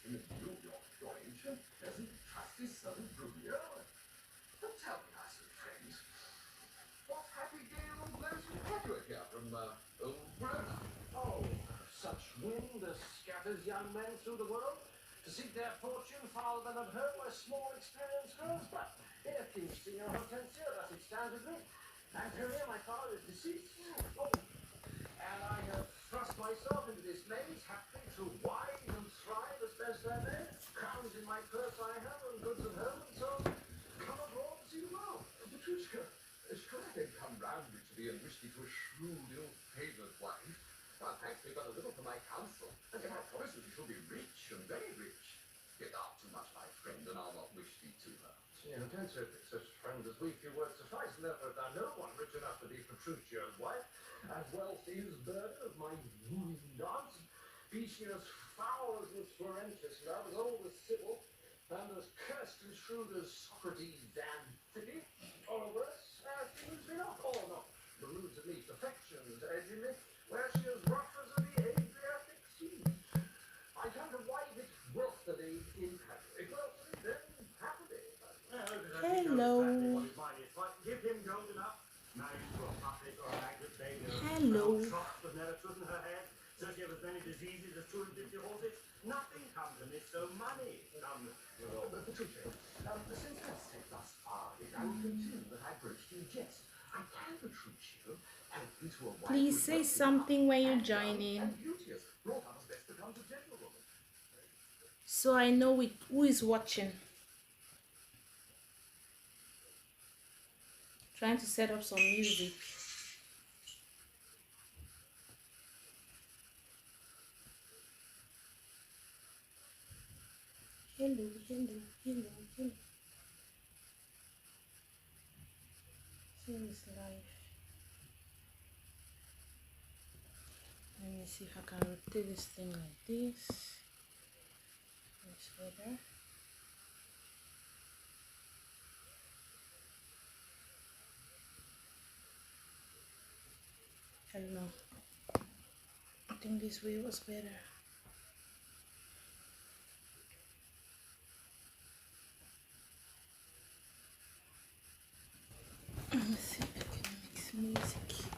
Your ancient peasant trusty son Brunio. But tell me, I said, friends, what happy gale of blows you had you here from old Verona? Oh, such wind as scatters young men through the world to seek their fortune far than of her where small experience grows. But here, King Signor Hortensio, thus it stands with me. Antonia, my father, is deceased. Oh, and I have thrust myself into this maze, haply to wide and thrive as best I may. Crowns in my purse I have, and goods at home, and so come abroad to see the world. Petrushka, should I then come round Italy and wish thee to a shrewd, ill-favoured wife? Thou thanks me but a little for my counsel, and yet I promise that you shall be rich and very rich. Get out too much, my friend, and I'll not wish thee to her. Yeah, don't say such friends as we few words suffice, and therefore thou no one rich enough to be Petruchio's wife, as wealth is burden of my wooing dance. Be she as foul as was Florentius' love, as old as Sybil, and as cursed and shrewd as Socrates and Phoebe, or worse, as she moves me not, or not, the moods at least affections edging me, where she is rough as the Adriatic Sea. I come to wive it wealthily in Patrick, wealthily then happily. Hello. Give him gold enough, married to a puppet or a magnet baby, Hello. trough with never trod in her head, so she have as many diseases as 250 horses. Nothing comes amiss, so money comes. Petruchio, since I said thus far, I will continue that I broached you jest. I can, Petruchio, help you to a wife. Please say something when you join in, and beauteous, brought up as best becomes a gentlewoman. so I know who is watching. Trying to set up some music. Hello, hello, hello, hello. See this live. Let me see if I can rotate this thing like this. It's better. I don't know. I think this way was better. Let's see if I can mix music.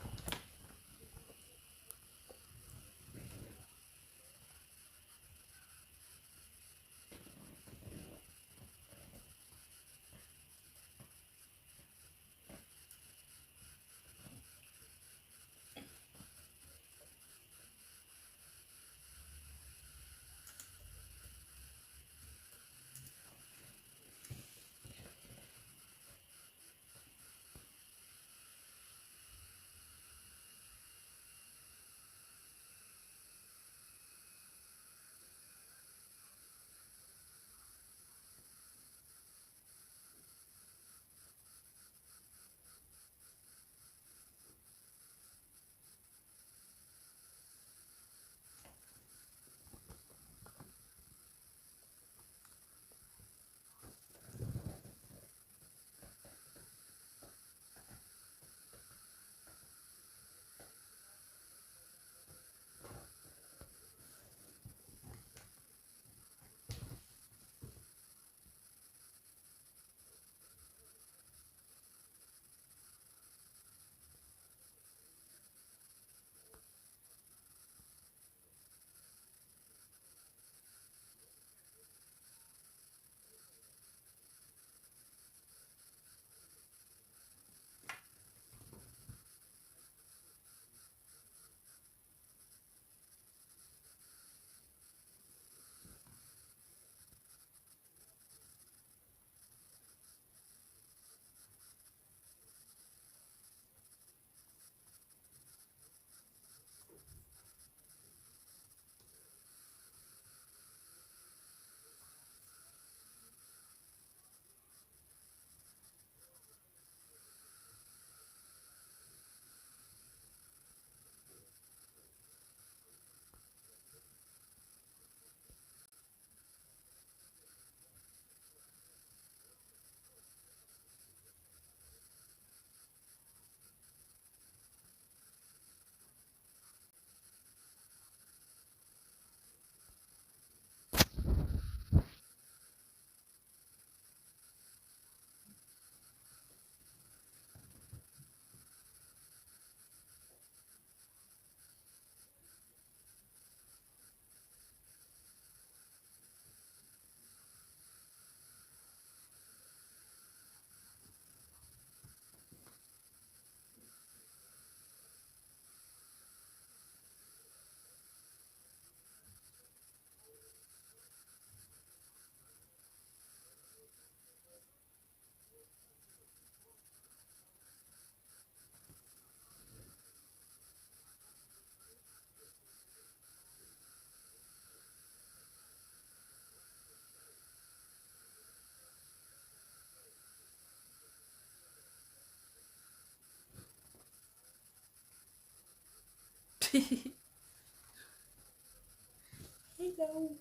Hello.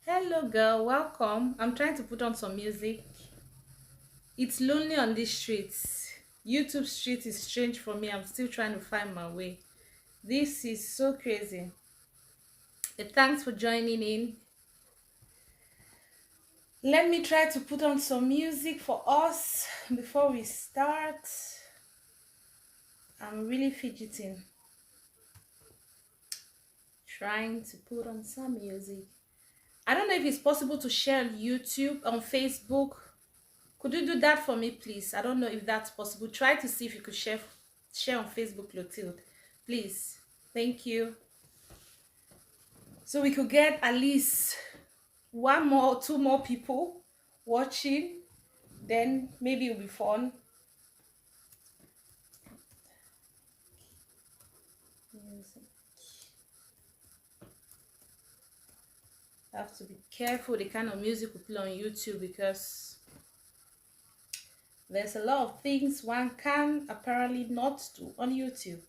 Hello, girl. Welcome. I'm trying to put on some music. It's lonely on these streets. YouTube street is strange for me. I'm still trying to find my way. This is so crazy. Thanks for joining in. Let me try to put on some music for us before we start. I'm really fidgeting. Trying to put on some music. I don't know if it's possible to share on YouTube, on Facebook. Could you do that for me, please? I don't know if that's possible. Try to see if you could share on Facebook, Clotilde. Please. Thank you. So we could get at least one more, two more people watching. Then maybe it'll be fun. Music. I have to be careful the kind of music we play on YouTube because there's a lot of things one can apparently not do on YouTube.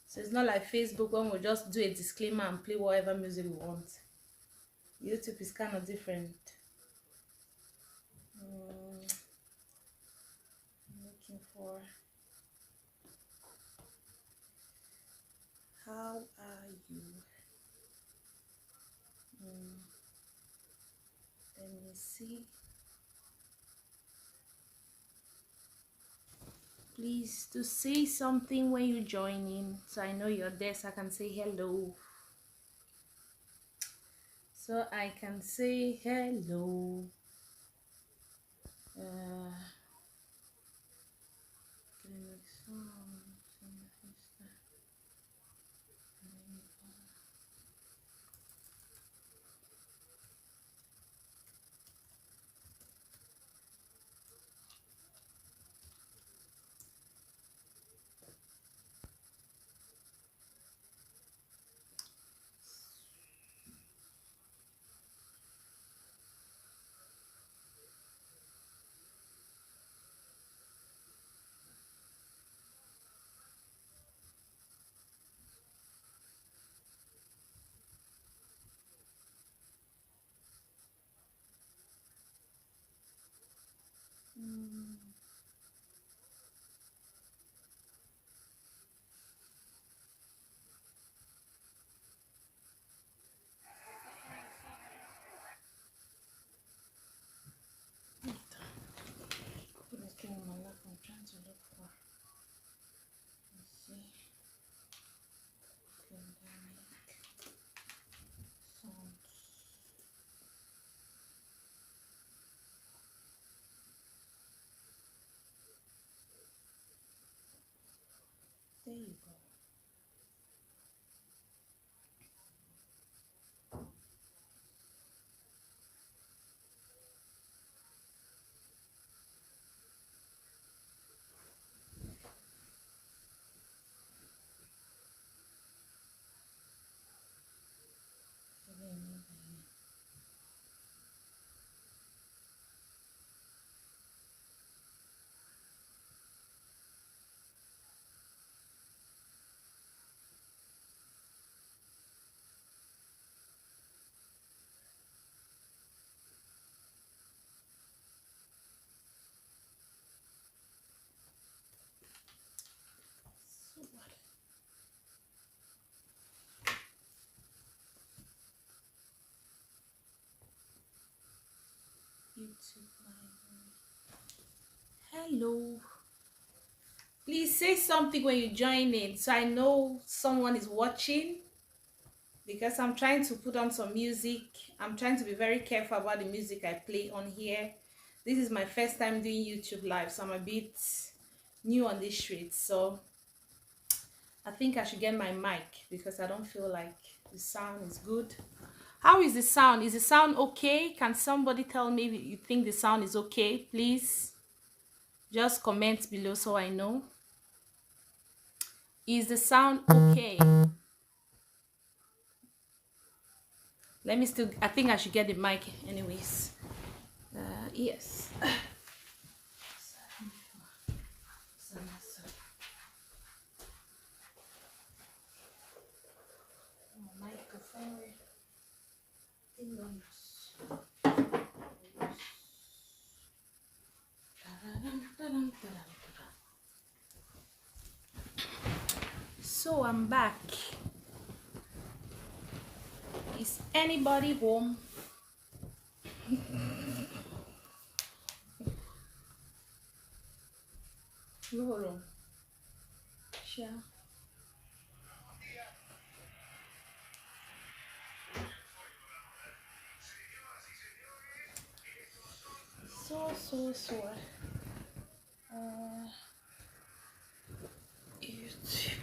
So it's not like Facebook when we just do a disclaimer and play whatever music we want. YouTube is kind of different. I'm looking for how are you? Let me see. Please to say something when you join in, so I know you're there, so I can say hello. So I can say hello. I'm trying to look for. Let's see. Sounds. There you go. YouTube library. Hello. Please say something when you join in so I know someone is watching, because I'm trying to put on some music. I'm trying to be very careful about the music I play on here. This is my first time doing YouTube live, so I'm a bit new on this street. So I think I should get my mic because I don't feel like the sound is good. How is the sound? Is the sound okay? Can somebody tell me if you think the sound is okay? Please just comment below so I know. Is the sound okay? Let me still, I think I should get the mic anyways. Yes. So I'm back. Is anybody home? Loro. Sure. So. Uh, YouTube.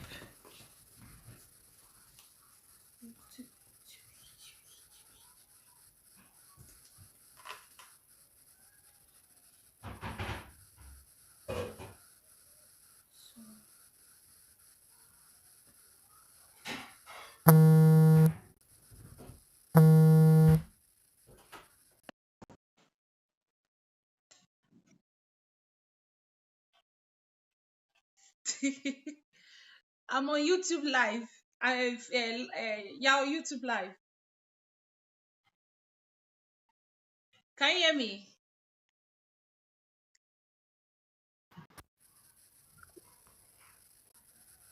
I'm on YouTube live. Yeah, on YouTube live. Can you hear me?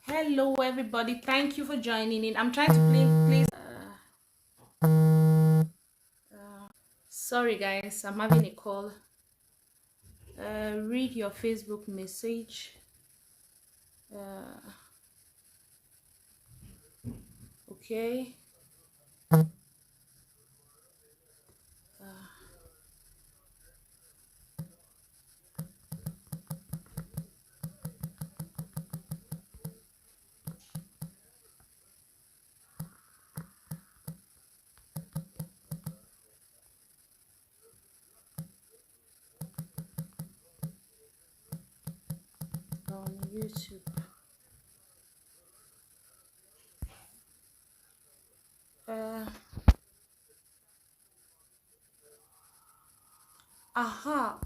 Hello, everybody. Thank you for joining in. I'm trying to play. Sorry, guys. I'm having a call. Read your Facebook message. Okay. On YouTube.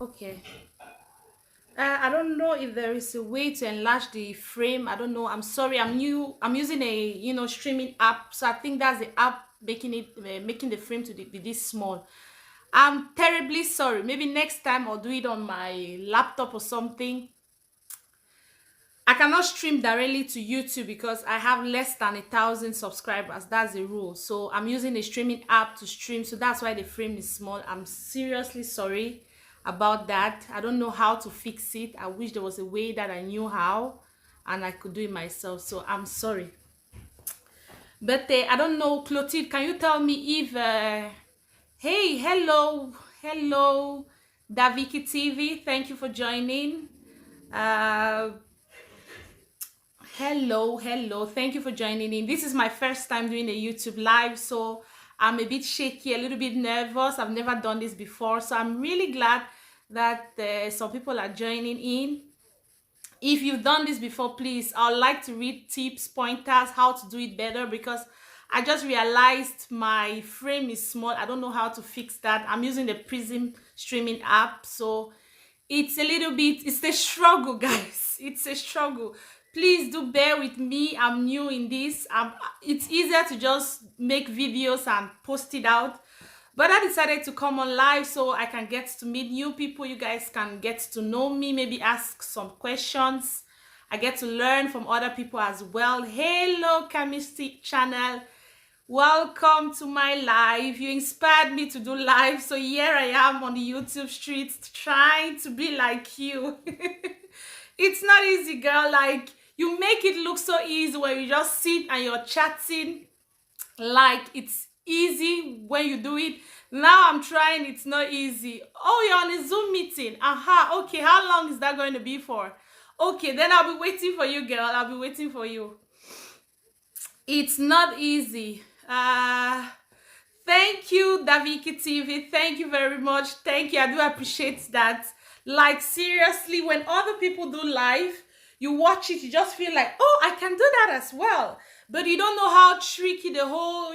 Okay. I don't know if there is a way to enlarge the frame. I don't know. I'm sorry. I'm new. I'm using a streaming app, so I think that's the app making the frame be this small. I'm terribly sorry. Maybe next time I'll do it on my laptop or something. I cannot stream directly to YouTube because I have less than 1,000 subscribers. That's the rule. So I'm using a streaming app to stream. So that's why the frame is small. I'm seriously sorry about that. I don't know how to fix it. I wish there was a way that I knew how and I could do it myself. So I'm sorry. But I don't know, Clotilde, can you tell me if... Hey, hello, Daviki TV. Thank you for joining. Hello, thank you for joining in. This is my first time doing a YouTube live, so I'm a bit shaky, a little bit nervous. I've never done this before, so I'm really glad that some people are joining in. If you've done this before, please, I'd like to read tips, pointers, how to do it better, because I just realized my frame is small. I don't know how to fix that. I'm using the Prism streaming app, so it's a little bit, it's a struggle, guys. It's a struggle. Please do bear with me. I'm new in this. It's easier to just make videos and post it out, but I decided to come on live so I can get to meet new people. You guys can get to know me, maybe ask some questions. I get to learn from other people as well. Hello, Chemistry Channel. Welcome to my live. You inspired me to do live, so here I am on the YouTube streets trying to be like you. It's not easy, girl. Like, you make it look so easy when you just sit and you're chatting. Like, it's easy when you do it. Now I'm trying, it's not easy. Oh, you're on a Zoom meeting. Okay, how long is that going to be for? Okay, then I'll be waiting for you, girl. I'll be waiting for you. It's not easy. Thank you, Daviki TV. Thank you very much. Thank you. I do appreciate that. Like, seriously, when other people do live, you watch it, you just feel like, oh, I can do that as well. But you don't know how tricky the whole,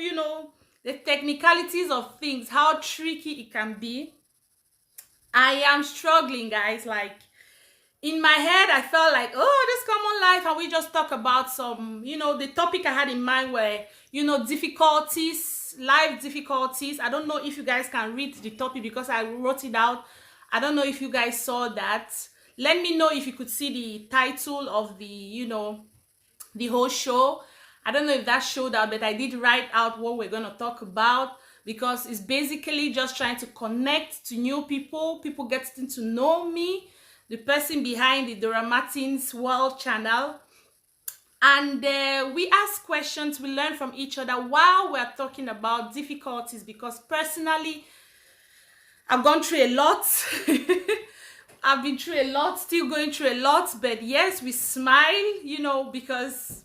the technicalities of things, how tricky it can be. I am struggling, guys. Like, in my head, I felt like, oh, just come on live and we just talk about some, the topic I had in mind were, difficulties, life difficulties. I don't know if you guys can read the topic because I wrote it out. I don't know if you guys saw that. Let me know if you could see the title of the, the whole show. I don't know if that showed out, but I did write out what we're going to talk about, because it's basically just trying to connect to new people, people getting to know me, the person behind the DoraMartins World channel. And we ask questions, we learn from each other while we're talking about difficulties, because personally, I've gone through a lot. I've been through a lot, still going through a lot, but yes, we smile, you know, because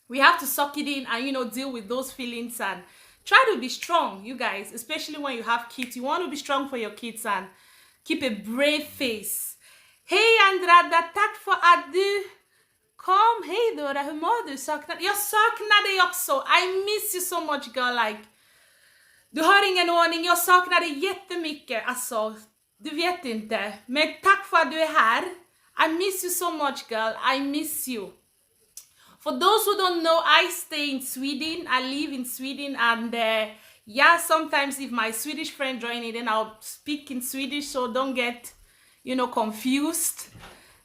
we have to suck it in and, you know, deal with those feelings and try to be strong, you guys, especially when you have kids. You want to be strong for your kids and keep a brave face. Hey Andrada, tack för att du kom. Hej Dora, hur mår du? Jag saknar dig också. I miss you so much girl, like. Du har ingen ordning, jag saknar dig jättemycket. Alltså, du vet inte. Men tack för att du är här. I miss you so much girl, I miss you. For those who don't know, I stay in Sweden. I live in Sweden, and yeah, sometimes if my Swedish friend join in, then I'll speak in Swedish, so don't get, you know, confused.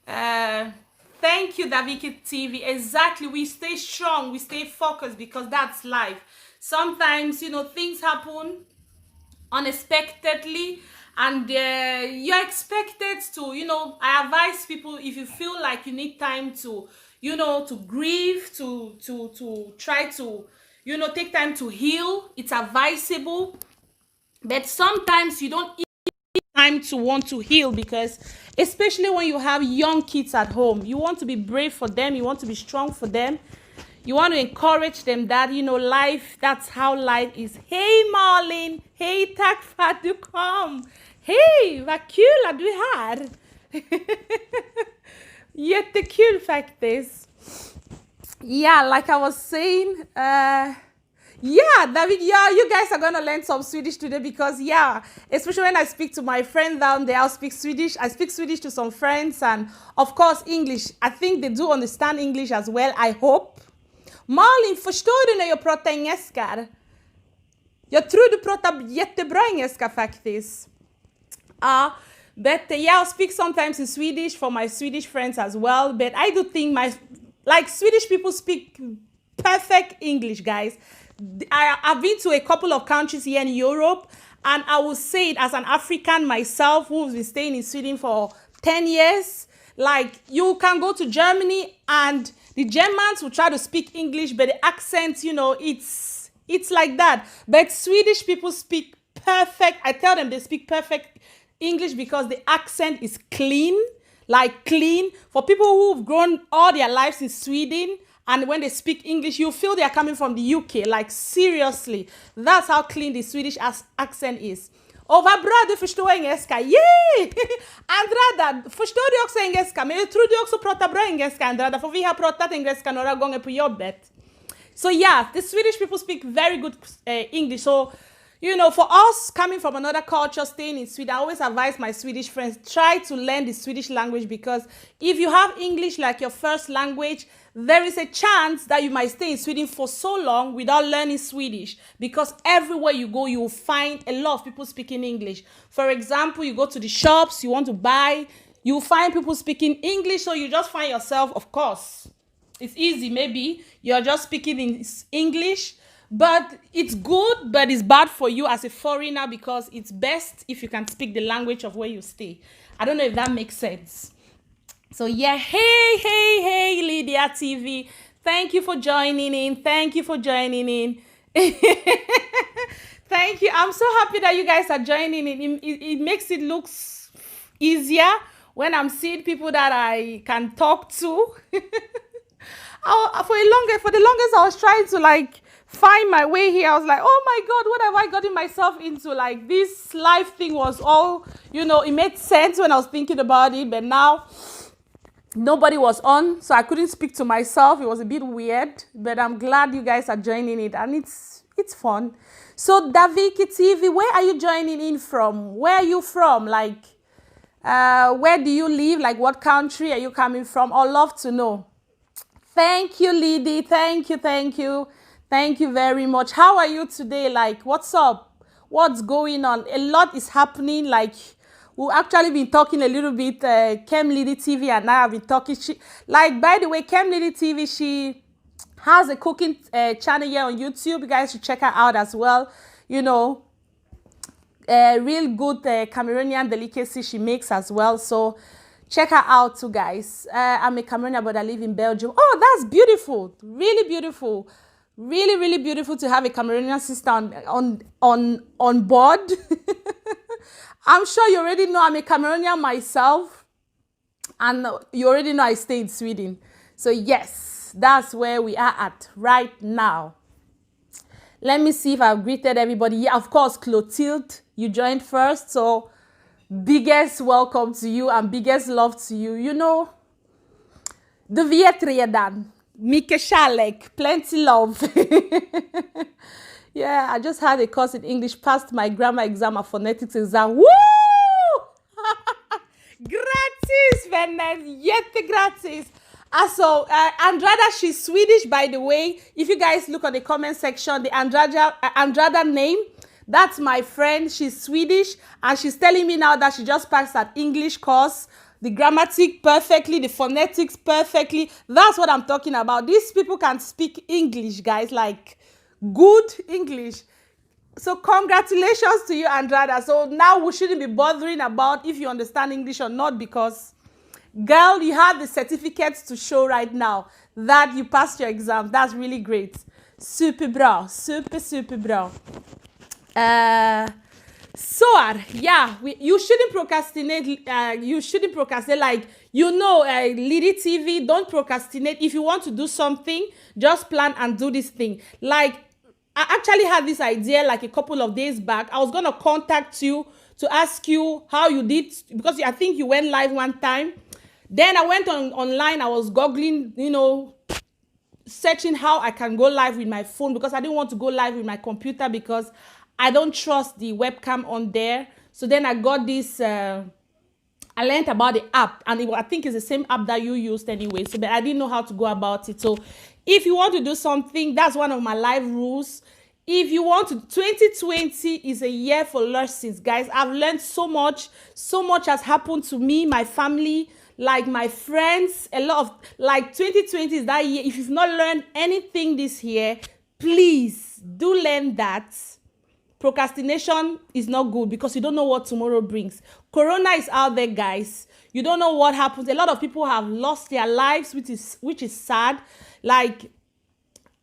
Thank you, Daviki TV. Exactly, we stay strong, we stay focused, because that's life. Sometimes, you know, things happen unexpectedly, and you're expected to, you know, I advise people, if you feel like you need time to, you know, to grieve, to try to, you know, take time to heal, it's advisable. But sometimes you don't need time to want to heal, because especially when you have young kids at home, you want to be brave for them, you want to be strong for them, you want to encourage them that, you know, life, that's how life is. Hey Malin, hey tack för att du kom. Hej, vad kul att du är här. Jättekul faktiskt. Yeah, like I was saying, yeah, David, yeah, you guys are gonna learn some Swedish today, because yeah, especially when I speak to my friend down there, I'll speak Swedish. I speak Swedish to some friends, and of course English. I think they do understand English as well, I hope. Malin, förstår du när jag pratar engelska? Jag tror du pratar jättebra engelska faktiskt. But yeah, I'll speak sometimes in Swedish for my Swedish friends as well. But I do think like Swedish people speak perfect English, guys. I've been to a couple of countries here in Europe, and I will say it as an African myself who's been staying in Sweden for 10 years. Like, you can go to Germany and the Germans will try to speak English, but the accent, you know, it's like that. But Swedish people speak perfect. I tell them they speak perfect English because the accent is clean, like clean. For people who've grown all their lives in Sweden, and when they speak English, you feel they're coming from the UK. Like, seriously. That's how clean the Swedish accent is. Och vad bra du förstår engelska. Yay! Andrada, förstår du också engelska? Men jag tror du också pratar bra engelska, Andrada. För vi har pratat engelska några gånger på jobbet. So yeah, the Swedish people speak very good English. So, you know, for us coming from another culture, staying in Sweden, I always advise my Swedish friends, try to learn the Swedish language, because if you have English like your first language, there is a chance that you might stay in Sweden for so long without learning Swedish, because everywhere you go, you will find a lot of people speaking English. For example, you go to the shops, you want to buy, you will find people speaking English, so you just find yourself, of course, it's easy, maybe you're just speaking in English, but it's good, but it's bad for you as a foreigner, because it's best if you can speak the language of where you stay. I don't know if that makes sense. So yeah, hey, Lydia TV. Thank you for joining in. Thank you for joining in. Thank you. I'm so happy that you guys are joining in. It makes it look easier when I'm seeing people that I can talk to. For the longest, I was trying to like find my way here. I was like, oh my God, what have I gotten myself into? Like, this life thing was all, you know, it made sense when I was thinking about it, but now nobody was on, so I couldn't speak to myself. It was a bit weird, but I'm glad you guys are joining it, and it's fun. So Daviki TV, where are you joining in from? Where are you from? Like, where do you live? Like, what country are you coming from? I'd love to know. Thank you, Lydie. Thank you. Thank you very much. How are you today? Like, what's up? What's going on? A lot is happening. Like, we've actually been talking a little bit. Chem Lydie TV and I have been talking. By the way, Chem Lydie TV, has a cooking channel here on YouTube. You guys should check her out as well. You know, real good Cameroonian delicacy she makes as well. So check her out too, guys. I'm a Cameroonian, but I live in Belgium. Oh, that's beautiful. Really beautiful. Really, really beautiful to have a Cameroonian sister on board. I'm sure you already know I'm a Cameroonian myself. And you already know I stay in Sweden. So yes, that's where we are at right now. Let me see if I've greeted everybody. Yeah, of course, Clotilde, you joined first. So biggest welcome to you and biggest love to you. You know, de vet redan. Mike Shalek, plenty love. Yeah, I just had a course in English, passed my grammar exam, a phonetics exam. Woo! Gratis, vänner. Jättegratis. Also, Andrada, she's Swedish, by the way. If you guys look on the comment section, the Andrada name, that's my friend. She's Swedish, and she's telling me now that she just passed that English course, the grammatic perfectly, the phonetics perfectly. That's what I'm talking about. These people can speak English, guys, like good English. So congratulations to you, Andrada. So now we shouldn't be bothering about if you understand English or not, because girl, you have the certificates to show right now that you passed your exam. That's really great. Super bra. Super bra. Soar, yeah, you shouldn't procrastinate. You shouldn't procrastinate. Like, you know, Lady TV, don't procrastinate. If you want to do something, just plan and do this thing. Like, I actually had this idea like a couple of days back. I was going to contact you to ask you how you did, because I think you went live one time. Then I went online. I was googling, you know, searching how I can go live with my phone, because I didn't want to go live with my computer because I don't trust the webcam on there. So then I got this, I learned about the app, and I think it's the same app that you used anyway. So but I didn't know how to go about it. So if you want to do something, that's one of my live rules. If you want to, 2020 is a year for lessons, guys. I've learned so much. So much has happened to me, my family, like my friends. A lot of, like, 2020 is that year. If you've not learned anything this year, please do learn that. Procrastination is not good, because you don't know what tomorrow brings. Corona is out there, guys. You don't know what happens. A lot of people have lost their lives, which is sad. Like,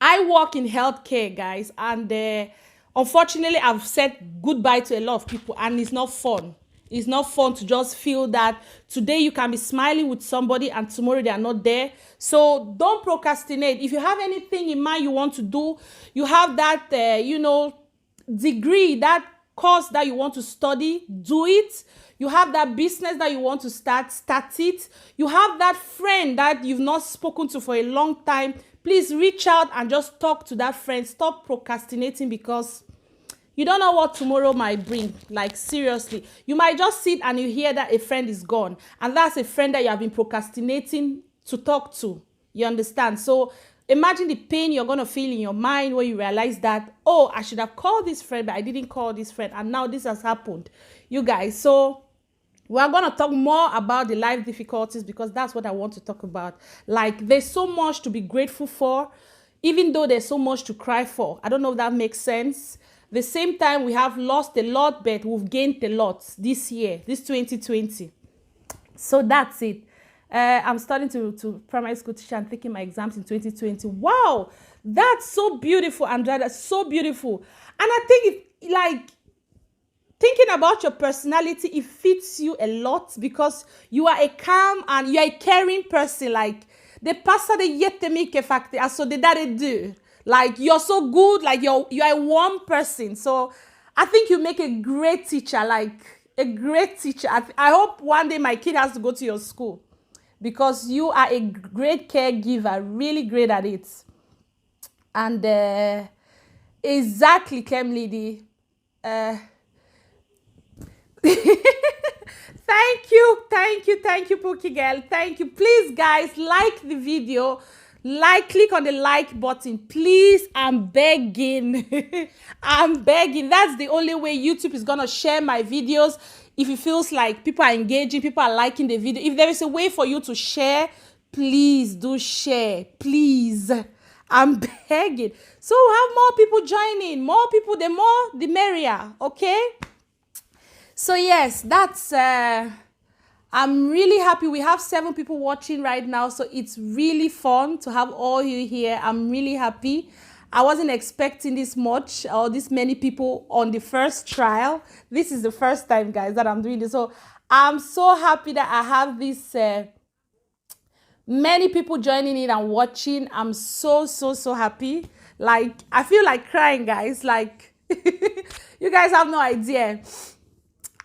I work in healthcare, guys, and unfortunately, I've said goodbye to a lot of people, and it's not fun. It's not fun to just feel that today you can be smiling with somebody and tomorrow they are not there. So don't procrastinate. If you have anything in mind you want to do, you have that, you know, degree, that course that you want to study, do it. You have that business that you want to start it. You have that friend that you've not spoken to for a long time, please reach out and just talk to that friend. Stop procrastinating, because you don't know what tomorrow might bring. Like, seriously, you might just sit and you hear that a friend is gone, and that's a friend that you have been procrastinating to talk to. You understand? So imagine the pain you're going to feel in your mind when you realize that, oh, I should have called this friend, but I didn't call this friend, and now this has happened, you guys. So we're going to talk more about the life difficulties, because that's what I want to talk about. Like, there's so much to be grateful for, even though there's so much to cry for. I don't know if that makes sense. The same time, we have lost a lot, but we've gained a lot this year, this 2020. So that's it. I'm starting to primary school teacher and taking my exams in 2020. Wow, that's so beautiful, Andrea. That's so beautiful. And I think it, like, thinking about your personality, it fits you a lot, because you are a calm and you are a caring person. Like, the pastor the yetemike factor, so the that do. Like, you're so good, like you're a warm person. So I think you make a great teacher, like a great teacher. I hope one day my kid has to go to your school, because you are a great caregiver, really great at it. And exactly, Clem Lady. Thank you, Pookie Girl. Thank you. Please, guys, like the video. Click on the like button. Please, I'm begging. I'm begging. That's the only way YouTube is going to share my videos. If it feels like people are engaging, people are liking the video. If there is a way for you to share, please do share. Please. I'm begging. So we'll have more people joining. More people, the more, the merrier. Okay? So yes, that's I'm really happy. We have 7 people watching right now, so it's really fun to have all you here. I'm really happy. I wasn't expecting this much or this many people on the first trial. This is the first time, guys, that I'm doing this. So I'm so happy that I have this many people joining in and watching. I'm so happy. Like, I feel like crying, guys. Like, you guys have no idea.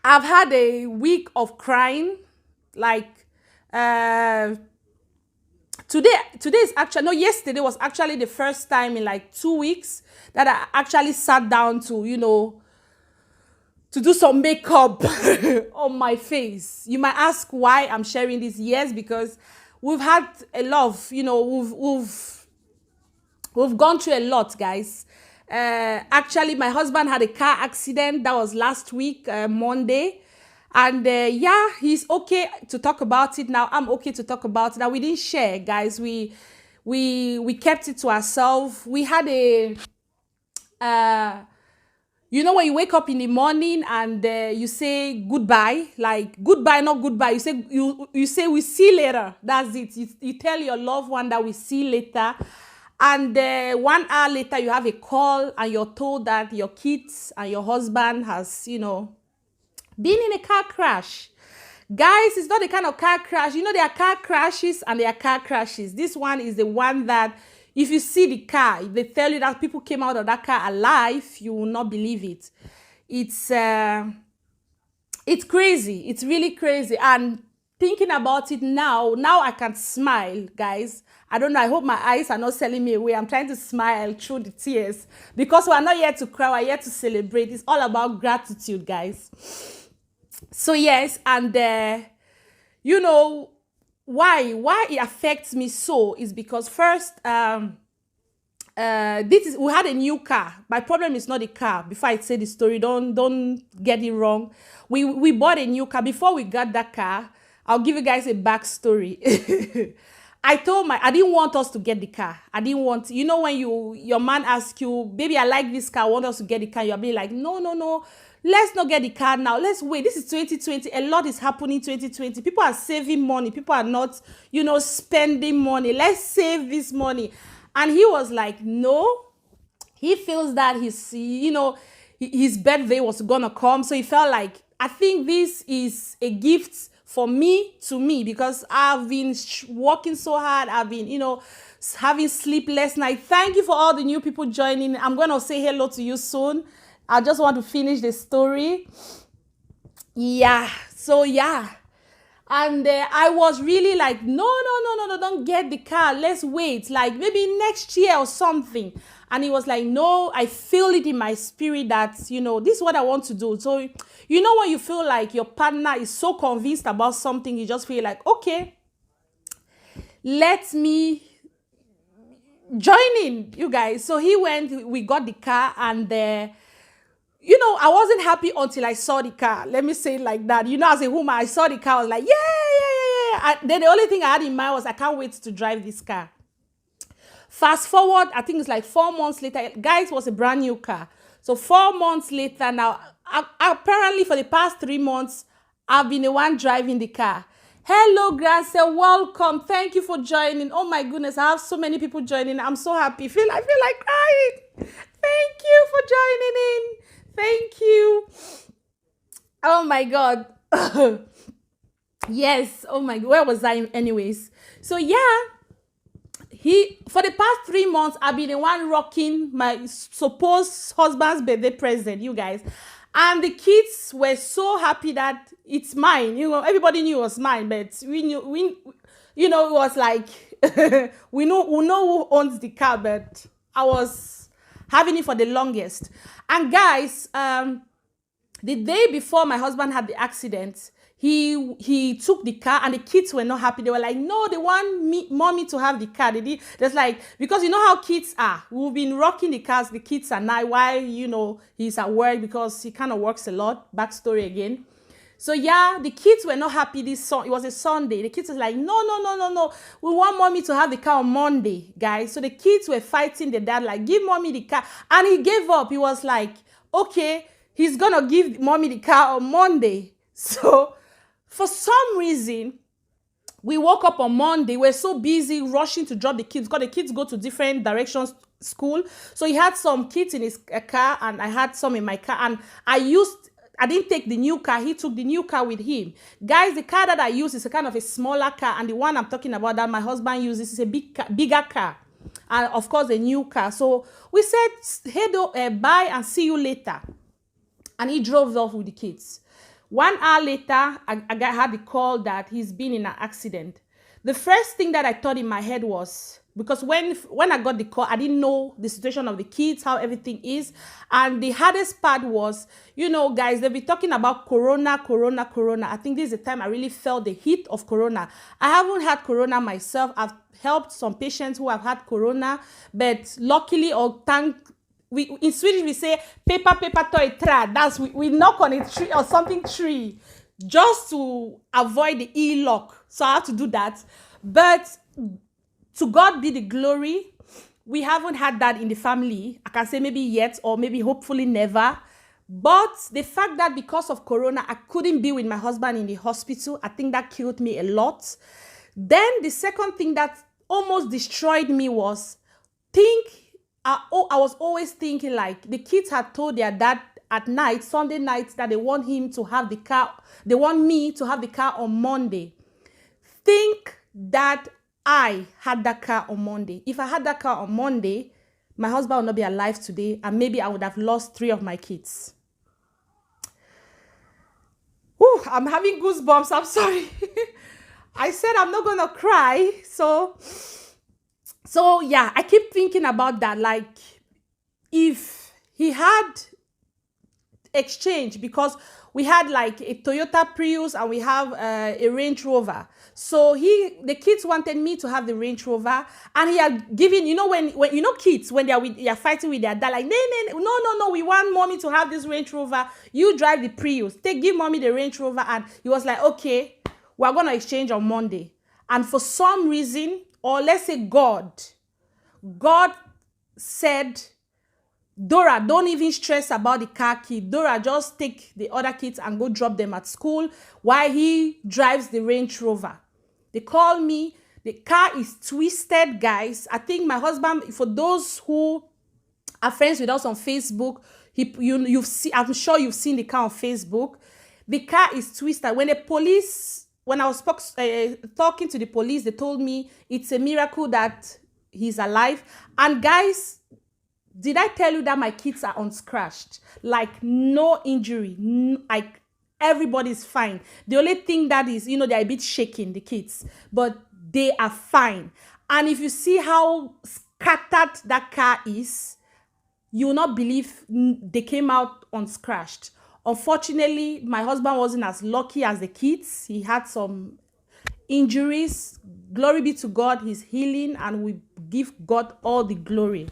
I've had a week of crying. Like, today is actually, no, yesterday was actually the first time in like 2 weeks that I actually sat down to, you know, to do some makeup on my face. You might ask why I'm sharing this. Yes, because we've had a lot of, you know, we've gone through a lot, guys. Actually, my husband had a car accident. That was last week, Monday. And yeah, he's okay to talk about it now. I'm okay to talk about it now. We didn't share, guys. We kept it to ourselves. We had a you know, when you wake up in the morning and you say goodbye, like goodbye, not goodbye. You say we see later. That's it. You tell your loved one that we see later. And 1 hour later, you have a call and you're told that your kids and your husband has, you know, been in a car crash. Guys, it's not the kind of car crash. You know, there are car crashes and there are car crashes. This one is the one that if you see the car, if they tell you that people came out of that car alive, you will not believe it. It's crazy. It's really crazy. And thinking about it now I can smile, guys. I don't know. I hope my eyes are not selling me away. I'm trying to smile through the tears because we're not here to cry. We're here to celebrate. It's all about gratitude, guys. So yes, and you know why it affects me so is because first we had a new car. My problem is not the car. Before I say the story, don't get it wrong. We bought a new car. Before we got that car, I'll give you guys a backstory. I didn't want us to get the car. I didn't want, you know, when your man asks you, baby, I like this car, I want us to get the car. You're being like, no, let's not get the car now. Let's wait. This is 2020. A lot is happening in 2020. People are saving money. People are not, you know, spending money. Let's save this money. And he was like, no. He feels that his birthday was gonna come. So he felt like, I think this is a gift for me to me because I've been working so hard. I've been, you know, having sleepless night. Thank you for all the new people joining. I'm going to say hello to you soon. I just want to finish the story. Yeah. So, yeah. And I was really like, no, don't get the car. Let's wait. Like maybe next year or something. And he was like, no, I feel it in my spirit that, you know, this is what I want to do. So, you know, when you feel like your partner is so convinced about something, you just feel like, okay, let me join in, you guys. So he went, we got the car and you know, I wasn't happy until I saw the car. Let me say it like that. You know, as a woman, I saw the car. I was like, yeah. Then the only thing I had in mind was I can't wait to drive this car. Fast forward, I think it's like 4 months later. Guys, it was a brand new car. So 4 months later now, apparently for the past 3 months, I've been the one driving the car. Hello, Grace. Welcome. Thank you for joining. Oh my goodness, I have so many people joining. I'm so happy. I feel like crying. Thank you for joining in. Thank you. Oh my God. Yes. Oh my God. Where was I anyways? So yeah, for the past 3 months, I've been the one rocking my supposed husband's birthday present, you guys. And the kids were so happy that it's mine. You know, everybody knew it was mine, but we knew, you know, it was like, we know who owns the car, but I was having it for the longest. And guys, the day before my husband had the accident, he took the car and the kids were not happy. They were like, no, they want mommy to have the car. There's like, because you know how kids are. We've been rocking the cars, the kids and I, while, you know, he's at work because he kind of works a lot. Backstory again. So yeah, the kids were not happy it was a Sunday. The kids was like, no, no, no, no, no. We want mommy to have the car on Monday, guys. So the kids were fighting the dad, like, give mommy the car. And he gave up. He was like, okay, he's gonna give mommy the car on Monday. So for some reason, we woke up on Monday. We're so busy rushing to drop the kids because the kids go to different directions school. So he had some kids in his car and I had some in my car. And I didn't take the new car. He took the new car with him. Guys, the car that I use is a kind of a smaller car. And the one I'm talking about that my husband uses is a bigger car. And of course, a new car. So we said, hey, bye and see you later. And he drove off with the kids. 1 hour later, I had the call that he's been in an accident. The first thing that I thought in my head was, because when I got the call, I didn't know the situation of the kids, how everything is. And the hardest part was, you know, guys, they'll be talking about corona. I think this is the time I really felt the heat of corona. I haven't had corona myself. I've helped some patients who have had corona, but luckily or in Swedish we say paper toy trad. That's we knock on a tree or something tree just to avoid the e-lock. So I had to do that. But to God be the glory. We haven't had that in the family. I can say maybe yet or maybe hopefully never. But the fact that because of corona, I couldn't be with my husband in the hospital, I think that killed me a lot. Then the second thing that almost destroyed me was I was always thinking like the kids had told their dad at night, Sunday nights, that they want him to have the car. They want me to have the car on Monday. Think that I had that car on Monday. If I had that car on Monday, my husband would not be alive today, and maybe I would have lost 3 of my kids. Whew, I'm having goosebumps. I'm sorry. I said I'm not gonna cry. So yeah, I keep thinking about that. Like, if he had exchange, because we had like a Toyota Prius and we have a Range Rover. So the kids wanted me to have the Range Rover, and he had given, you know, when you know kids when they are fighting with their dad, like no, we want mommy to have this Range Rover. You drive the Prius. Give mommy the Range Rover, and he was like, okay, we're gonna exchange on Monday. And for some reason, or let's say God said, Dora, don't even stress about the car key. Dora, just take the other kids and go drop them at school while he drives the Range Rover. They call me. The car is twisted, guys. I think my husband, for those who are friends with us on Facebook, I'm sure you've seen the car on Facebook. The car is twisted. When I was talking to the police, they told me it's a miracle that he's alive. And guys, did I tell you that my kids are unscratched? Like, no injury. Like, everybody's fine. The only thing that is, you know, they're a bit shaking, the kids. But they are fine. And if you see how scattered that car is, you will not believe they came out unscratched. Unfortunately, my husband wasn't as lucky as the kids. He had some injuries. Glory be to God, he's healing, and we give God all the glory.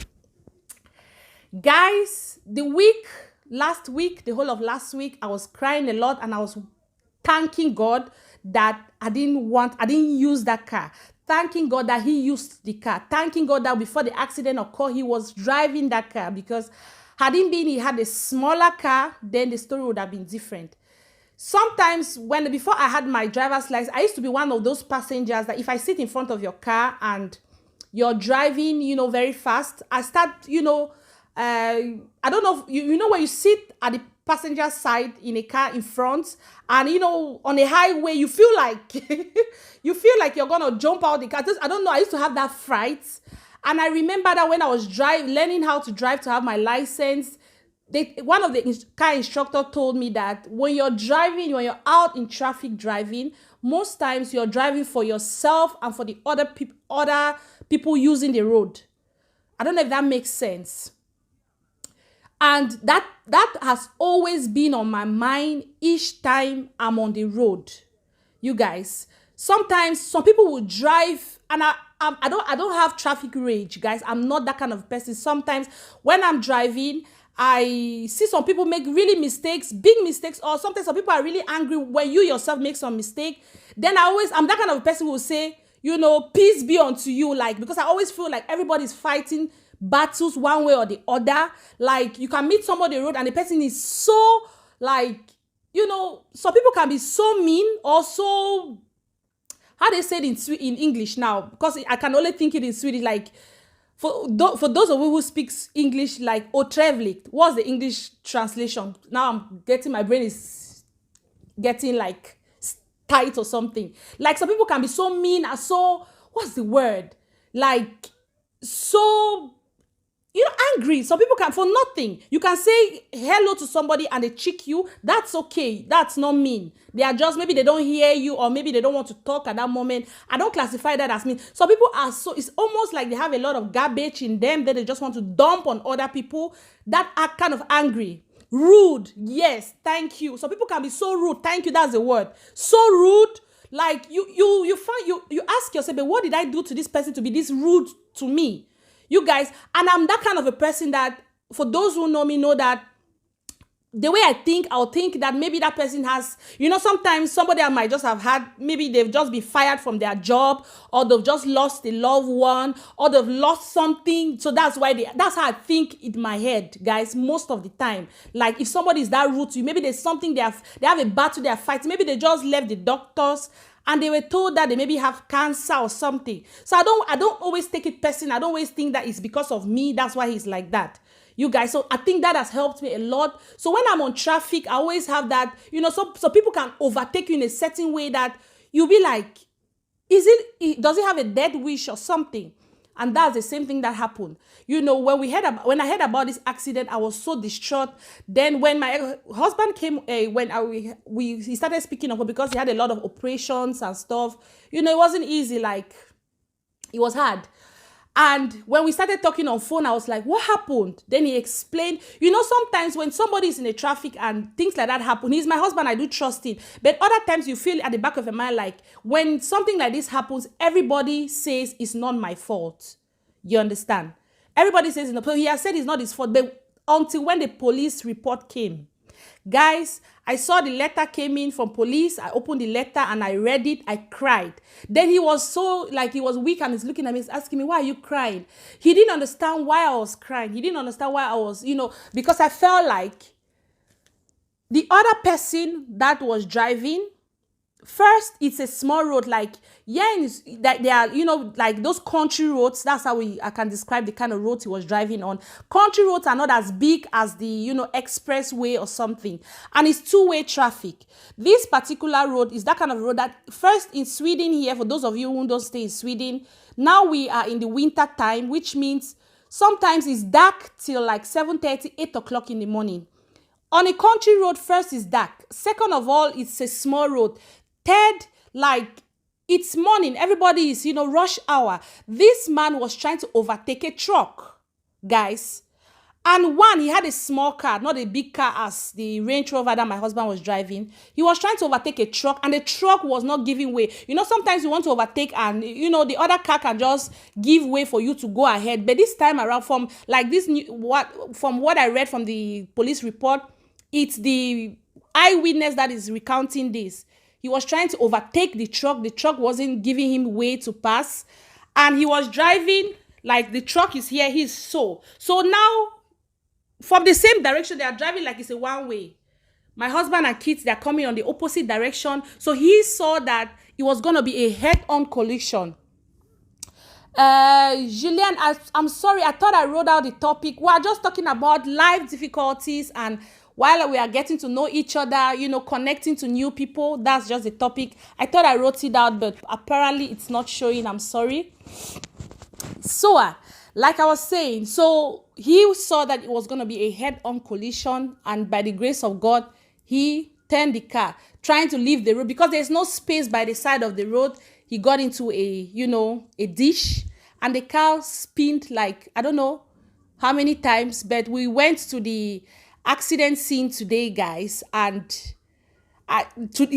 Guys, the whole of last week, I was crying a lot, and I was thanking God that I didn't use that car. Thanking God that he used the car. Thanking God that before the accident occurred, he was driving that car, because had he had a smaller car, then the story would have been different. Sometimes before I had my driver's license, I used to be one of those passengers that if I sit in front of your car and you're driving, you know, very fast, I start, you know, I don't know, you know, when you sit at the passenger side in a car in front, and you know, on a highway, you feel like you're gonna jump out the car. I don't know, I used to have that fright. And I remember that when I was learning how to drive to have my license, one of the car instructor told me that when you're out in traffic driving, most times you're driving for yourself and for the other people using the road. I don't know if that makes sense. And that has always been on my mind each time I'm on the road. You guys, sometimes some people will drive, and I don't have traffic rage, guys. I'm not that kind of person. Sometimes when I'm driving, I see some people make really mistakes, big mistakes, or sometimes some people are really angry when you yourself make some mistake. Then I'm that kind of person who will say, peace be unto you, like, because I always feel like everybody's fighting battles one way or the other. Like, you can meet somebody on the road and the person is so, like, some people can be so mean or so, how they say it in English now, because I can only think it in Swedish, like, for those of you who speaks English, like otrevligt, what's the English translation? Now my brain is getting like tight or something. Like, some people can be so mean and so, what's the word? Like, so, angry. Some people can, for nothing. You can say hello to somebody and they cheek you. That's okay. That's not mean. They are just, maybe they don't hear you, or maybe they don't want to talk at that moment. I don't classify that as mean. Some people are so, it's almost like they have a lot of garbage in them that they just want to dump on other people that are kind of angry. Rude. Yes. Thank you. Some people can be so rude. Thank you. That's the word. So rude. Like, you ask yourself, but what did I do to this person to be this rude to me? You guys, and I'm that kind of a person that, for those who know me, know that the way I think, I'll think that maybe that person has, sometimes somebody I might just have had, maybe they've just been fired from their job, or they've just lost a loved one, or they've lost something. So that's how I think in my head, guys, most of the time. Like, if somebody is that rude to you, maybe there's something they have a battle they are fighting. Maybe they just left the doctors and they were told that they maybe have cancer or something. So I don't always take it personal. I don't always think that it's because of me. That's why he's like that. You guys, so I think that has helped me a lot. So when I'm on traffic, I always have that, so people can overtake you in a certain way that you'll be like, does he have a dead wish or something? And that's the same thing that happened. When I heard about this accident, I was so distraught. Then when my husband came, he started speaking of it, because he had a lot of operations and stuff. It wasn't easy. Like, it was hard. And when we started talking on phone, I was like, what happened? Then he explained, sometimes when somebody is in a traffic and things like that happen, he's my husband, I do trust him. But other times you feel at the back of your mind, like, when something like this happens, everybody says it's not my fault. You understand? Everybody says it's not. So he has said it's not his fault. But until when the police report came, guys, I saw the letter came in from police. I opened the letter and I read it. I cried. Then he was so, like, he was weak and he's looking at me, he's asking me, why are you crying? He didn't understand why I was crying. He didn't understand why I was, because I felt like the other person that was driving, first, it's a small road, like, that they are, like those country roads. That's how I can describe the kind of roads he was driving on. Country roads are not as big as the, expressway or something. And it's two-way traffic. This particular road is that kind of road that, first, in Sweden here, for those of you who don't stay in Sweden, now we are in the winter time, which means sometimes it's dark till like 7:30, 8 o'clock in the morning. On a country road, first, it's dark. Second of all, it's a small road. Third, like, it's morning. Everybody is, rush hour. This man was trying to overtake a truck, guys. And he had a small car, not a big car as the Range Rover that my husband was driving. He was trying to overtake a truck, and the truck was not giving way. Sometimes you want to overtake and, the other car can just give way for you to go ahead. But this time around, from what I read from the police report, it's the eyewitness that is recounting this. He was trying to overtake the truck. The truck wasn't giving him way to pass. And he was driving, like, the truck is here. He's so now, from the same direction, they are driving like it's a one-way. My husband and kids, they're coming on the opposite direction. So he saw that it was going to be a head-on collision. Julian, I'm sorry. I thought I wrote out the topic. We are just talking about life difficulties, and while we are getting to know each other, connecting to new people. That's just the topic. I thought I wrote it out, but apparently it's not showing. I'm sorry. So, like I was saying, so he saw that it was going to be a head-on collision, and by the grace of God, he turned the car, trying to leave the road, because there's no space by the side of the road. He got into a ditch, and the car spinned, like, I don't know how many times, but we went to the accident scene today, guys, and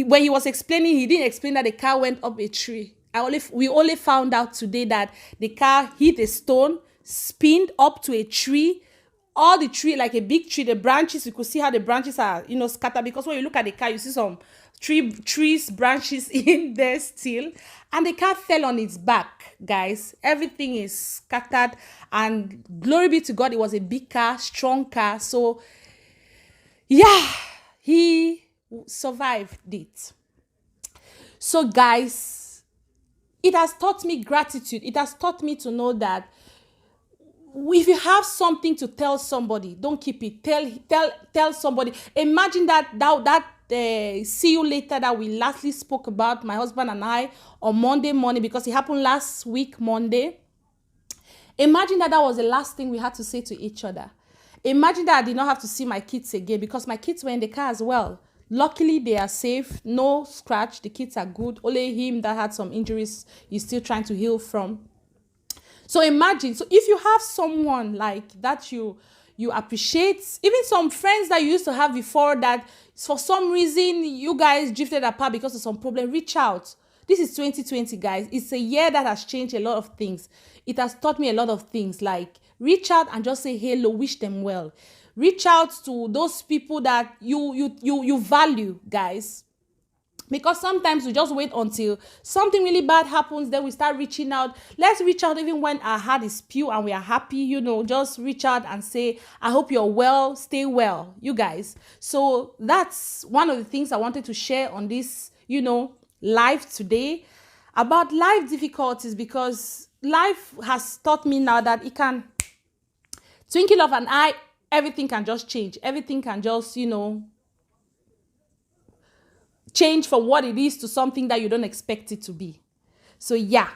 when he was explaining, he didn't explain that the car went up a tree. We only found out today that the car hit a stone, spinned up to a tree, all the tree, like a big tree, the branches, you could see how the branches are, scattered, because when you look at the car, you see some trees, branches in there still, and the car fell on its back, guys. Everything is scattered, and glory be to God, it was a big car, strong car. So yeah, he survived it. So guys, it has taught me gratitude. It has taught me to know that if you have something to tell somebody, don't keep it. Tell somebody. Imagine that see you later that we lastly spoke about, my husband and I, on Monday morning, because it happened last week Monday. Imagine that was the last thing we had to say to each other. Imagine that I did not have to see my kids again, because my kids were in the car as well. Luckily, they are safe, no scratch, the kids are good. Only him that had some injuries he's still trying to heal from. So imagine, so if you have someone like that you appreciate, even some friends that you used to have before that for some reason you guys drifted apart because of some problem, reach out. This is 2020, guys. It's a year that has changed a lot of things. It has taught me a lot of things, like reach out and just say hello, wish them well. Reach out to those people that you value, guys. Because sometimes we just wait until something really bad happens, then we start reaching out. Let's reach out even when our heart is pure and we are happy, just reach out and say, I hope you're well, stay well, you guys. So that's one of the things I wanted to share on this, live today, about life difficulties, because life has taught me now that it can, twinkle of an eye, everything can just change. Everything can just, change from what it is to something that you don't expect it to be. So yeah,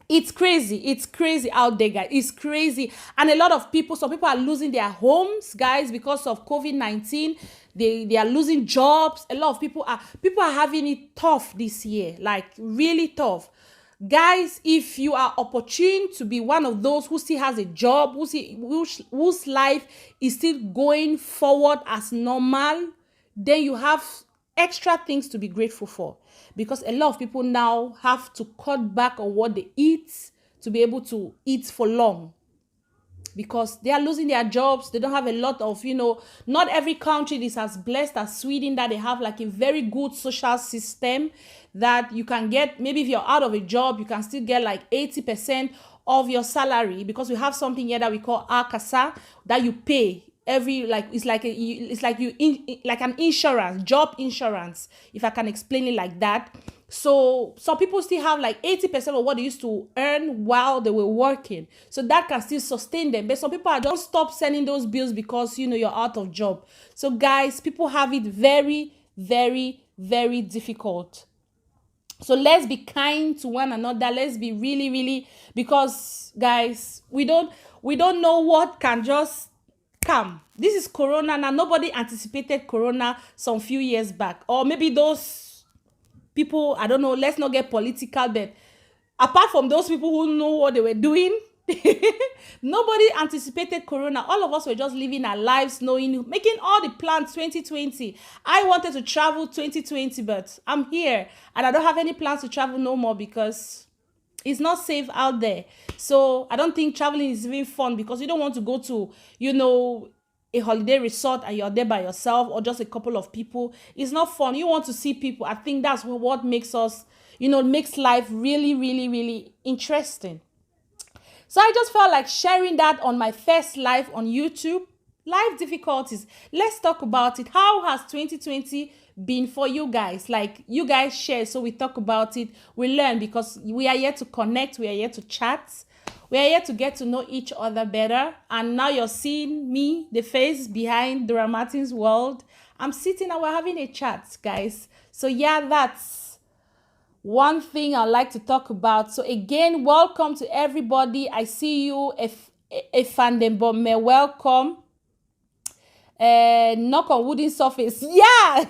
it's crazy out there, guys. It's crazy. And a lot of people, some people are losing their homes, guys, because of COVID-19. They are losing jobs. A lot of people are having it tough this year, like really tough. Guys, if you are opportune to be one of those who still has a job, whose life is still going forward as normal, then you have extra things to be grateful for, because a lot of people now have to cut back on what they eat to be able to eat for long, because they are losing their jobs. They don't have a lot of, not every country is as blessed as Sweden, that they have like a very good social system that you can get. Maybe if you're out of a job, you can still get like 80% of your salary, because we have something here that we call Akasa that you pay every, like it's like an insurance, job insurance, if I can explain it like that. So some people still have like 80% of what they used to earn while they were working, so that can still sustain them. But some people are don't stop sending those bills because you're out of job. So guys, people have it very, very, very difficult. So let's be kind to one another. Let's be really, really, because guys, we don't know what can just come. This is Corona now. Nobody anticipated Corona some few years back, or maybe those people, I don't know, let's not get political, but apart from those people who know what they were doing, nobody anticipated Corona. All of us were just living our lives, making all the plans 2020. I wanted to travel 2020, but I'm here and I don't have any plans to travel no more, because it's not safe out there. So I don't think traveling is even fun, because you don't want to go to, a holiday resort and you're there by yourself or just a couple of people. It's not fun. You want to see people. I think that's what makes us, makes life really, really, really interesting. So I just felt like sharing that on my first live on YouTube. Life difficulties. Let's talk about it. How has 2020 been for you guys? Like, you guys share, so we talk about it. We learn, because we are here to connect. We are here to chat. We are here to get to know each other better. And now you're seeing me, the face behind DoraMartins World. I'm sitting and we're having a chat, guys. So yeah, that's one thing I'd like to talk about. So again, welcome to everybody. I see you, Efandembome, welcome. Knock on wooden surface. Yeah,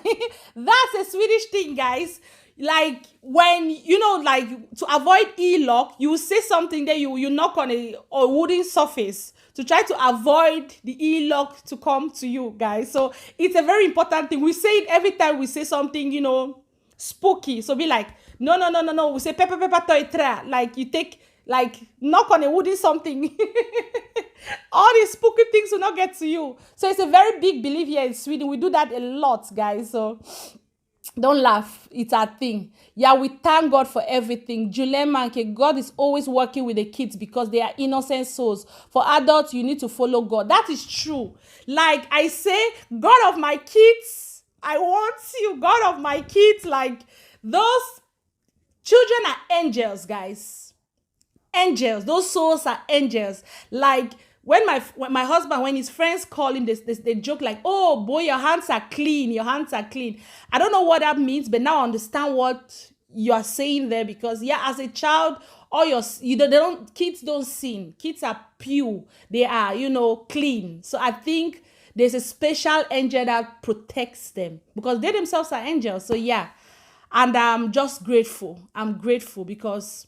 that's a Swedish thing, guys. Like, when like, to avoid e-lock, you say something, then you knock on a wooden surface to try to avoid the e-lock to come to you, guys. So it's a very important thing. We say it every time we say something spooky. So be like, no, we say pepper toy tra, like you take Like, knock on a wooden something. All these spooky things will not get to you. So it's a very big belief here in Sweden. We do that a lot, guys. So don't laugh. It's our thing. Yeah, we thank God for everything. Julian Manke, God is always working with the kids because they are innocent souls. For adults, you need to follow God. That is true. Like I say, God of my kids, I want you, God of my kids. Like, those children are angels, guys. Angels. Those souls are angels. Like, when my husband, when his friends call him, they joke like, oh boy, your hands are clean, your hands are clean. I don't know what that means, but now I understand what you are saying there, because yeah, as a child, all kids don't sin. Kids are pure. They are, clean. So I think there's a special angel that protects them because they themselves are angels. So yeah, and I'm just grateful. I'm grateful because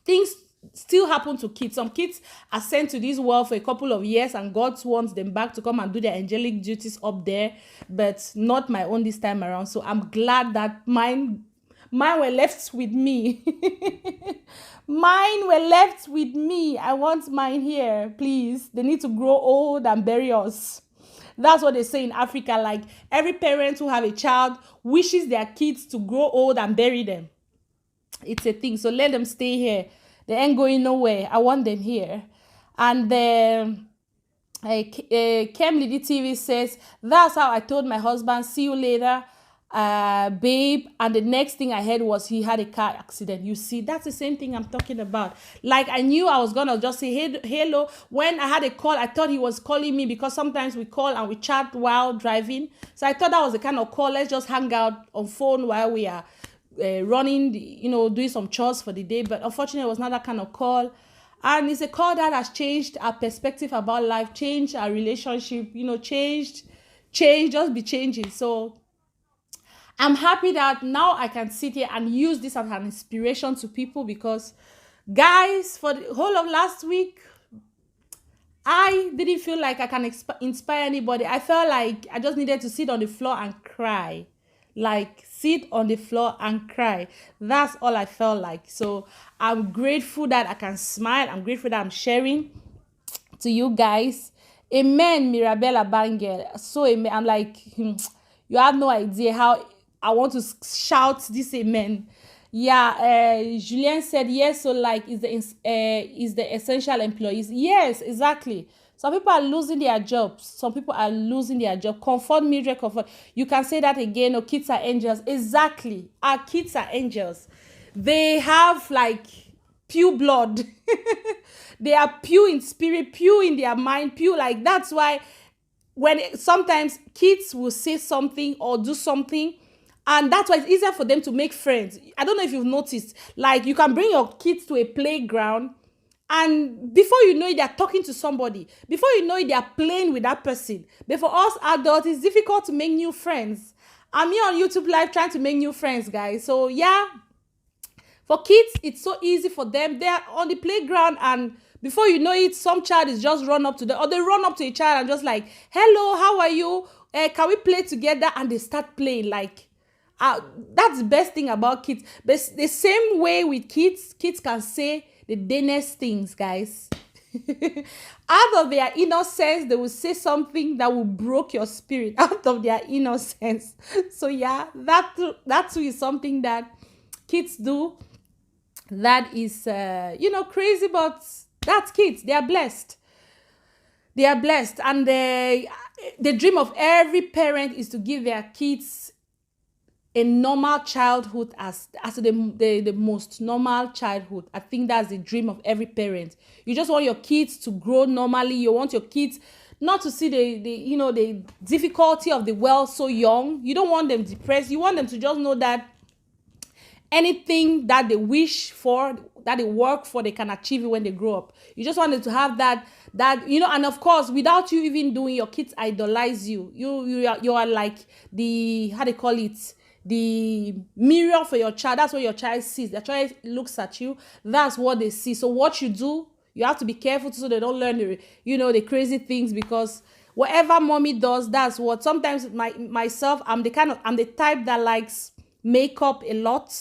things still happen to kids. Some kids are sent to this world for a couple of years and God wants them back to come and do their angelic duties up there, but not my own this time around. So I'm glad that mine were left with me. Mine were left with me. I want mine here, please. They need to grow old and bury us. That's what they say in Africa. Like, every parent who have a child wishes their kids to grow old and bury them. It's a thing. So let them stay here. They ain't going nowhere. I want them here. And Kem Lady TV says, that's how I told my husband, see you later, babe. And the next thing I heard was he had a car accident. You see, that's the same thing I'm talking about. Like, I knew I was going to just say, hey, hello. When I had a call, I thought he was calling me because sometimes we call and we chat while driving. So I thought that was the kind of call. Let's just hang out on phone while we are running, doing some chores for the day. But unfortunately, it was not that kind of call. And it's a call that has changed our perspective about life, changed our relationship, changed, just be changing. So I'm happy that now I can sit here and use this as an inspiration to people because, guys, for the whole of last week, I didn't feel like I can inspire anybody. I felt like I just needed to sit on the floor and cry. Like, sit on the floor and cry. That's all I felt like. So I'm grateful that I can smile. I'm grateful that I'm sharing to you guys. Amen, Mirabella Bangel. So amen. I'm like, you have no idea how I want to shout this amen. Yeah, Julien said yes. So like, is the essential employees? Yes, exactly. Some people are losing their jobs. Some people are losing their job. Comfort, Mildred, comfort. You can say that again. Oh, kids are angels. Exactly. Our kids are angels. They have like pure blood. They are pure in spirit, pure in their mind, pure. Like, that's why sometimes kids will say something or do something, and that's why it's easier for them to make friends. I don't know if you've noticed. Like, you can bring your kids to a playground, and before you know it, they're talking to somebody. Before you know it, they're playing with that person. But for us adults, it's difficult to make new friends. I'm here on YouTube Live trying to make new friends, guys. So, yeah, for kids, it's so easy for them. They're on the playground, and before you know it, some child is just run up to them, or they run up to a child and just like, hello, how are you? Can we play together? And they start playing. Like, that's the best thing about kids. But the same way with kids can say the damnest things, guys. Out of their innocence, they will say something that will break your spirit out of their innocence. So yeah, that too is something that kids do. That is, crazy, but that's kids. They are blessed. They are blessed. And the dream of every parent is to give their kids a normal childhood as the most normal childhood. I think that's the dream of every parent. You just want your kids to grow normally. You want your kids not to see the difficulty of the world so young. You don't want them depressed. You want them to just know that anything that they wish for, that they work for, they can achieve it when they grow up. You just want them to have that, and of course, without you even doing, your kids idolize you. You are like the, how they call it, the mirror for your child. That's what your child sees. The child looks at you. That's what they see. So what you do, you have to be careful so they don't learn the crazy things, because whatever mommy does, that's what. Sometimes myself, I'm the type that likes makeup a lot.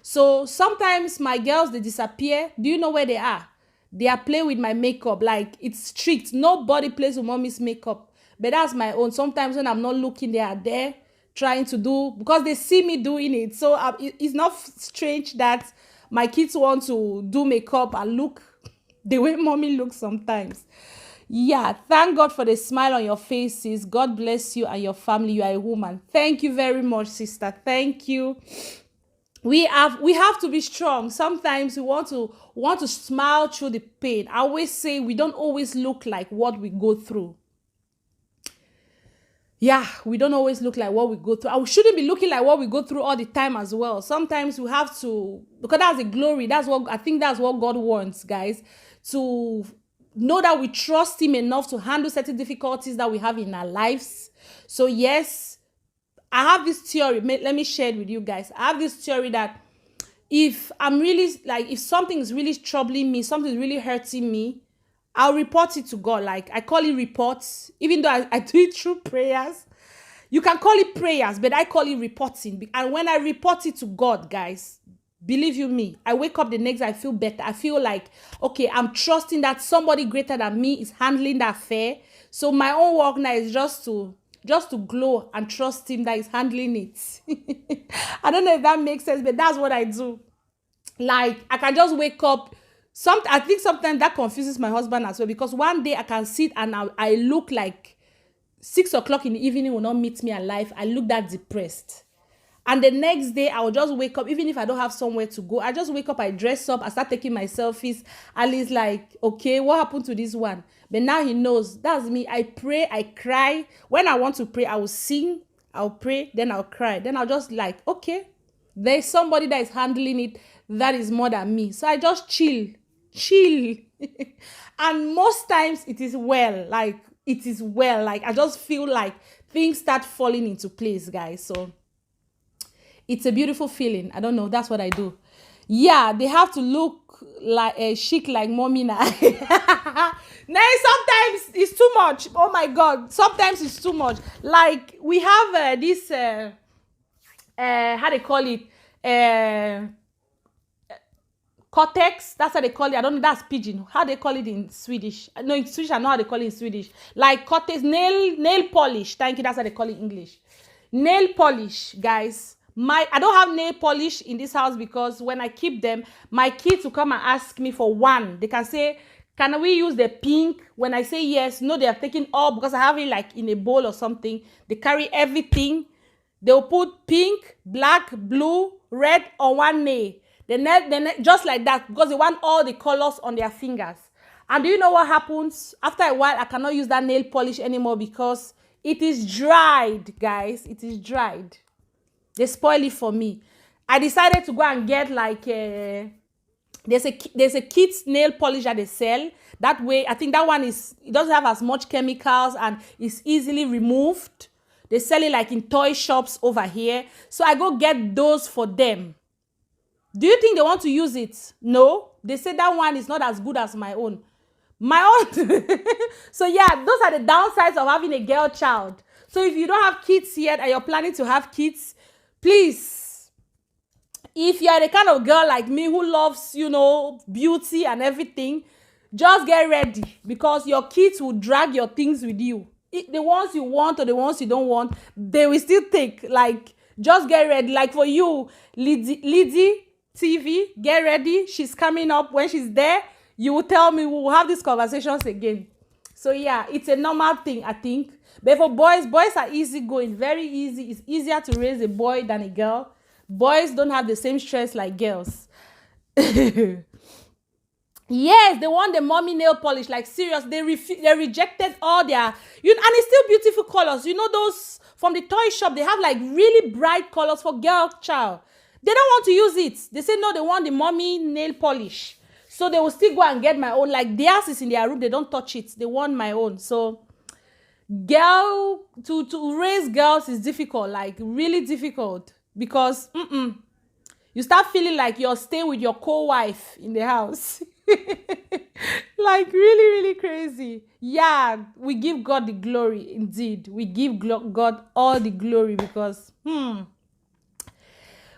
So sometimes my girls, they disappear. Do you know where they are? They are playing with my makeup. Like, it's strict. Nobody plays with mommy's makeup. But that's my own. Sometimes when I'm not looking, they are there trying to do, because they see me doing it. So it's not strange that my kids want to do makeup and look the way mommy looks sometimes. Yeah, thank God for the smile on your faces. God bless you and your family. You are a woman. Thank you very much, sister. Thank you. We have to be strong. Sometimes we want to smile through the pain. I always say we don't always look like what we go through. Yeah, we don't always look like what we go through. And we shouldn't be looking like what we go through all the time as well. Sometimes we have to, because that's the glory. That's what I think, that's what God wants, guys. To know that we trust him enough to handle certain difficulties that we have in our lives. So yes, I have this theory. Let me share it with you guys. I have this theory that if I'm really, like, if something is really troubling me, something is really hurting me, I'll report it to God. Like, I call it reports, even though I do it through prayers. You can call it prayers, but I call it reporting. And when I report it to God, guys, believe you me, I wake up the next day, I feel better. I feel like, okay, I'm trusting that somebody greater than me is handling that affair. So my own work now is just to glow and trust him that he's handling it. I don't know if that makes sense, but that's what I do. Like, I can just wake up. I think sometimes that confuses my husband as well, because one day I can sit and I look like 6 o'clock in the evening will not meet me alive. I look that depressed. And the next day, I will just wake up, even if I don't have somewhere to go. I just wake up, I dress up, I start taking my selfies. And he's like, okay, what happened to this one? But now he knows. That's me. I pray, I cry. When I want to pray, I will sing, I'll pray, then I'll cry. Then I'll just like, okay, there's somebody that is handling it that is more than me. So I just chill. And most times it is well. Like, I just feel like things start falling into place, guys. So it's a beautiful feeling. I don't know. That's what I do. Yeah, they have to look like chic like mommy now. Nah, sometimes it's too much. Oh my God. Sometimes it's too much. Like, we have this, how they call it? Cortex, that's how they call it. I don't know, that's pidgin. How they call it in Swedish? No, in Swedish, I know how they call it in Swedish. Like cortex, nail polish. Thank you, that's how they call it in English. Nail polish, guys. I don't have nail polish in this house because when I keep them, my kids will come and ask me for one. They can say, can we use the pink? When I say yes, no, they are taking all, because I have it like in a bowl or something. They carry everything. They'll put pink, black, blue, red on one nail. Then just like that, because they want all the colors on their fingers. And do you know what happens? After a while, I cannot use that nail polish anymore because it is dried, guys. It is dried. They spoil it for me. I decided to go and get like there's a kid's nail polish that they sell. That way, I think that one it doesn't have as much chemicals and it's easily removed. They sell it like in toy shops over here. So I go get those for them. Do you think they want to use it? No. They say that one is not as good as my own. So yeah, those are the downsides of having a girl child. So if you don't have kids yet and you're planning to have kids, please, if you're the kind of girl like me who loves, beauty and everything, just get ready, because your kids will drag your things with you. The ones you want or the ones you don't want, they will still take. Like, just get ready. Like for you, Lizzie TV, get ready. She's coming up. When she's there, you will tell me. We'll have these conversations again. So yeah, it's a normal thing, I think. But for boys are easy going, very easy. It's easier to raise a boy than a girl. Boys don't have the same stress like girls. Yes, they want the mommy nail polish. Like, serious, they rejected all their, and it's still beautiful colors. Those from the toy shop, they have like really bright colors for girl child. They don't want to use it. They say no, they want the mommy nail polish. So they will still go and get my own. Like, theirs is in their room. They don't touch it. They want my own. So to raise girls is difficult. Like, really difficult. Because you start feeling like you're staying with your co-wife in the house. Like, really, really crazy. Yeah, we give God the glory. Indeed. We give God all the glory because,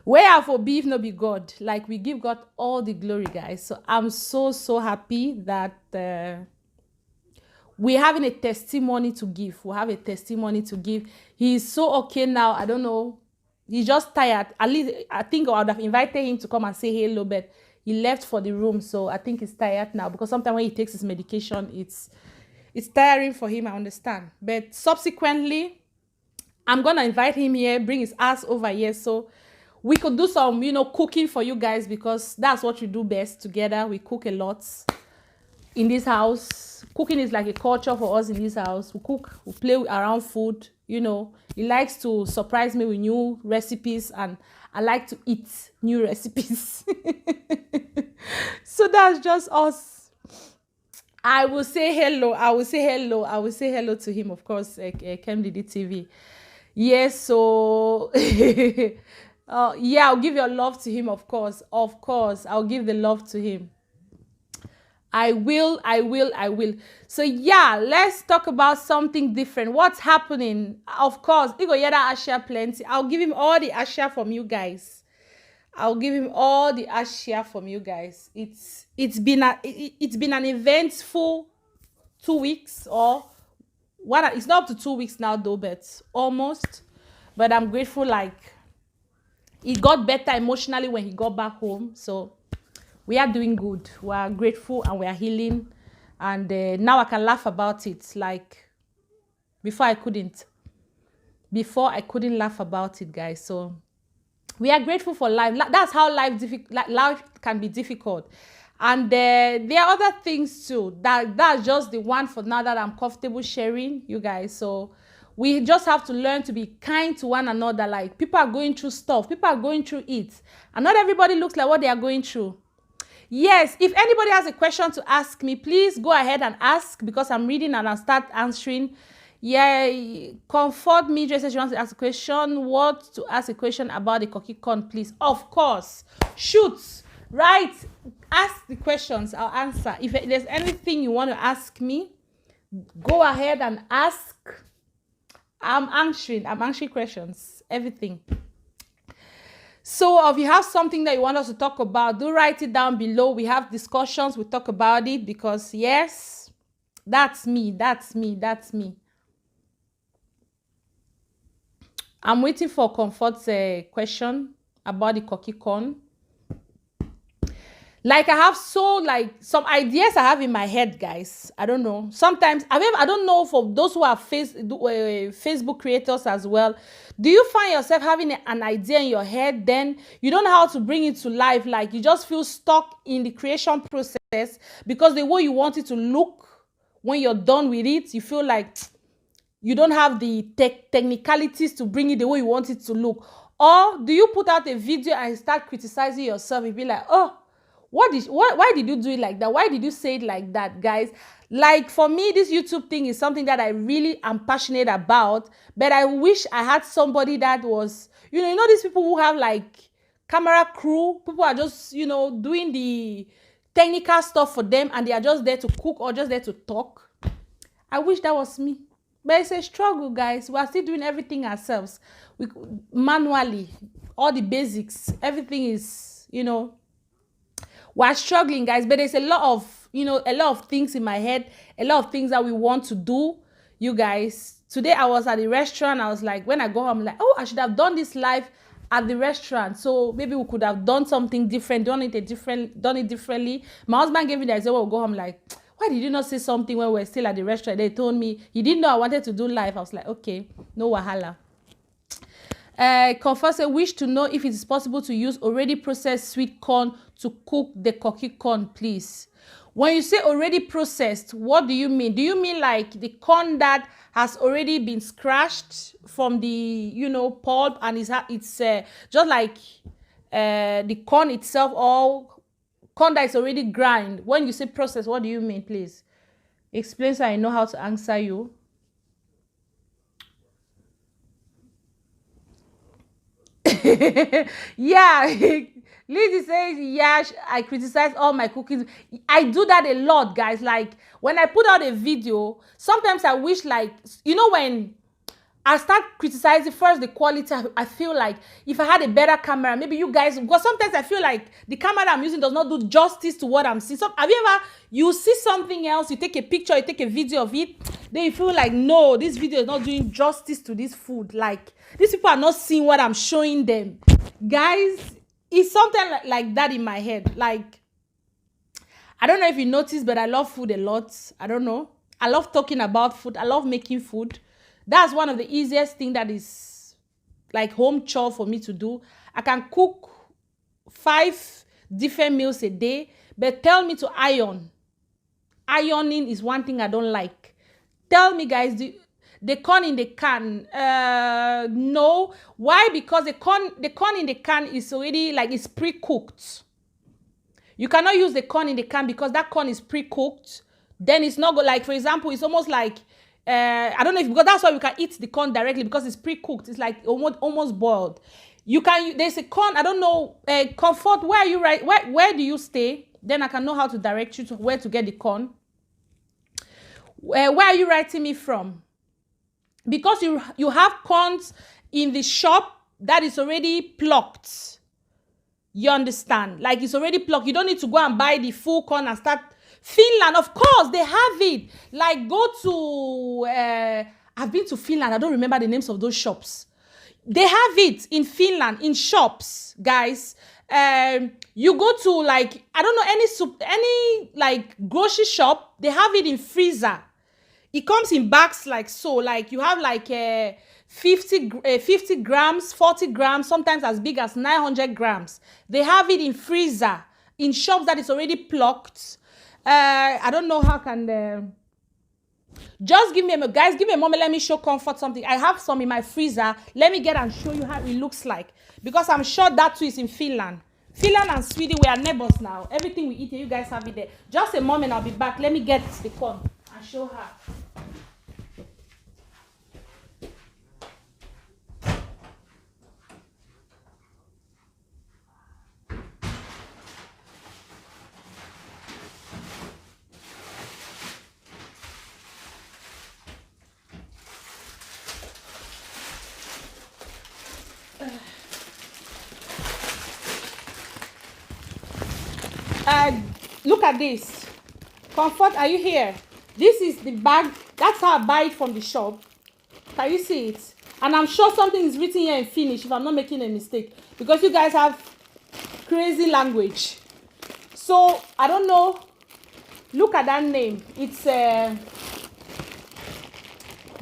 where for beef no be God. Like, we give God all the glory, guys. So I'm so happy that we're having a testimony to give. We have a testimony to give. He's so okay now. I don't know. He's just tired. At least I think I would have invited him to come and say hello, but he left for the room. So I think he's tired now, because sometimes when he takes his medication, it's tiring for him. I understand. But subsequently, I'm gonna invite him here, bring his ass over here, so we could do some, cooking for you guys, because that's what we do best together. We cook a lot in this house. Cooking is like a culture for us in this house. We cook, we play around food. He likes to surprise me with new recipes, and I like to eat new recipes. So that's just us. I will say hello. I will say hello to him, of course. KMDD TV. Yes, so yeah, I'll give your love to him, of course. Of course, I'll give the love to him. I will. So yeah, let's talk about something different. What's happening? Of course, Igo Yeda Asha plenty. I'll give him all the Asha from you guys. It's been an eventful 2 weeks, or what? It's not up to 2 weeks now though, but almost. But I'm grateful. Like, it got better emotionally when he got back home. So we are doing good. We are grateful and we are healing. And now I can laugh about it. Like, before I couldn't laugh about it, guys. So we are grateful for life. That's how life can be difficult. And there are other things too. That's just the one for now that I'm comfortable sharing, you guys. So we just have to learn to be kind to one another. Like, people are going through stuff. People are going through it. And not everybody looks like what they are going through. Yes, if anybody has a question to ask me, please go ahead and ask, because I'm reading and I'll start answering. Yeah, Comfort me just says she wants to ask a question. What to ask a question about the cookie corn, please? Of course. Shoot. Right. Ask the questions. I'll answer. If there's anything you want to ask me, go ahead and ask. I'm answering questions. Everything. So if you have something that you want us to talk about, do write it down below. We have discussions. We talk about it, because yes, that's me. I'm waiting for Comfort's question about the cookie corn. Like, I have some ideas I have in my head, guys. I don't know. Sometimes, I don't know, for those who are Facebook creators as well. Do you find yourself having an idea in your head, then you don't know how to bring it to life? Like, you just feel stuck in the creation process, because the way you want it to look when you're done with it, you feel like you don't have the technicalities to bring it the way you want it to look. Or do you put out a video and start criticizing yourself? You be like, oh, why did you do it like that? Why did you say it like that, guys? Like, for me, this YouTube thing is something that I really am passionate about, but I wish I had somebody that was, these people who have like camera crew, people are just, doing the technical stuff for them, and they are just there to cook or just there to talk. I wish that was me. But it's a struggle, guys. We are still doing everything ourselves. Manually, all the basics, everything is, we're struggling, guys. But there's a lot of things in my head, a lot of things that we want to do, you guys. Today I was at the restaurant. I was like, when I go home, I'm like, oh, I should have done this live at the restaurant. So maybe we could have done something different, done it differently. My husband gave me the idea. We'll go home like, why did you not say something when we were still at the restaurant? They told me he didn't know I wanted to do live. I was like, okay, no wahala. Confess a wish to know if it is possible to use already processed sweet corn to cook the cookie corn, please. When you say already processed, what do you mean? Do you mean like the corn that has already been scratched from the, pulp, and it's just like the corn itself, or corn that is already grind? When you say process, what do you mean, please? Explain so I know how to answer you. Yeah. Lizzie says, yeah, I criticize all my cookies. I do that a lot, guys. Like, when I put out a video, sometimes I wish, like, when I start criticizing first the quality. I feel like if I had a better camera, maybe you guys, because sometimes I feel like the camera I'm using does not do justice to what I'm seeing. So have you ever, you see something else, you take a picture, you take a video of it, then you feel like, no, this video is not doing justice to this food. Like, these people are not seeing what I'm showing them. Guys, it's something like that in my head. Like, I don't know if you noticed, but I love food a lot. I don't know. I love talking about food. I love making food. That's one of the easiest things that is like home chore for me to do. I can cook 5 different meals a day, but tell me to iron. Ironing is one thing I don't like. Tell me, guys, the corn in the can, no. Why? Because the corn in the can is already like, it's pre-cooked. You cannot use the corn in the can because that corn is pre-cooked. Then it's not good. Like, for example, it's almost like, I don't know if, because that's why we can eat the corn directly, because it's pre-cooked. It's like almost boiled. You can, there's a corn, I don't know, Comfort, where are you, right? Where do you stay? Then I can know how to direct you to where to get the corn. Where are you writing me from? Because you have corns in the shop that is already plucked. You understand? Like, it's already plucked. You don't need to go and buy the full corn and start. Finland, of course, they have it. Like, go to, I've been to Finland. I don't remember the names of those shops. They have it in Finland, in shops, guys. You go to, like, I don't know, any like grocery shop, they have it in freezer. It comes in bags like so. Like, you have like 50 grams, 40 grams, sometimes as big as 900 grams. They have it in freezer, in shops that is already plucked. I don't know how can just give me a guys, give me a moment. Let me show Comfort something. I have some in my freezer. Let me get and show you how it looks like, because I'm sure that too is in Finland. Finland and Sweden, we are neighbors now. Everything we eat here, you guys have it there. Just a moment, I'll be back. Let me get the corn and show her. Look at this. Comfort, are you here? This is the bag. That's how I buy it from the shop. Can you see it? And I'm sure something is written here in Finnish, if I'm not making a mistake, because you guys have crazy language. So I don't know. Look at that name. It's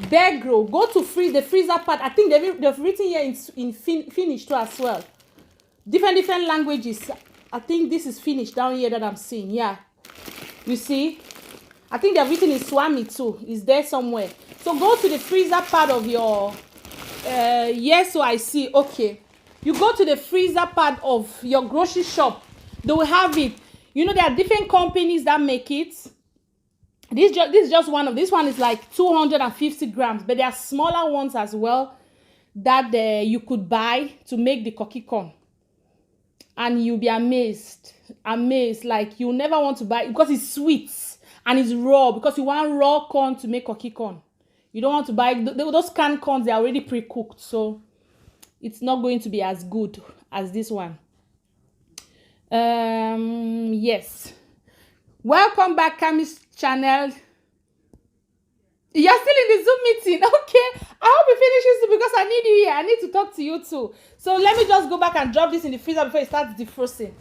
Begro. Go to the freezer part. I think they've written here in Finnish too as well. Different languages. I think this is Finnish down here that I'm seeing. Yeah. You see? I think they've written in Swami too. It's there somewhere. So go to the freezer part of your... yes, so I see. Okay. You go to the freezer part of your grocery shop. They will have it. You know, there are different companies that make it. This is just one of... This one is like 250 grams. But there are smaller ones as well that you could buy to make the cookie corn. And you'll be amazed. Like, you'll never want to buy it because it's sweet and it's raw, because you want raw corn to make cookie corn. You don't want to buy those canned corns. They're already pre-cooked, so it's not going to be as good as this one. Yes. Welcome back, Kami's channel. You're still in the Zoom meeting. Okay. I hope you finish this because I need you here. I need to talk to you too. So let me just go back and drop this in the freezer before it starts defrosting.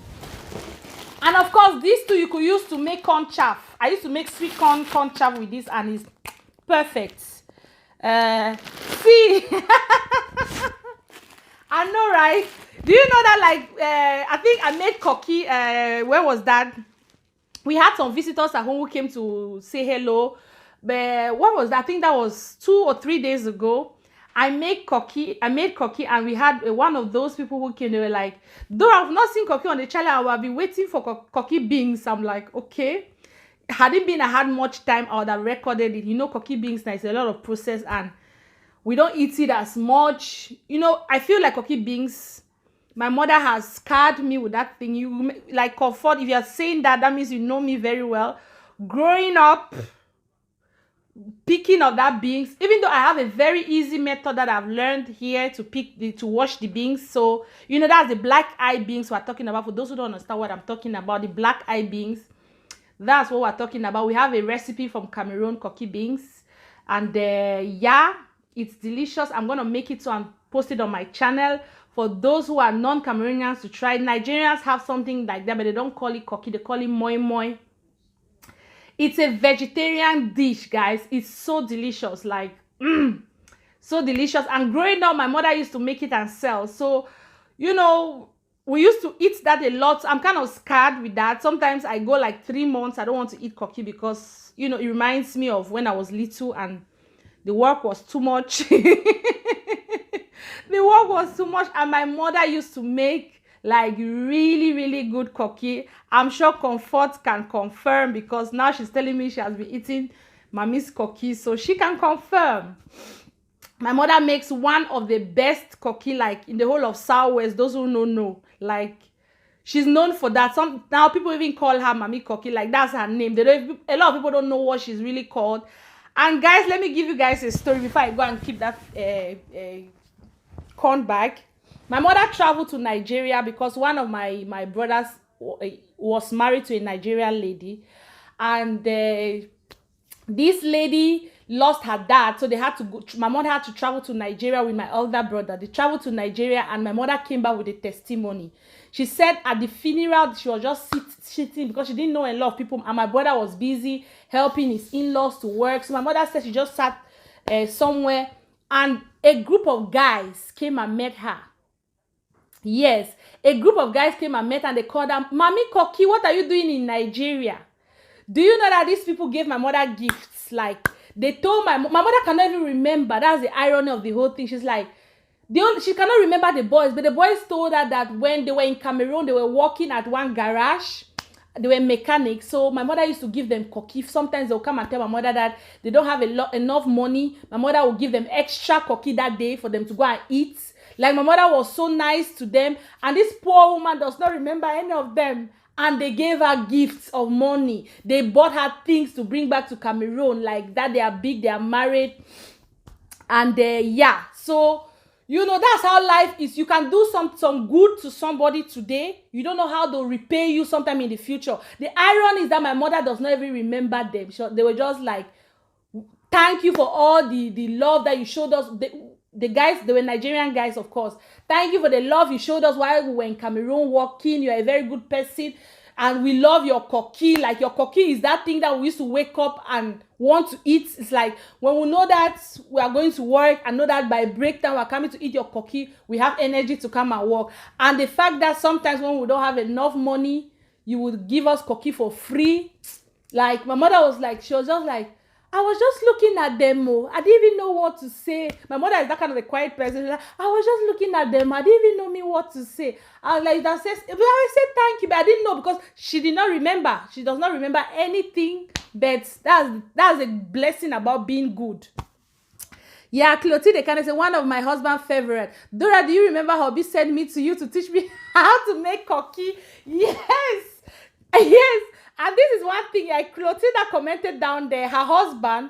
And of course, these two you could use to make corn chaff. I used to make sweet corn chaff with this, and it's perfect. See, I know, right? Do you know that, like, I think I made cookie, where was that? We had some visitors at home who came to say hello. But what was that? I think that was 2 or 3 days ago. I made cookie, and we had one of those people who came. They were like, though I've not seen cookie on the channel, I'll be waiting for cookie beans. I'm like, okay. Had it been I had much time, I would have recorded it. You know, cookie beans, there's a lot of process, and we don't eat it as much. You know, I feel like cookie beans, my mother has scarred me with that thing. You like, Comfort, if you're saying that, that means you know me very well. Growing up, picking of that beans, even though I have a very easy method that I've learned here to wash the beans. So you know, that's the black eye beans we're talking about. For those who don't understand what I'm talking about, the black eye beans, that's what we're talking about. We have a recipe from Cameroon, cocky beans, and yeah, it's delicious. I'm gonna make it so and post it on my channel for those who are non-Cameroonians to try. Nigerians have something like that, but they don't call it cocky, they call it moi moi. It's a vegetarian dish, guys. It's so delicious, like so delicious. And growing up, my mother used to make it and sell. So you know, we used to eat that a lot. I'm kind of scared with that. Sometimes I go like 3 months, I don't want to eat cocky because, you know, it reminds me of when I was little and the work was too much. The work was too much, and my mother used to make like really good cocky. I'm sure Comfort can confirm, because now she's telling me she has been eating mommy's cocky, so she can confirm. My mother makes one of the best cocky like in the whole of Southwest. Those who know, like, she's known for that. Some now people even call her Mommy Cocky, like that's her name. They don't, a lot of people don't know what she's really called. And guys, let me give you guys a story before I go and keep that corn back. My mother traveled to Nigeria because one of my brothers was married to a Nigerian lady, and this lady lost her dad, so they had to go. My mother had to travel to Nigeria with my elder brother. They traveled to Nigeria, and my mother came back with a testimony. She said at the funeral she was just sitting because she didn't know a lot of people, and my brother was busy helping his in-laws to work. So my mother said she just sat somewhere, and a group of guys came and met her. Yes, a group of guys came and met her, and they called her Mommy Cocky. What are you doing in Nigeria? Do you know that these people gave my mother gifts? Like, they told my mother cannot even remember. That's the irony of the whole thing. She's like, she cannot remember the boys, but the boys told her that when they were in Cameroon, they were working at one garage. They were mechanics. So my mother used to give them cocky. Sometimes they'll come and tell my mother that they don't have enough money. My mother will give them extra cocky that day for them to go and eat. Like, my mother was so nice to them, and this poor woman does not remember any of them. And they gave her gifts of money. They bought her things to bring back to Cameroon. Like that, they are big, they are married. And yeah, so, you know, that's how life is. You can do some good to somebody today. You don't know how they'll repay you sometime in the future. The irony is that my mother does not even remember them. They were just like, thank you for all the love that you showed us. The guys, they were Nigerian guys, of course. Thank you for the love you showed us while we were in Cameroon working. You're a very good person, and we love your cocky. Like, your cocky is that thing that we used to wake up and want to eat. It's like when we know that we are going to work and know that by break time we're coming to eat your cocky, we have energy to come and work. And the fact that sometimes when we don't have enough money, you would give us cocky for free. Like, my mother was like, she was just like, I was just looking at them. I didn't even know what to say. My mother is that kind of a quiet person. Like, I was just looking at them. I didn't even know me what to say. I was like, that says, but I said thank you, but I didn't know because she did not remember. She does not remember anything. But that's a blessing about being good. Yeah, Clotilde kind of say, one of my husband's favorite. Dora, do you remember Hobby sent me to you to teach me how to make cocky? Yes. Yes. And this is one thing, like Clotilda commented down there, her husband,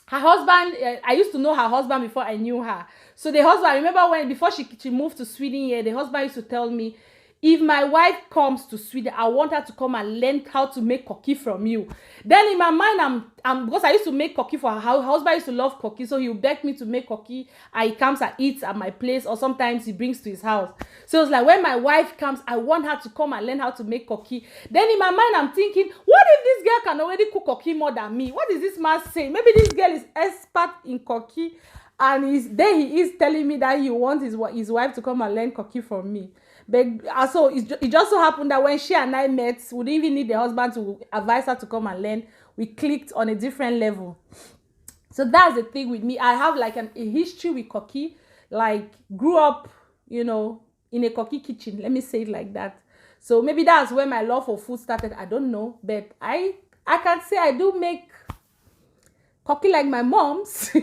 I used to know her husband before I knew her. So the husband, I remember before she moved to Sweden here, the husband used to tell me, if my wife comes to Sweden, I want her to come and learn how to make cocky from you. Then in my mind, because I used to make cocky for her husband used to love cocky, so he would beg me to make cocky, and he comes and eats at my place, or sometimes he brings to his house. So it's like, when my wife comes, I want her to come and learn how to make cocky. Then in my mind, I'm thinking, what if this girl can already cook cocky more than me? What is this man saying? Maybe this girl is expert in cocky, and he is telling me that he wants his wife to come and learn cocky from me. But also, it just so happened that when she and I met, we didn't even need the husband to advise her to come and learn. We clicked on a different level. So that's the thing with me. I have like a history with cocky. Like, grew up, you know, in a cocky kitchen. Let me say it like that. So maybe that's where my love for food started. I don't know. But I can say I do make cocky like my mom's.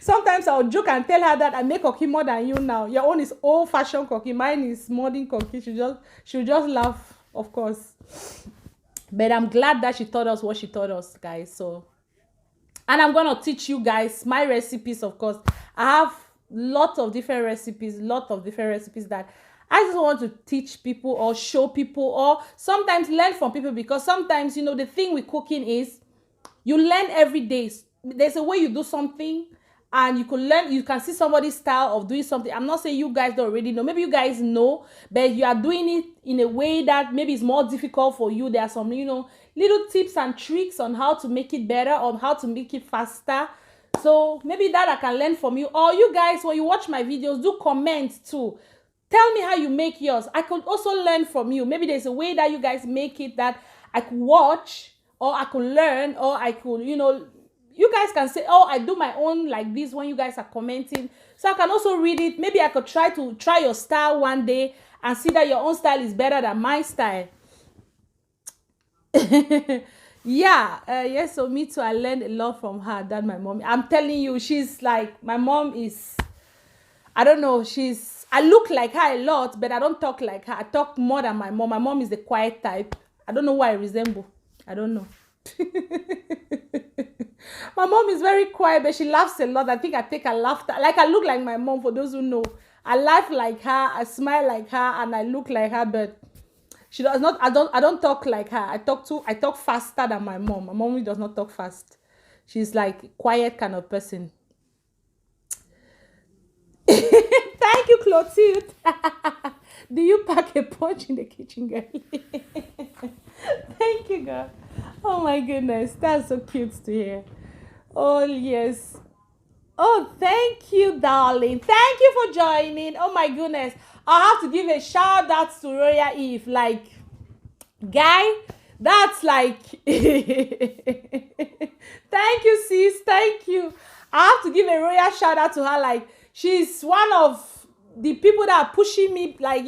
Sometimes I'll joke and tell her that I make cocky more than you now. Your own is old-fashioned cocky. Mine is modern cocky. She'll just laugh, of course. But I'm glad that she taught us what she taught us, guys. So and I'm gonna teach you guys my recipes. Of course, I have lot of different recipes that I just want to teach people or show people, or sometimes learn from people, because sometimes, you know, the thing with cooking is you learn every day. There's a way you do something, and you can learn, you can see somebody's style of doing something. I'm not saying you guys don't already know, maybe you guys know, but you are doing it in a way that maybe is more difficult for you. There are some, you know, little tips and tricks on how to make it better, or how to make it faster. So maybe that I can learn from you. Or you guys, when you watch my videos, do comment too. Tell me how you make yours. I could also learn from you. Maybe there's a way that you guys make it that I could watch, or I could learn, or I could, you know, you guys can say, oh, I do my own like this when you guys are commenting. So I can also read it. Maybe I could try your style one day and see that your own style is better than my style. Yeah, yes, so me too. I learned a lot from her than my mom. I'm telling you, she's like, my mom is, I don't know, I look like her a lot, but I don't talk like her. I talk more than my mom. My mom is the quiet type. I don't know why I resemble. I don't know. My mom is very quiet, but she laughs a lot. I think I take her laughter. Like, I look like my mom, for those who know. I laugh like her, I smile like her, and I look like her, but she does not. I don't talk like her. I talk faster than my mom. My mom does not talk fast. She's like quiet kind of person. Thank you, Clotilde. Do you pack a punch in the kitchen, girl? Thank you, girl. Oh my goodness, that's so cute to hear. Oh yes. Oh, thank you, darling. Thank you for joining. Oh my goodness, I have to give a shout out to Royal Eve. Like, guy, that's like. Thank you, sis. Thank you. I have to give a royal shout out to her. Like, she's one of the people that are pushing me. Like,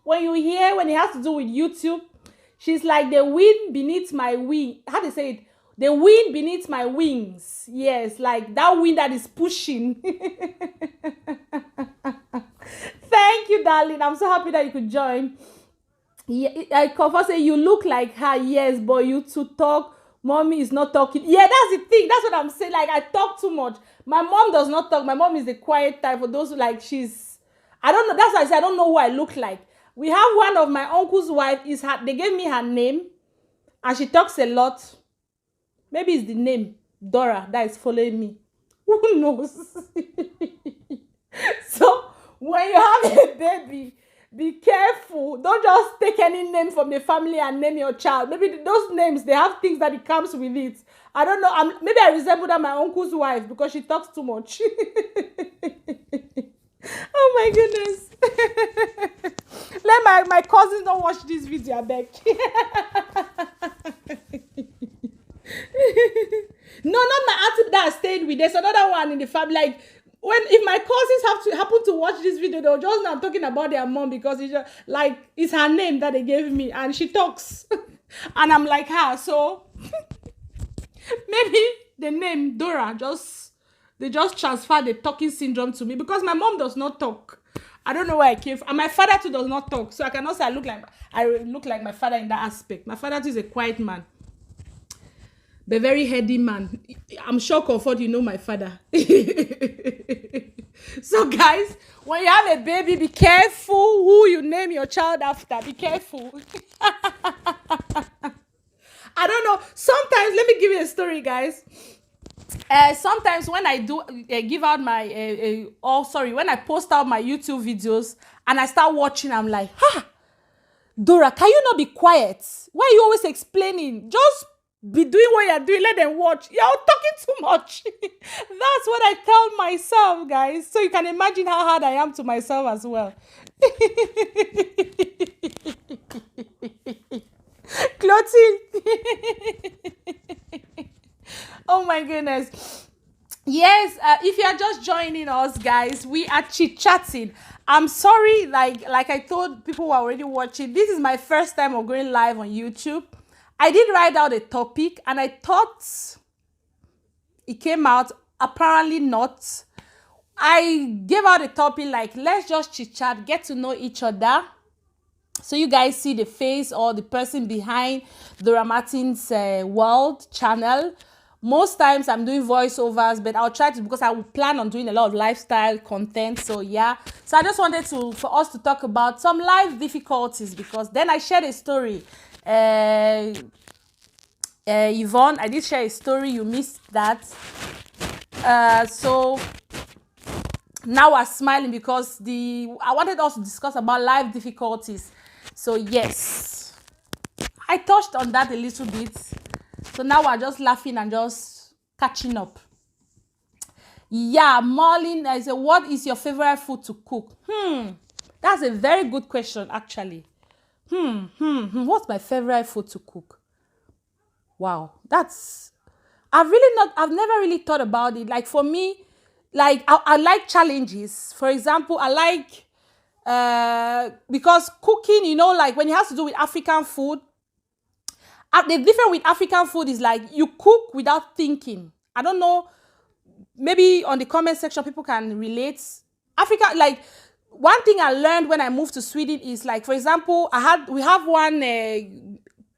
when it has to do with YouTube, she's like the wind beneath my wing. How do you say it? The wind beneath my wings. Yes, like that wind that is pushing. Thank you, darling. I'm so happy that you could join. Yeah, I confess, say you look like her. Yes, but you two talk. Mommy is not talking. Yeah, that's the thing. That's what I'm saying. Like, I talk too much. My mom does not talk. My mom is the quiet type. For those who like, I don't know. That's why I say I don't know who I look like. We have one of my uncle's wife. They gave me her name, and she talks a lot. Maybe it's the name Dora that is following me. Who knows? So when you have a baby, be careful. Don't just take any name from the family and name your child. Maybe those names, they have things that it comes with it. I don't know. Maybe I resemble that my uncle's wife because she talks too much. Oh my goodness. Let my cousins don't watch this video, I beg. No, not my auntie that I stayed with. There's another one in the family. Like, if my cousins happen to watch this video, they'll just know I'm talking about their mom, because it's just, like, it's her name that they gave me, and she talks, and I'm like her. So maybe the name Dora they just transfer the talking syndrome to me, because my mom does not talk. I don't know where I came from, and my father too does not talk. So I cannot say I look like my father in that aspect. My father too is a quiet man, the very heady man. I'm sure, Comfort, you know my father. So guys, when you have a baby, be careful who you name your child after. Be careful. I don't know. Sometimes, let me give you a story, guys. Sometimes when I do give out my when I post out my YouTube videos and I start watching, I'm like, Dora, can you not be quiet? Why are you always explaining? Just be doing what you're doing. Let them watch. You're talking too much. That's what I tell myself, guys. So you can imagine how hard I am to myself as well. Clotilde. Oh my goodness. Yes, if you are just joining us, guys, we are chit-chatting. I'm sorry, like I told people who are already watching, this is my first time of going live on YouTube. I did write out a topic, and I thought it came out. Apparently not. I gave out a topic like, let's just chit-chat, get to know each other, so you guys see the face or the person behind DoraMartins World channel. Most times I'm doing voiceovers, but I'll try to, because I will plan on doing a lot of lifestyle content. So yeah, so I just wanted for us to talk about some life difficulties, because then I shared a story. Yvonne, I did share a story, you missed that. So now we're smiling because I wanted us to discuss about life difficulties. So yes, I touched on that a little bit. So now we're just laughing and just catching up. Yeah, Marlene, I said, what is your favorite food to cook? That's a very good question, actually. What's my favorite food to cook? Wow, I've never really thought about it. Like for me, like I like challenges. For example, I like, because cooking, like when it has to do with African food, the difference with African food is like you cook without thinking. I don't know, maybe on the comment section people can relate. Africa, like one thing I learned when I moved to Sweden is, like, for example, we have one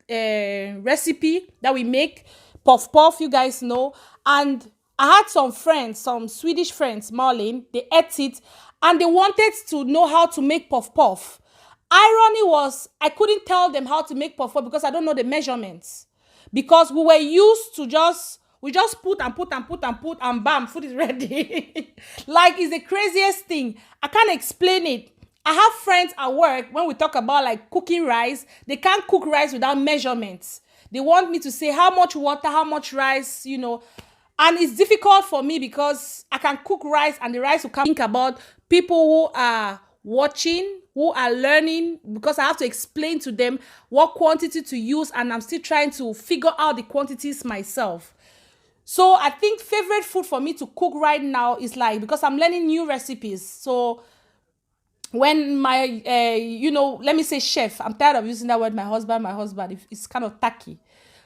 recipe that we make, puff puff, you guys know. And I had some friends, some Swedish friends, Marlene, they ate it and they wanted to know how to make puff puff. Irony was, I couldn't tell them how to make puff puff because I don't know the measurements. Because we were used to we just put and put and put and put and bam, food is ready. Like, it's the craziest thing. I can't explain it. I have friends at work, when we talk about like cooking rice, they can't cook rice without measurements. They want me to say how much water, how much rice, And it's difficult for me because I can cook rice and the rice will come. Think about people who are watching, who are learning, because I have to explain to them what quantity to use, and I'm still trying to figure out the quantities myself. So I think favorite food for me to cook right now is, like, because I'm learning new recipes. So when my, let me say chef, I'm tired of using that word, my husband, it's kind of tacky.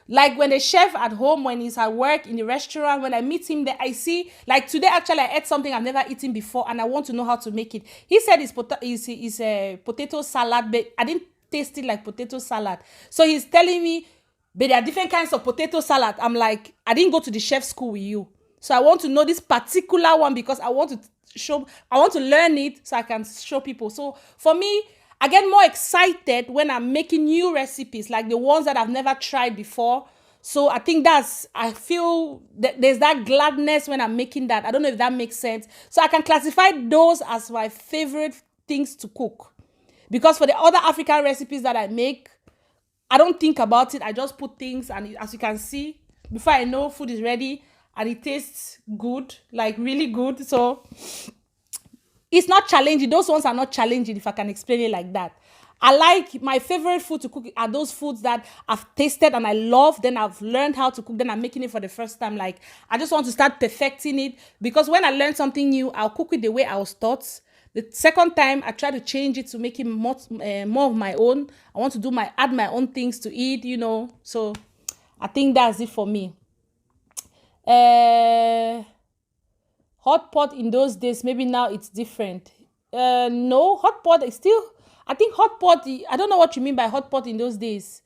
Like when the chef at home, when he's at work in the restaurant, when I meet him there, I see, like today actually I ate something I've never eaten before and I want to know how to make it. He said it's a potato salad, but I didn't taste it like potato salad. So he's telling me, but there are different kinds of potato salad. I'm like, I didn't go to the chef school with you. So I want to know this particular one because I want to learn it so I can show people. So for me, I get more excited when I'm making new recipes, like the ones that I've never tried before. So I think I feel that there's that gladness when I'm making that. I don't know if that makes sense. So I can classify those as my favorite things to cook. Because for the other African recipes that I make, I don't think about it. I just put things, and as you can see, before I know, food is ready and it tastes good, like really good. So it's not challenging. Those ones are not challenging, if I can explain it like that. I like, my favorite food to cook are those foods that I've tasted and I love. Then I've learned how to cook. Then I'm making it for the first time. Like, I just want to start perfecting it, because when I learn something new, I'll cook it the way I was taught. The second time, I try to change it to make it more of my own. I want to add my own things to eat, So I think that's it for me. Hot pot in those days, maybe now it's different. No, hot pot is still, I think hot pot, I don't know what you mean by hot pot in those days.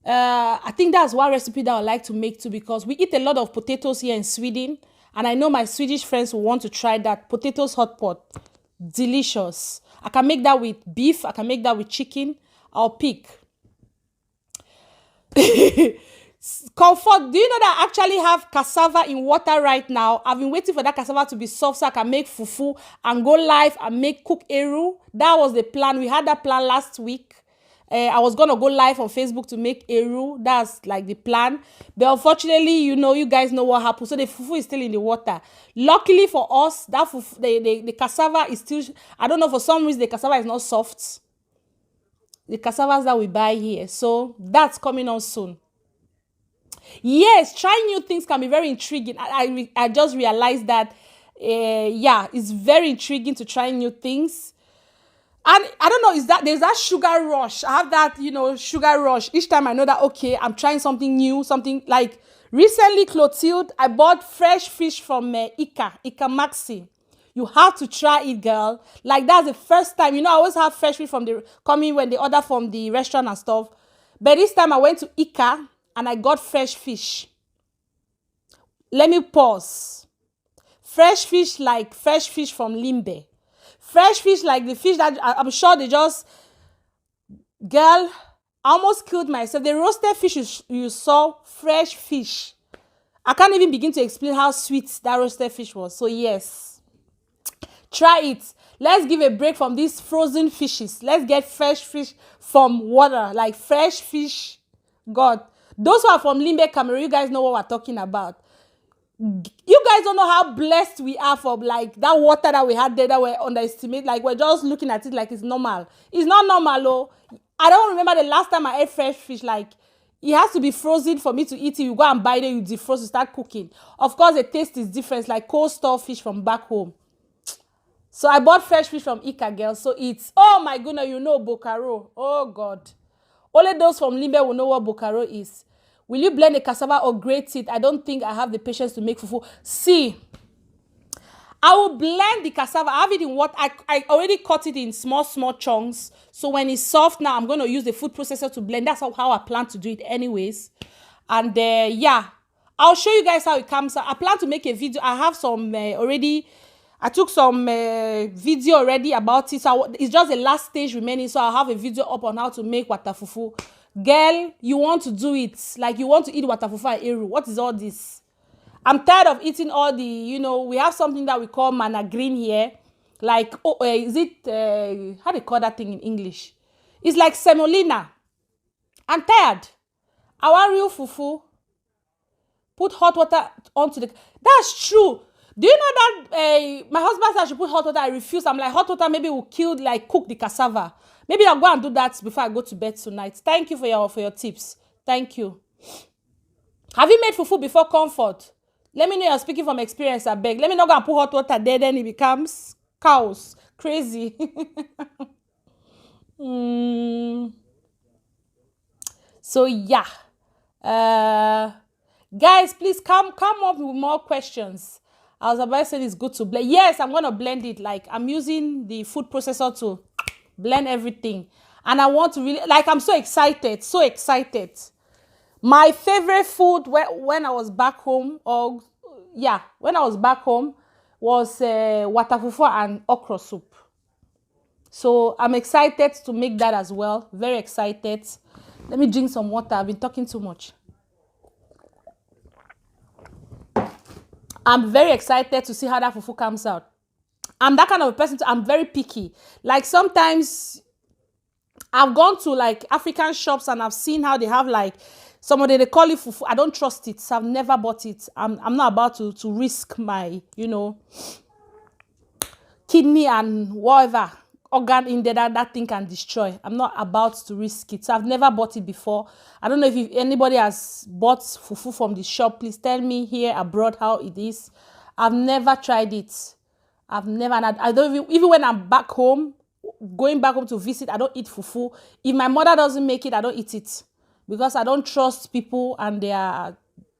I think that's one recipe that I like to make too, because we eat a lot of potatoes here in Sweden, and I know my Swedish friends will want to try that potatoes hot pot. Delicious. I can make that with beef. I can make that with chicken or pig. Comfort, do you know that I actually have cassava in water right now? I've been waiting for that cassava to be soft so I can make fufu and go live and cook eru. That was the plan. We had that plan last week. I was going to go live on Facebook to make eru. That's like the plan. But unfortunately, you guys know what happened. So the fufu is still in the water. Luckily for us, that fufu, the cassava is still, I don't know, for some reason the cassava is not soft. The cassavas that we buy here. So that's coming on soon. Yes, trying new things can be very intriguing. I just realized that, it's very intriguing to try new things. And I don't know, there's that sugar rush. I have that, sugar rush. Each time I know that, okay, I'm trying something new, something like recently, Clotilde, I bought fresh fish from Ika Maxi. You have to try it, girl. Like, that's the first time. I always have fresh fish coming when they order from the restaurant and stuff. But this time I went to Ika and I got fresh fish. Let me pause. Fresh fish like fresh fish from Limbe. Fresh fish like the fish that I'm sure they just... Girl, I almost killed myself. The roasted fish you saw, fresh fish. I can't even begin to explain how sweet that roasted fish was. So yes, try it. Let's give a break from these frozen fishes. Let's get fresh fish from water, like fresh fish. God, those who are from Limbe, Cameroon, you guys know what we're talking about. You guys don't know how blessed we are for like that water that we had there that we're underestimated. Like we're just looking at it like it's normal. It's not normal, oh. I don't remember the last time I ate fresh fish. Like it has to be frozen for me to eat it. You go and buy it, you defrost, you start cooking. Of course, the taste is different. Like cold store fish from back home. So I bought fresh fish from Ika, girl. So it's, oh my goodness, you know Bokaro. Oh God. Only those from Limbe will know what Bokaro is. Will you blend the cassava or grate it? I don't think I have the patience to make fufu. See, I will blend the cassava. I have it in what I already cut it in small chunks. So when it's soft now, I'm going to use the food processor to blend. That's how I plan to do it anyways. And yeah, I'll show you guys how it comes out. I plan to make a video. I have some already. I took some video already about it. So it's just the last stage remaining. So I'll have a video up on how to make watafufu. Girl, you want to do it. Like you want to eat watafufu and eru. What is all this? I'm tired of eating all the, you know, we have something that we call manna green here. Like, is it, how do you call that thing in English? It's like semolina. I'm tired. I want real fufu. Put hot water onto the... That's true. Do you know that my husband said I should put hot water? I refuse. I'm like, hot water maybe will kill, like, cook the cassava. Maybe I'll go and do that before I go to bed tonight. Thank you for your tips. Thank you. Have you made fufu before, Comfort? Let me know you're speaking from experience, I beg. Let me not go and put hot water there, then it becomes chaos. Crazy. So, yeah. Guys, please come up with more questions. I was about to say it's good to blend. Yes, I'm going to blend it. Like, I'm using the food processor to blend everything. And I want to really... Like, I'm so excited. So excited. My favorite food when I was back home, when I was back home, was watafufu and okra soup. So I'm excited to make that as well. Very excited. Let me drink some water. I've been talking too much. I'm very excited to see how that fufu comes out. I'm that kind of a person. I'm very picky. Like sometimes I've gone to like African shops and I've seen how they have like somebody they call it fufu. I don't trust it, so I've never bought it. I'm not about to risk my, you know, kidney and whatever organ in there that thing can destroy. I'm not about to risk it. So I've never bought it before. I don't know if anybody has bought fufu from the shop. Please tell me here abroad how it is. I've never tried it. I've never, and I don't even when I'm back home, going back home to visit, I don't eat fufu. If my mother doesn't make it, I don't eat it. Because I don't trust people and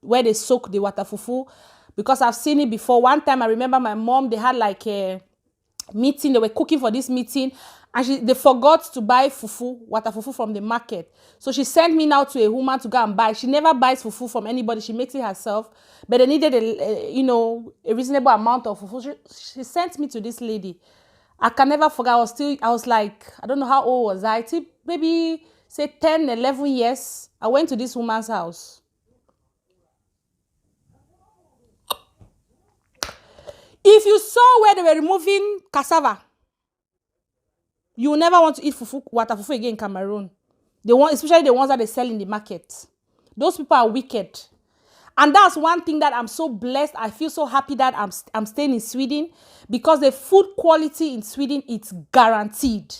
where they soak the water fufu. Because I've seen it before. One time I remember my mom, they had like a meeting. They were cooking for this meeting. And they forgot to buy water fufu from the market. So she sent me now to a woman to go and buy. She never buys fufu from anybody. She makes it herself. But they needed a reasonable amount of fufu. She sent me to this lady. I can never forget. I was like, I don't know how old was I. Maybe... say 10, 11 years, I went to this woman's house. If you saw where they were removing cassava, you will never want to eat water fufu again in Cameroon. Especially the ones that they sell in the market. Those people are wicked. And that's one thing that I'm so blessed. I feel so happy that I'm staying in Sweden, because the food quality in Sweden, it's guaranteed.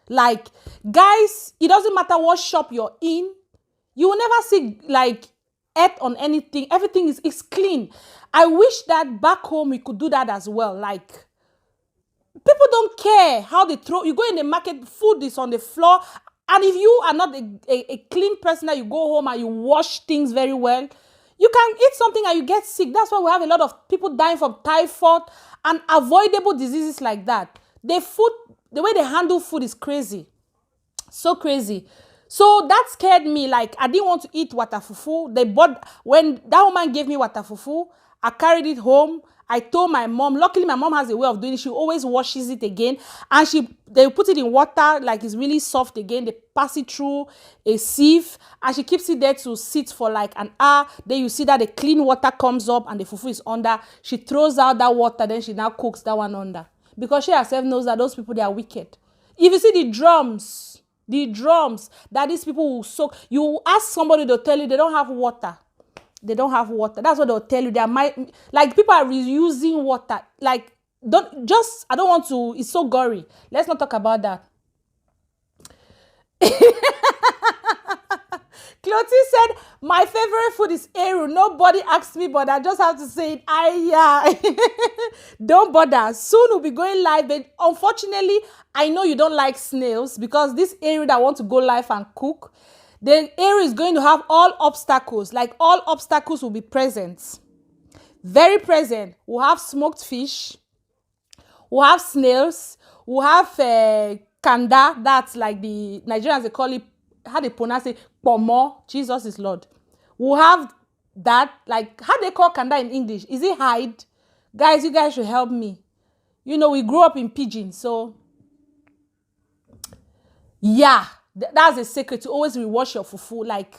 Like, guys, it doesn't matter what shop you're in. You will never see, like, earth on anything. Everything is clean. I wish that back home we could do that as well. Like, people don't care how they throw. You go in the market, food is on the floor. And if you are not a clean person, that you go home and you wash things very well, you can eat something and you get sick. That's why we have a lot of people dying from typhoid and avoidable diseases like that. The way they handle food is crazy. So crazy. So that scared me. Like, I didn't want to eat water fufu. When that woman gave me water fufu, I carried it home. I told my mom. Luckily, my mom has a way of doing it. She always washes it again, and they put it in water like it's really soft again. They pass it through a sieve, and she keeps it there to sit for like an hour. Then you see that the clean water comes up and the fufu is under. She throws out that water. Then she now cooks that one under, because she herself knows that those people, they are wicked. If you see the drums that these people will soak, you ask somebody, they'll tell you they don't have water. They don't have water. That's what they'll tell you. They are like, people are reusing water. Like, I don't want to, it's so gory. Let's not talk about that. Clotty said, my favorite food is eru. Nobody asked me, but I just have to say it. Don't bother. Soon we'll be going live. But unfortunately, I know you don't like snails, because this eru that want to go live and cook, the area is going to have all obstacles. Like, all obstacles will be present. Very present. We'll have smoked fish. We'll have snails. We'll have kanda. That's like the Nigerians, they call it, how they pronounce it, pomo. Jesus is Lord. We'll have that. Like, how they call kanda in English? Is it hide? Guys, you guys should help me. You know, we grew up in pidgin, so yeah. That's a secret, to always rewash your fufu. Like,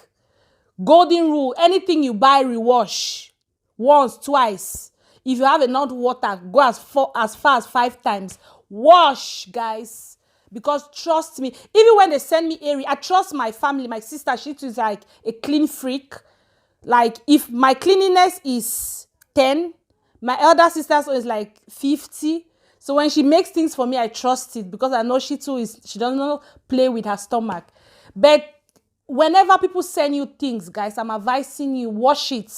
golden rule, anything you buy, rewash once, twice. If you have enough water, go as far as 5 times. Wash, guys, because trust me, even when they send me area, I trust my family. My sister, she is like a clean freak. Like, if my cleanliness is 10, my elder sister is like 50. So when she makes things for me, I trust it, because I know she doesn't play with her stomach. But whenever people send you things, guys, I'm advising you, wash it.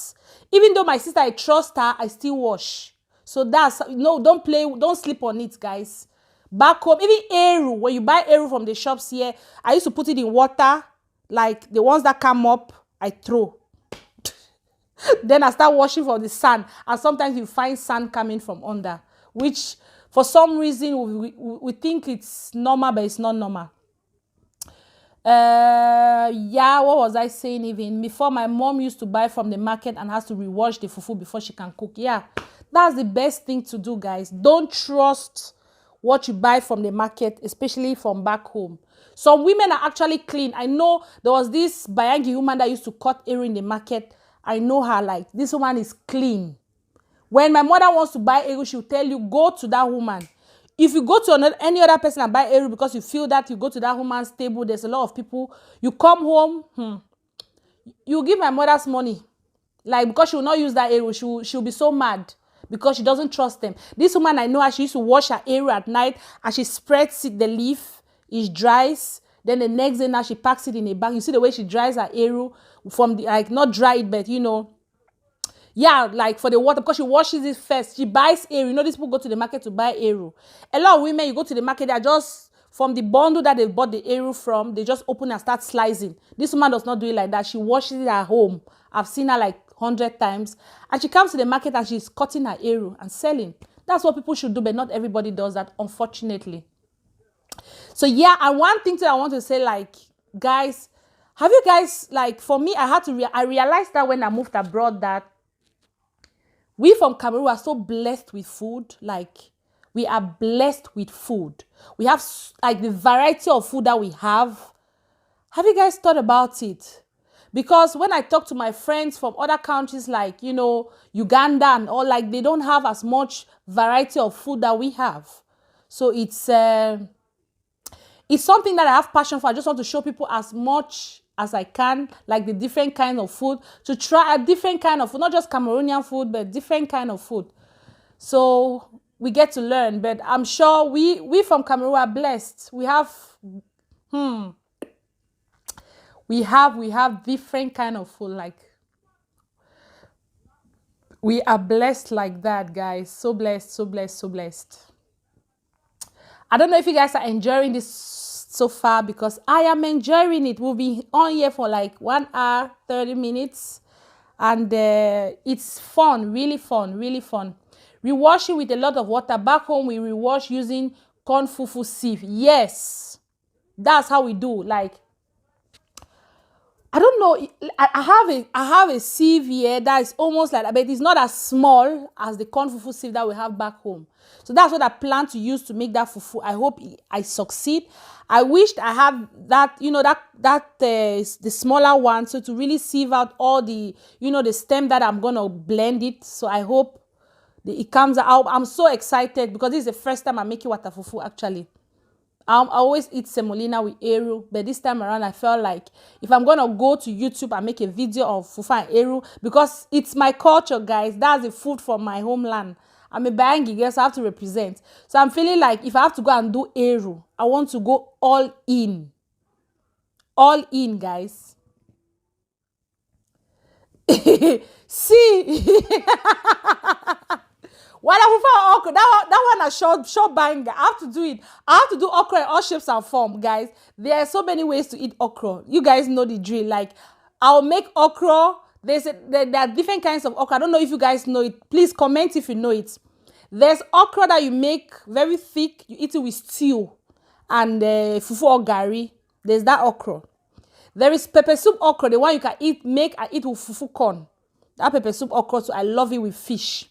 Even though my sister, I trust her, I still wash. So don't sleep on it, guys. Back home, even eru, when you buy eru from the shops here, I used to put it in water, like the ones that come up, I throw. Then I start washing from the sand, and sometimes you find sand coming from under, which for some reason we think it's normal, but it's not normal. Yeah, what was I saying? Even before, my mom used to buy from the market and has to rewash the fufu before she can cook. Yeah, that's the best thing to do, guys. Don't trust what you buy from the market, especially from back home. Some women are actually clean. I know there was this Bayangi woman that used to cut eru in the market. I know her. Like, this woman is clean. When my mother wants to buy eru, she'll tell you, go to that woman. If you go to any other person and buy eru because you feel that, you go to that woman's table, there's a lot of people, you come home, you give my mother's money. Like, because she will not use that eru, she'll be so mad, because she doesn't trust them. This woman, I know her, she used to wash her eru at night, and she spreads it, the leaf, it dries. Then the next day, now she packs it in a bag. You see the way she dries her eru from the, like, not dry it, but you know, yeah, like for the water, because she washes it first. She buys eru. You know, these people go to the market to buy eru. A lot of women, you go to the market, they are just, from the bundle that they bought the eru from, they just open and start slicing. This woman does not do it like that. She washes it at home. I've seen her like 100 times. And she comes to the market and she's cutting her eru and selling. That's what people should do, but not everybody does that, unfortunately. So yeah, and one thing that I want to say, like, guys, have you guys, like, for me, I realized that when I moved abroad, that we from Cameroon are so blessed with food. Like, we are blessed with food. We have, like, the variety of food that we have. Have you guys thought about it? Because when I talk to my friends from other countries, like, you know, Uganda and all, like, they don't have as much variety of food that we have. So it's something that I have passion for. I just want to show people as much as I can, like the different kind of food, to try a different kind of food, not just Cameroonian food, but different kind of food. So we get to learn, but I'm sure we from Cameroon are blessed. We have different kind of food. Like, we are blessed like that, guys. So blessed, so blessed, so blessed. I don't know if you guys are enjoying this so far, because I am enjoying it. We'll be on here for like 1 hour, 30 minutes. And it's fun, really fun, really fun. Rewashing with a lot of water. Back home, we rewash using corn fufu sieve. Yes, that's how we do. Like, I don't know. I have a sieve here that is almost like that, but it's not as small as the corn fufu sieve that we have back home. So that's what I plan to use to make that fufu. I hope I succeed. I wished I had that, the smaller one, so to really sieve out all the, the stem that I'm gonna blend it. So I hope it comes out. I'm so excited because this is the first time I'm making water fufu actually. I always eat semolina with eru, but this time around I felt like if I'm gonna go to YouTube and make a video of fufu and eru, because it's my culture, guys. That's the food from my homeland. I'm a Bayangi girl, so I have to represent. So I'm feeling like if I have to go and do eru, I want to go all in. All in, guys. See. While I prefer okra, that one a short banger. I have to do it. I have to do okra in all shapes and form, guys. There are so many ways to eat okra. You guys know the drill. Like, I'll make okra. There are different kinds of okra. I don't know if you guys know it. Please comment if you know it. There's okra that you make very thick. You eat it with stew and fufu or gari. There's that okra. There is pepper soup okra, the one you can make and eat with fufu corn. That pepper soup okra, so I love it with fish.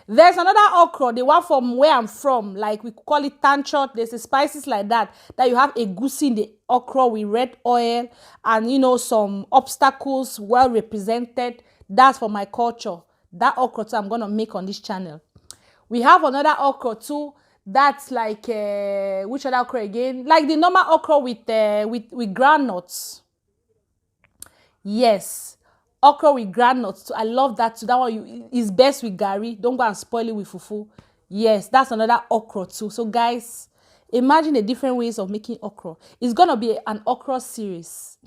There's another okra, the one from where I'm from, like we call it tanchot. There's a spices like that you have egusi in the okra with red oil and some obstacles well represented. That's for my culture. That okra too I'm gonna make on this channel. We have another okra too. That's like which other okra again? Like the normal okra with groundnuts. Yes. Okra with groundnuts. I love that too. That one is best with gari. Don't go and spoil it with fufu. Yes, that's another okra too. So guys, imagine the different ways of making okra. It's gonna be an okra series.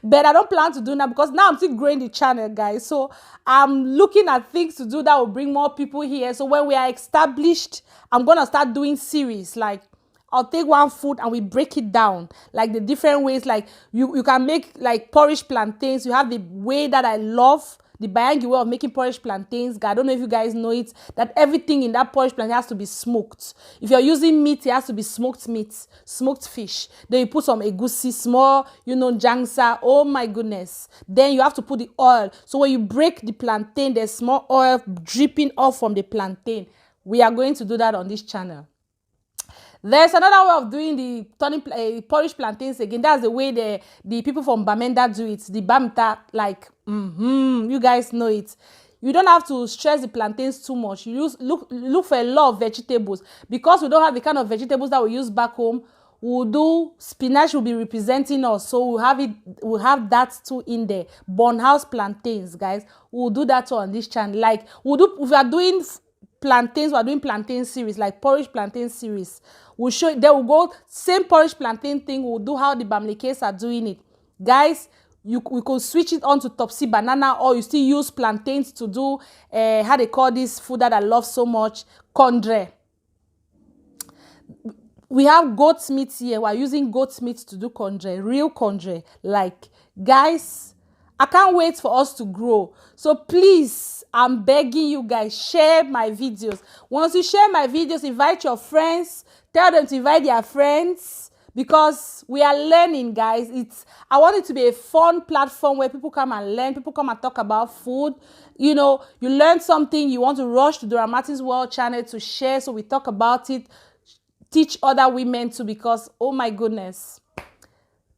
But I don't plan to do that because now I'm still growing the channel, guys. So I'm looking at things to do that will bring more people here. So when we are established, I'm gonna start doing series. Like, I'll take one food and we break it down, like the different ways. Like you can make like porridge plantains. You have the way that I love, the Bayangi way of making porridge plantains. I don't know if you guys know it, that everything in that porridge plantain has to be smoked. If you're using meat, it has to be smoked meat, smoked fish. Then you put some egusi, small, jangsa. Oh my goodness. Then you have to put the oil. So when you break the plantain, there's small oil dripping off from the plantain. We are going to do that on this channel. There's another way of doing the porridge plantains again. That's the way the people from Bamenda do it. The Bamta, like, you guys know it. You don't have to stress the plantains too much. You look for a lot of vegetables. Because we don't have the kind of vegetables that we use back home, we'll do spinach will be representing us. So we'll have that too in there. Bonhouse plantains, guys. We'll do that too on this channel. Like, if we are doing plantains, we're doing plantain series, like porridge plantain series. We'll show it. Then we'll go same porridge plantain thing. We'll do how the Bamlekes are doing it, guys. We could switch it on to Topsy banana, or you still use plantains to do how they call this food that I love so much, kondre. We have goat's meat here. We're using goat's meat to do kondre, real kondre. Like, guys, I can't wait for us to grow. So please, I'm begging you guys, share my videos. Once you share my videos, invite your friends. Tell them to invite their friends. Because we are learning, guys. I want it to be a fun platform where people come and learn. People come and talk about food. You learn something. You want to rush to DoraMartins World channel to share. So we talk about it. Teach other women too. Because, oh my goodness.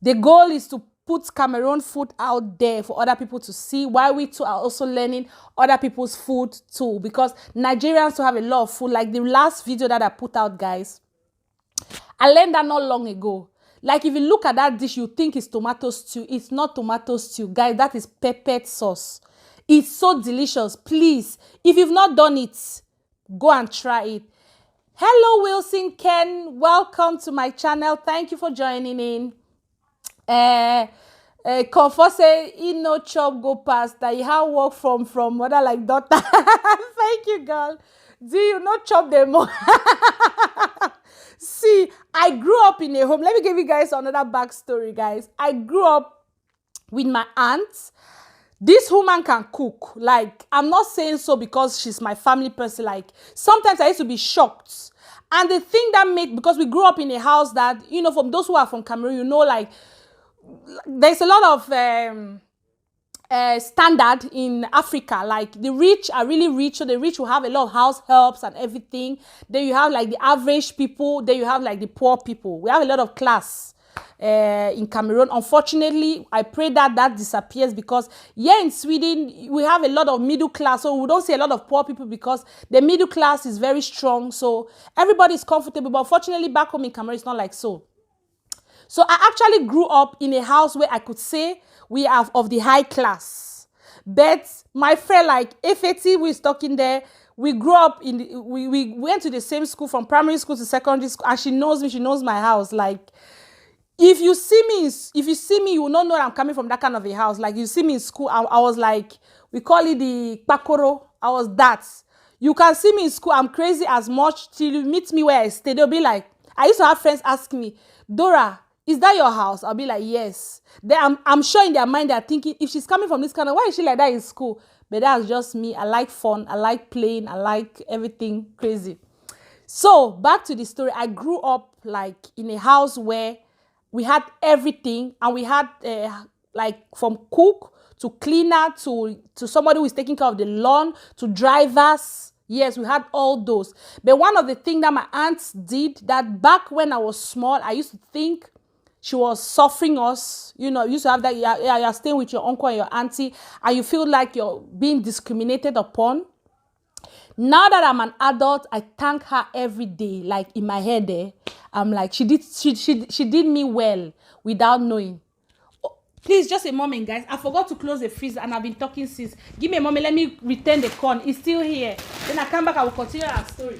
The goal is to put Cameroon food out there for other people to see, while we too are also learning other people's food too, because Nigerians too have a lot of food. Like the last video that I put out, guys, I learned that not long ago. Like, if you look at that dish, you think it's tomato stew. It's not tomato stew, guys. That is peppered sauce. It's so delicious. Please, if you've not done it, go and try it. Hello, Wilson Ken. Welcome to my channel. Thank you for joining in. Comfort say he no chop go past that you have work from mother like daughter. Thank you, girl. Do you not chop them more? See, I grew up in a home. Let me give you guys another backstory, guys. I grew up with my aunt. This woman can cook. Like, I'm not saying so because she's my family person. Like, sometimes I used to be shocked. And the thing that made, because we grew up in a house that, from those who are from Cameroon, like, there's a lot of standard in Africa. Like the rich are really rich, so the rich will have a lot of house helps and everything. Then you have like the average people. Then you have like the poor people. We have a lot of class in Cameroon. Unfortunately, I pray that that disappears, because here in Sweden we have a lot of middle class, so we don't see a lot of poor people because the middle class is very strong. So everybody is comfortable. But unfortunately, back home in Cameroon, it's not like so. So I actually grew up in a house where I could say we are of the high class. But my friend, like Efeti, who is talking there, we grew up in we went to the same school, from primary school to secondary school, and she knows me, she knows my house. Like, if you see me, you will not know that I'm coming from that kind of a house. Like, you see me in school, I was like, we call it the pakoro. I was that. You can see me in school, I'm crazy as much, till you meet me where I stay. They'll be like, I used to have friends ask me, Dora, is that your house? I'll be like, yes. Then I'm sure in their mind they're thinking, if she's coming from this kind of, why is she like that in school? But that's just me. I like fun. I like playing. I like everything crazy. So back to the story. I grew up like in a house where we had everything, and we had like from cook to cleaner to somebody who is taking care of the lawn to drivers. Yes, we had all those. But one of the things that my aunts did, that back when I was small, I used to think she was suffering us. You know, you used to have that, you're staying with your uncle and your auntie, and you feel like you're being discriminated upon. Now that I'm an adult, I thank her every day. Like in my head there, I'm like, she did me well without knowing. Oh, please, just a moment, guys. I forgot to close the freezer and I've been talking since. Give me a moment. Let me return the corn. It's still here. Then I come back. I will continue our story.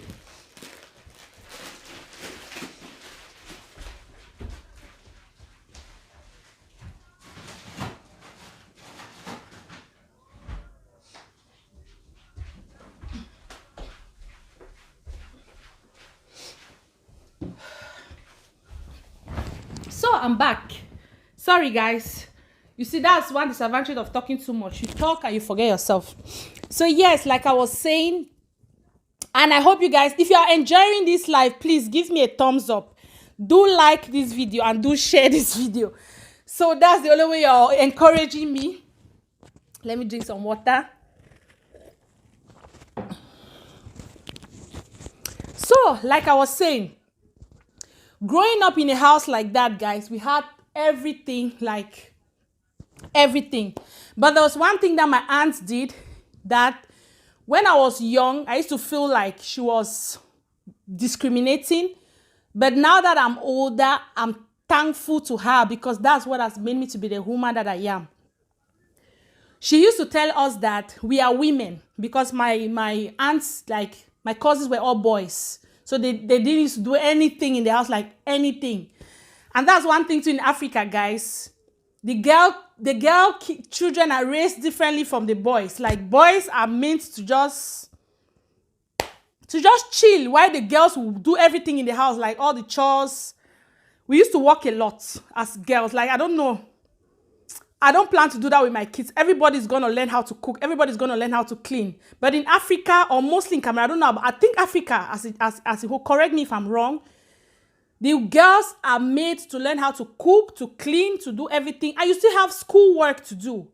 So I'm back. Sorry, guys. You see, that's one disadvantage of talking too much. You talk and you forget yourself. So yes, like I was saying, and I hope you guys, if you are enjoying this live, please give me a thumbs up. Do like this video and do share this video. So that's the only way you're encouraging me. Let me drink some water. So, like I was saying, growing up in a house like that, guys, we had everything, like everything. But there was one thing that my aunt did, that when I was young, I used to feel like she was discriminating. But now that I'm older, I'm thankful to her, because that's what has made me to be the woman that I am. She used to tell us that we are women, because my aunts, like my cousins, were all boys. So they didn't used to do anything in the house, like anything. And that's one thing too in Africa, guys. The girl children are raised differently from the boys. Like, boys are meant to just chill, while the girls will do everything in the house, like all the chores. We used to work a lot as girls. Like, I don't know. I don't plan to do that with my kids. Everybody's going to learn how to cook. Everybody's going to learn how to clean. But in Africa, or mostly in Cameroon, I don't know, but I think Africa, as a whole, correct me if I'm wrong, the girls are made to learn how to cook, to clean, to do everything. And you still have school work to do.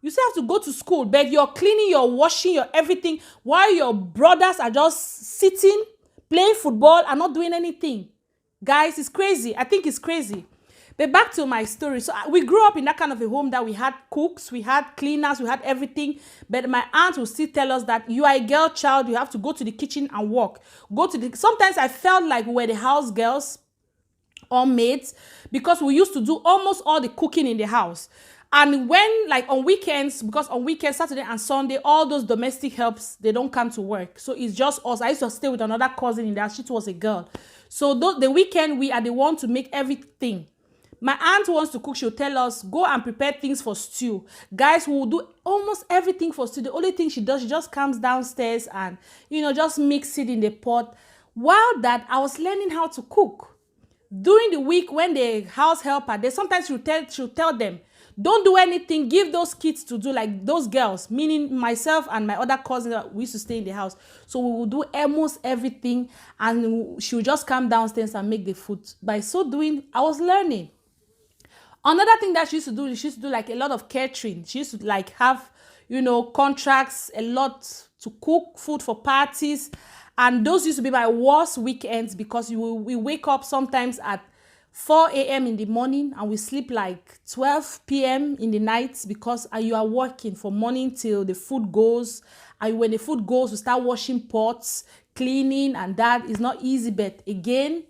You still have to go to school, but you're cleaning, you're washing, you're everything, while your brothers are just sitting, playing football, and not doing anything. Guys, it's crazy. I think it's crazy. But back to my story. So we grew up in that kind of a home that we had cooks, we had cleaners, we had everything. But my aunt will still tell us that you are a girl child, you have to go to the kitchen and work. Sometimes I felt like we were the house girls or maids, because we used to do almost all the cooking in the house. And when, like on weekends, because on weekends, Saturday and Sunday, all those domestic helps, they don't come to work. So it's just us. I used to stay with another cousin in there. She was a girl. So the weekend, we are the one to make everything. My aunt wants to cook. She'll tell us, go and prepare things for stew. Guys, we will do almost everything for stew. The only thing she does, she just comes downstairs and, just mix it in the pot. While that, I was learning how to cook. During the week, when the house helper, sometimes she'll tell them, don't do anything, give those kids to do, like those girls, meaning myself and my other cousin that we used to stay in the house. So we will do almost everything, and she will just come downstairs and make the food. By so doing, I was learning. Another thing that she used to do is she used to do like a lot of catering. She used to like have, contracts a lot to cook food for parties. And those used to be my worst weekends because we wake up sometimes at 4 a.m. in the morning and we sleep like 12 p.m. in the night because you are working from morning till the food goes. And when the food goes, we start washing pots, cleaning, and that is not easy. But again,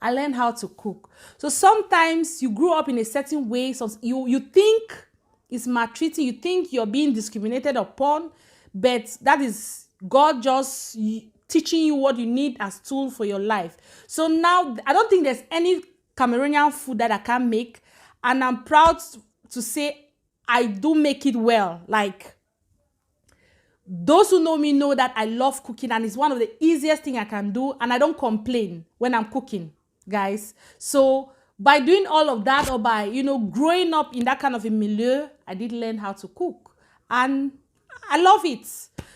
I learned how to cook. So sometimes you grew up in a certain way. So you think it's maltreating. You think you're being discriminated upon. But that is God just teaching you what you need as tool for your life. So now I don't think there's any Cameroonian food that I can make. And I'm proud to say I do make it well. Like, those who know me know that I love cooking and it's one of the easiest things I can do. And I don't complain when I'm cooking, guys. So by doing all of that, or by, growing up in that kind of a milieu, I did learn how to cook. And I love it.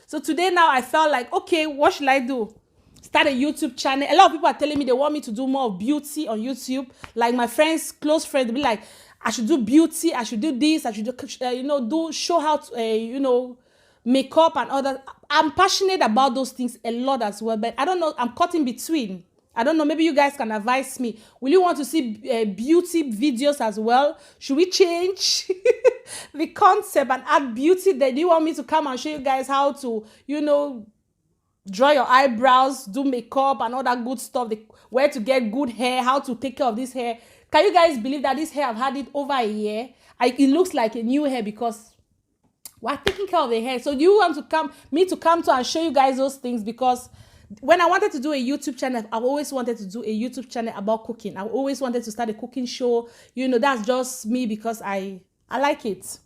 So today now I felt like, okay, what should I do? Start a YouTube channel. A lot of people are telling me they want me to do more of beauty on YouTube. Like my friends, close friends, they'll be like, I should do beauty, I should do this, I should do, show how to, makeup and all that. I'm passionate about those things a lot as well, but I don't know, I'm caught in between. I don't know, maybe you guys can advise me. Will you want to see beauty videos as well? Should we change the concept and add beauty? Do you want me to come and show you guys how to, draw your eyebrows, do makeup and all that good stuff, where to get good hair, how to take care of this hair? Can you guys believe that this hair, I've had it over a year? It looks like a new hair because we're taking care of the hair. So do you want me to come to and show you guys those things? Because when I wanted to do a YouTube channel, I've always wanted to do a YouTube channel about cooking. I've always wanted to start a cooking show. That's just me because I like it.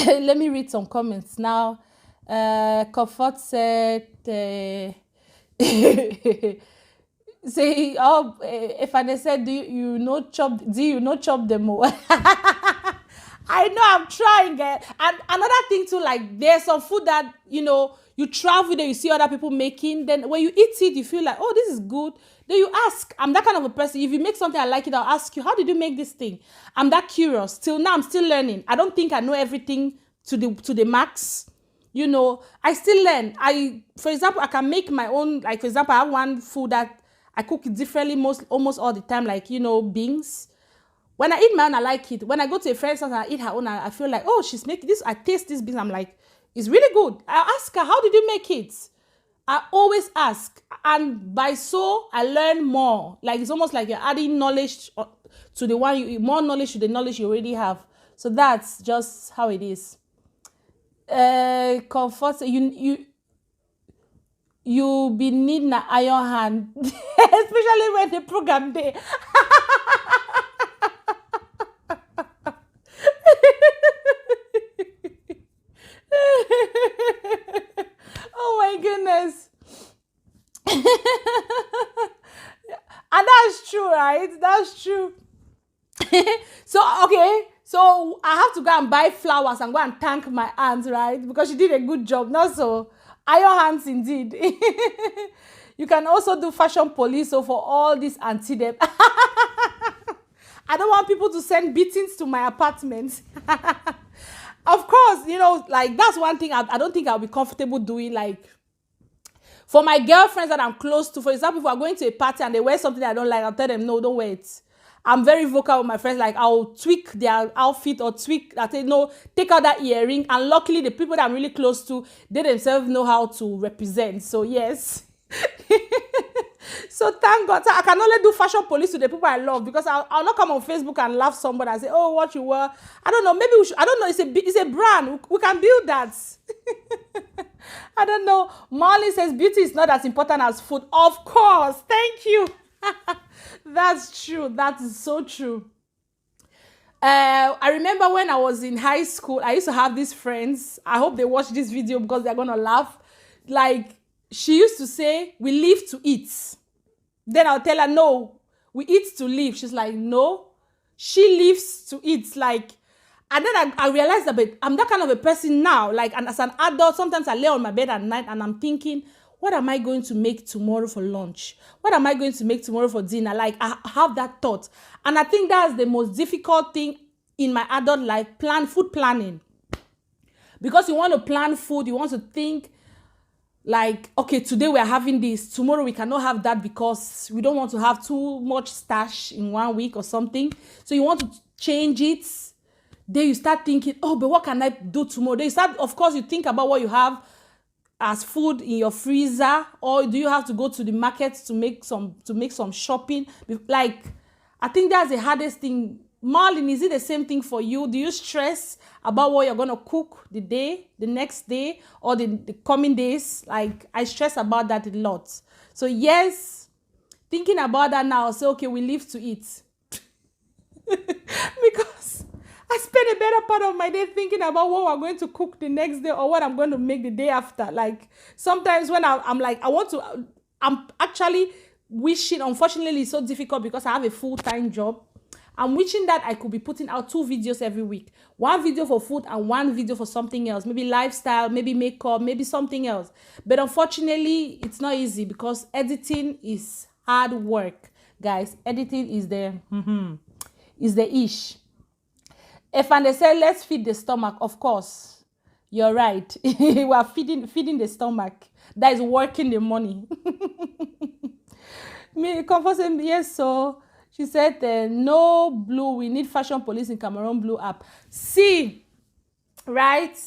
Let me read some comments now. Comfort said, say, if I said, do you not chop them more? I know I'm trying. And another thing too, like there's some food that, you travel there, you see other people making. Then when you eat it, you feel like, oh, this is good. Then you ask. I'm that kind of a person. If you make something I like it, I'll ask you, how did you make this thing? I'm that curious. Till now, I'm still learning. I don't think I know everything to the max. I still learn. For example, I can make my own. Like, for example, I have one food that I cook it differently almost all the time, like, beans. When I eat mine, I like it. When I go to a friend's house and I eat her own, I feel like, oh, she's making this. I taste this beans. I'm like, it's really good. I ask her, how did you make it? I always ask. And by so, I learn more. Like, it's almost like you're adding knowledge to the one, more knowledge to the knowledge you already have. So that's just how it is. Comfort, you be needing an iron hand, especially when the program day. Oh my goodness. And that's true, right? That's true. So, okay. So I have to go and buy flowers and go and thank my aunt, right? Because she did a good job. Not so. Iron hands indeed. You can also do fashion police. So for all this anti-dem. I don't want people to send beatings to my apartment. Of course, like that's one thing I don't think I'll be comfortable doing. Like, for my girlfriends that I'm close to, for example, if we're going to a party and they wear something I don't like, I'll tell them, no, don't wear it. I'm very vocal with my friends. Like, I'll tweak their outfit or I say, no, take out that earring. And luckily, the people that I'm really close to, they themselves know how to represent. So, yes. So, thank God. So I can only do fashion police to the people I love, because I'll not come on Facebook and laugh somebody and say, oh, what you wear. I don't know. Maybe we should. I don't know. It's a brand. We can build that. I don't know. Marley says beauty is not as important as food. Of course. Thank you. That's true. That is so true. I remember when I was in high school, I used to have these friends. I hope they watch this video because they're going to laugh. Like, she used to say, we live to eat. Then I'll tell her, no, we eat to live. She's like, no, she lives to eat. Like, and then I realized that I'm that kind of a person now. Like, and as an adult, sometimes I lay on my bed at night and I'm thinking, what am I going to make tomorrow for lunch? What am I going to make tomorrow for dinner? Like, I have that thought. And I think that's the most difficult thing in my adult life, food planning. Because you want to plan food, you want to think like, okay, today we are having this, tomorrow we cannot have that because we don't want to have too much stash in 1 week or something. So you want to change it. Then you start thinking, oh, but what can I do tomorrow? Then you start, of course, you think about what you have as food in your freezer, or do you have to go to the market to make some shopping? Like, I think that's the hardest thing. Marlon, is it the same thing for you? Do you stress about what you're going to cook the next day, or the coming days? Like, I stress about that a lot. So yes, thinking about that now, say, okay, we live to eat. Because I spend a better part of my day thinking about what we're going to cook the next day, or what I'm going to make the day after. Like, sometimes when I'm like, I'm actually wishing, unfortunately it's so difficult because I have a full-time job. I'm wishing that I could be putting out 2 videos every week. 1 video for food and 1 video for something else. Maybe lifestyle, maybe makeup, maybe something else. But unfortunately, it's not easy because editing is hard work. Guys, editing is the ish. If they say, let's feed the stomach, of course, you're right. We are feeding the stomach. That is working the money. Me, comfort saying, yes, so... She said, no blue, we need fashion police in Cameroon Blue app. See, right?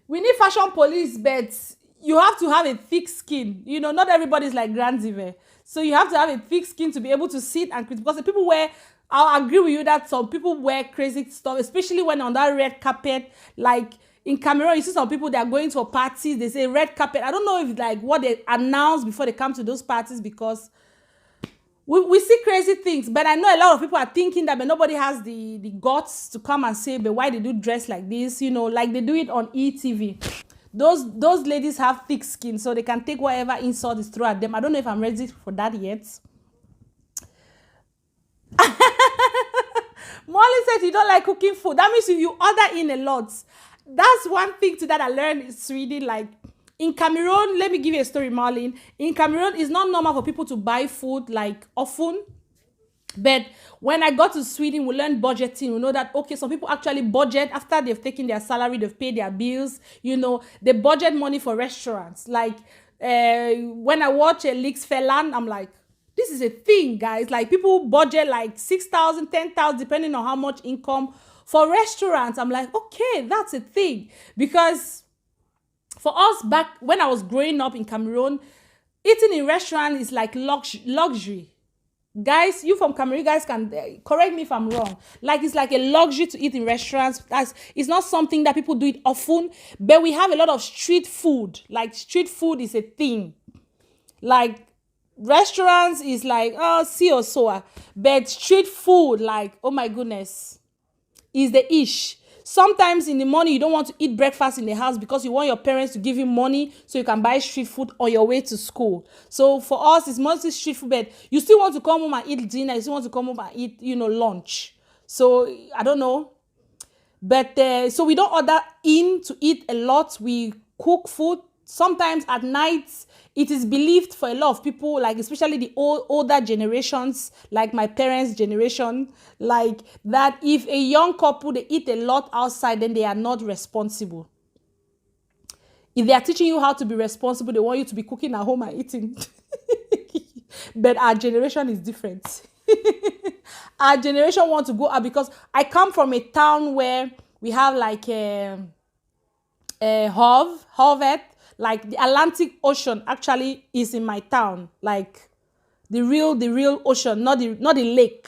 We need fashion police, but you have to have a thick skin. You know, not everybody's like Grandive. So you have to have a thick skin to be able to sit and critique. Because the people wear, I'll agree with you that some people wear crazy stuff, especially when on that red carpet. Like in Cameroon, you see some people that are going to parties, they say red carpet. I don't know if it's like what they announce before they come to those parties, because we see crazy things, but I know a lot of people are thinking that, but nobody has the guts to come and say, but why they do dress like this, you know, like they do it on ETV. Those ladies have thick skin, so they can take whatever insult is thrown at them. I don't know if I'm ready for that yet. Molly said you don't like cooking food. That means if you order in a lot. That's one thing too that I learned in Sweden. Like, in Cameroon, let me give you a story, Marlene. In Cameroon, it's not normal for people to buy food like often. But when I got to Sweden, we learned budgeting. We know that, okay, some people actually budget after they've taken their salary, they've paid their bills. You know, they budget money for restaurants. Like, when I watch a Leaks Felan, I'm like, this is a thing, guys. Like, people budget like 6,000, 10,000, depending on how much income for restaurants. I'm like, okay, that's a thing. Because for us, back when I was growing up in Cameroon, eating in restaurant is like luxury. Guys, you from Cameroon, you guys can correct me if I'm wrong. Like, it's like a luxury to eat in restaurants. It's not something that people do it often, but we have a lot of street food. Like, street food is a thing. Like, restaurants is like, oh, see or so. But street food, like, oh my goodness, is the ish. Sometimes in the morning, you don't want to eat breakfast in the house because you want your parents to give you money so you can buy street food on your way to school. So for us, it's mostly street food, but you still want to come home and eat dinner. You still want to come home and eat, you know, lunch. So I don't know. But so we don't order in to eat a lot. We cook food. Sometimes at night, it is believed for a lot of people, like especially the older generations, like my parents' generation, like that if a young couple, they eat a lot outside, then they are not responsible. If they are teaching you how to be responsible, they want you to be cooking at home and eating. But our generation is different. Our generation wants to go out because I come from a town where we have like a Hovet. Like the Atlantic Ocean actually is in my town. Like the real ocean, not the lake.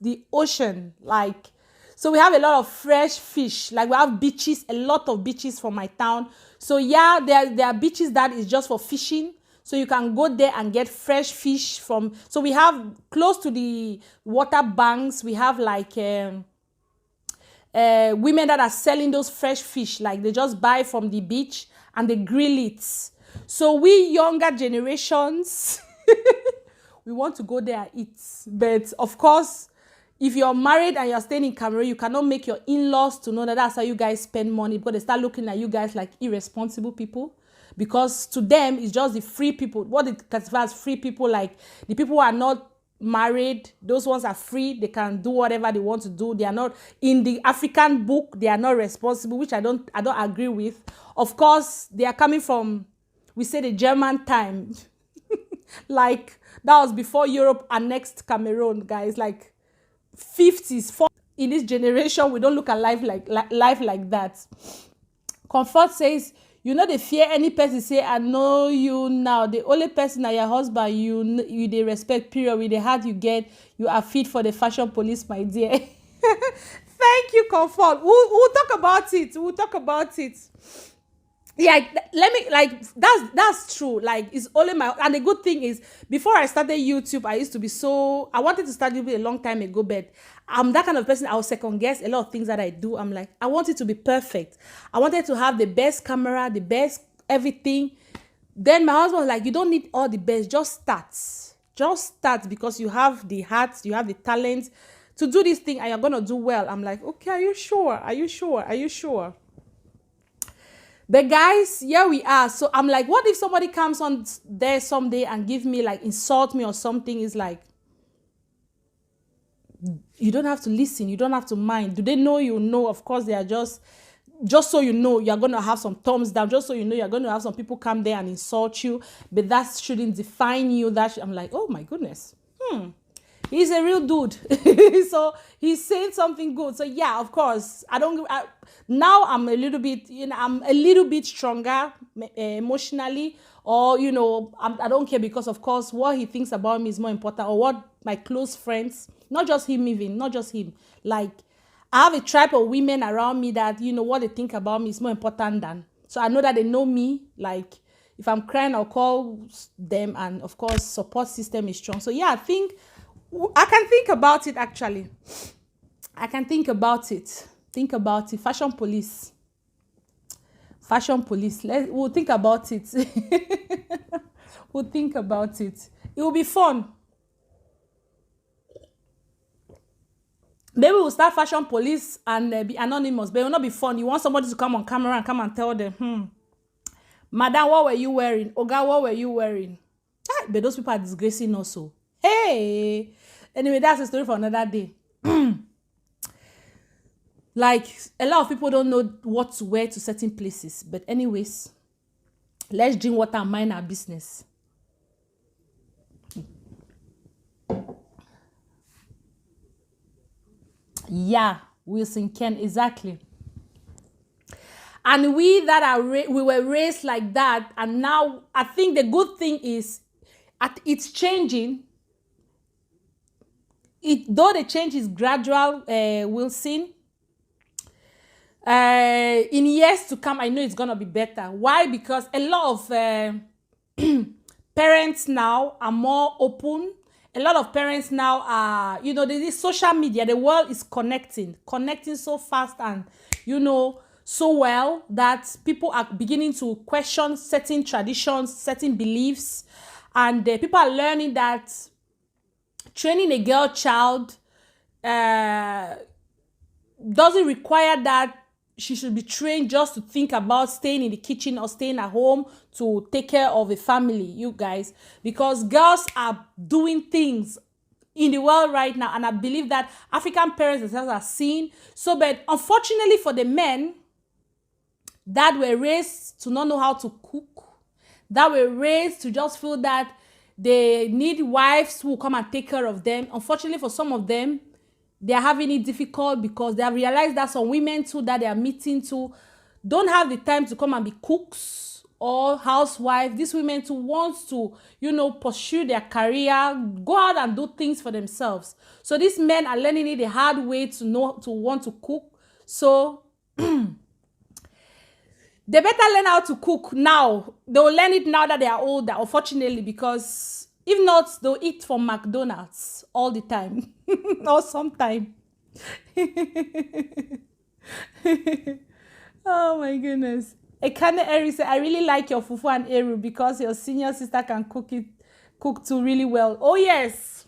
The ocean. Like, so we have a lot of fresh fish. Like we have beaches, a lot of beaches from my town. So yeah, there are beaches that is just for fishing. So you can go there and get fresh fish from. So we have close to the water banks. We have like women that are selling those fresh fish. Like they just buy from the beach and they grill it. So we younger generations, we want to go there and eat. But of course, if you're married and you're staying in Cameroon, you cannot make your in-laws to know that that's how you guys spend money, because they start looking at you guys like irresponsible people. because to them it's just the free people. What they classify as free people, like the people who are not married, those ones are free. They can do whatever they want to do. They are not in the African book. They are not responsible, which I don't agree with. Of course, they are coming from, we say, the German time. Like that was before Europe annexed Cameroon, guys. Like 50s, 40s. In this generation, we don't look at life like that. Comfort says, you know, they fear any person say, I know you now. The only person that your husband, you they respect, period. With the heart you get, you are fit for the fashion police, my dear. Thank you, Comfort. We'll talk about it. We'll talk about it. Yeah, let me, like, that's true. Like, it's only my, and the good thing is, before I started YouTube, I used to be so, I wanted to start YouTube a long time ago, but I'm that kind of person. I will second guess a lot of things that I do. I'm like, I want it to be perfect. I wanted to have the best camera, the best everything. Then my husband was like, you don't need all the best, just start because you have the heart, you have the talent to do this thing and you're gonna do well. I'm like, okay, are you sure? But guys, here we are. So I'm like, what if somebody comes on there someday and give me, like, insult me or something? Is like, you don't have to listen, you don't have to mind. Do they know you? No, of course they are just so you know, you're going to have some thumbs down, just so you know, you're going to have some people come there and insult you, but that shouldn't define you. I'm like, oh my goodness. He's a real dude. So he's saying something good. So yeah, of course, now I'm a little bit, I'm a little bit stronger emotionally, or, I don't care, because of course, what he thinks about me is more important, or what my close friends, not just him, like, I have a tribe of women around me that, what they think about me is more important than, so I know that they know me, like, if I'm crying, I'll call them, and of course, support system is strong. So yeah, I think, I can think about it, actually. I can think about it. Fashion police. We'll think about it. We'll think about it. It will be fun. Maybe we'll start fashion police and be anonymous, but it will not be fun. You want somebody to come on camera and come and tell them, Madam, what were you wearing? Oga, what were you wearing? But those people are disgracing also. Hey! Anyway, that's a story for another day. Like, a lot of people don't know what to wear to certain places. But anyways, let's drink water and mind our business. Yeah, Wilson Ken, exactly. And we that we were raised like that, and now I think the good thing is it's changing. Though the change is gradual, Wilson, in years to come, I know it's gonna be better. Why? Because a lot of parents now are more open. A lot of parents now are, this social media, the world is connecting so fast and, so well that people are beginning to question certain traditions, certain beliefs, and people are learning that training a girl child doesn't require that she should be trained just to think about staying in the kitchen or staying at home to take care of a family, you guys. Because girls are doing things in the world right now, and I believe that African parents themselves are seeing. So, but unfortunately for the men that were raised to not know how to cook, that were raised to just feel that they need wives who will come and take care of them, unfortunately for some of them, they are having it difficult because they have realized that some women too that they are meeting too don't have the time to come and be cooks or housewives. These women too want to, pursue their career, go out and do things for themselves. So these men are learning it the hard way to want to cook. So they better learn how to cook now. They will learn it now that they are older, unfortunately, because if not, they'll eat from McDonald's all the time. Or sometime. Oh my goodness. Ekane Eri said, I really like your fufu and eru because your senior sister can cook too really well. Oh yes.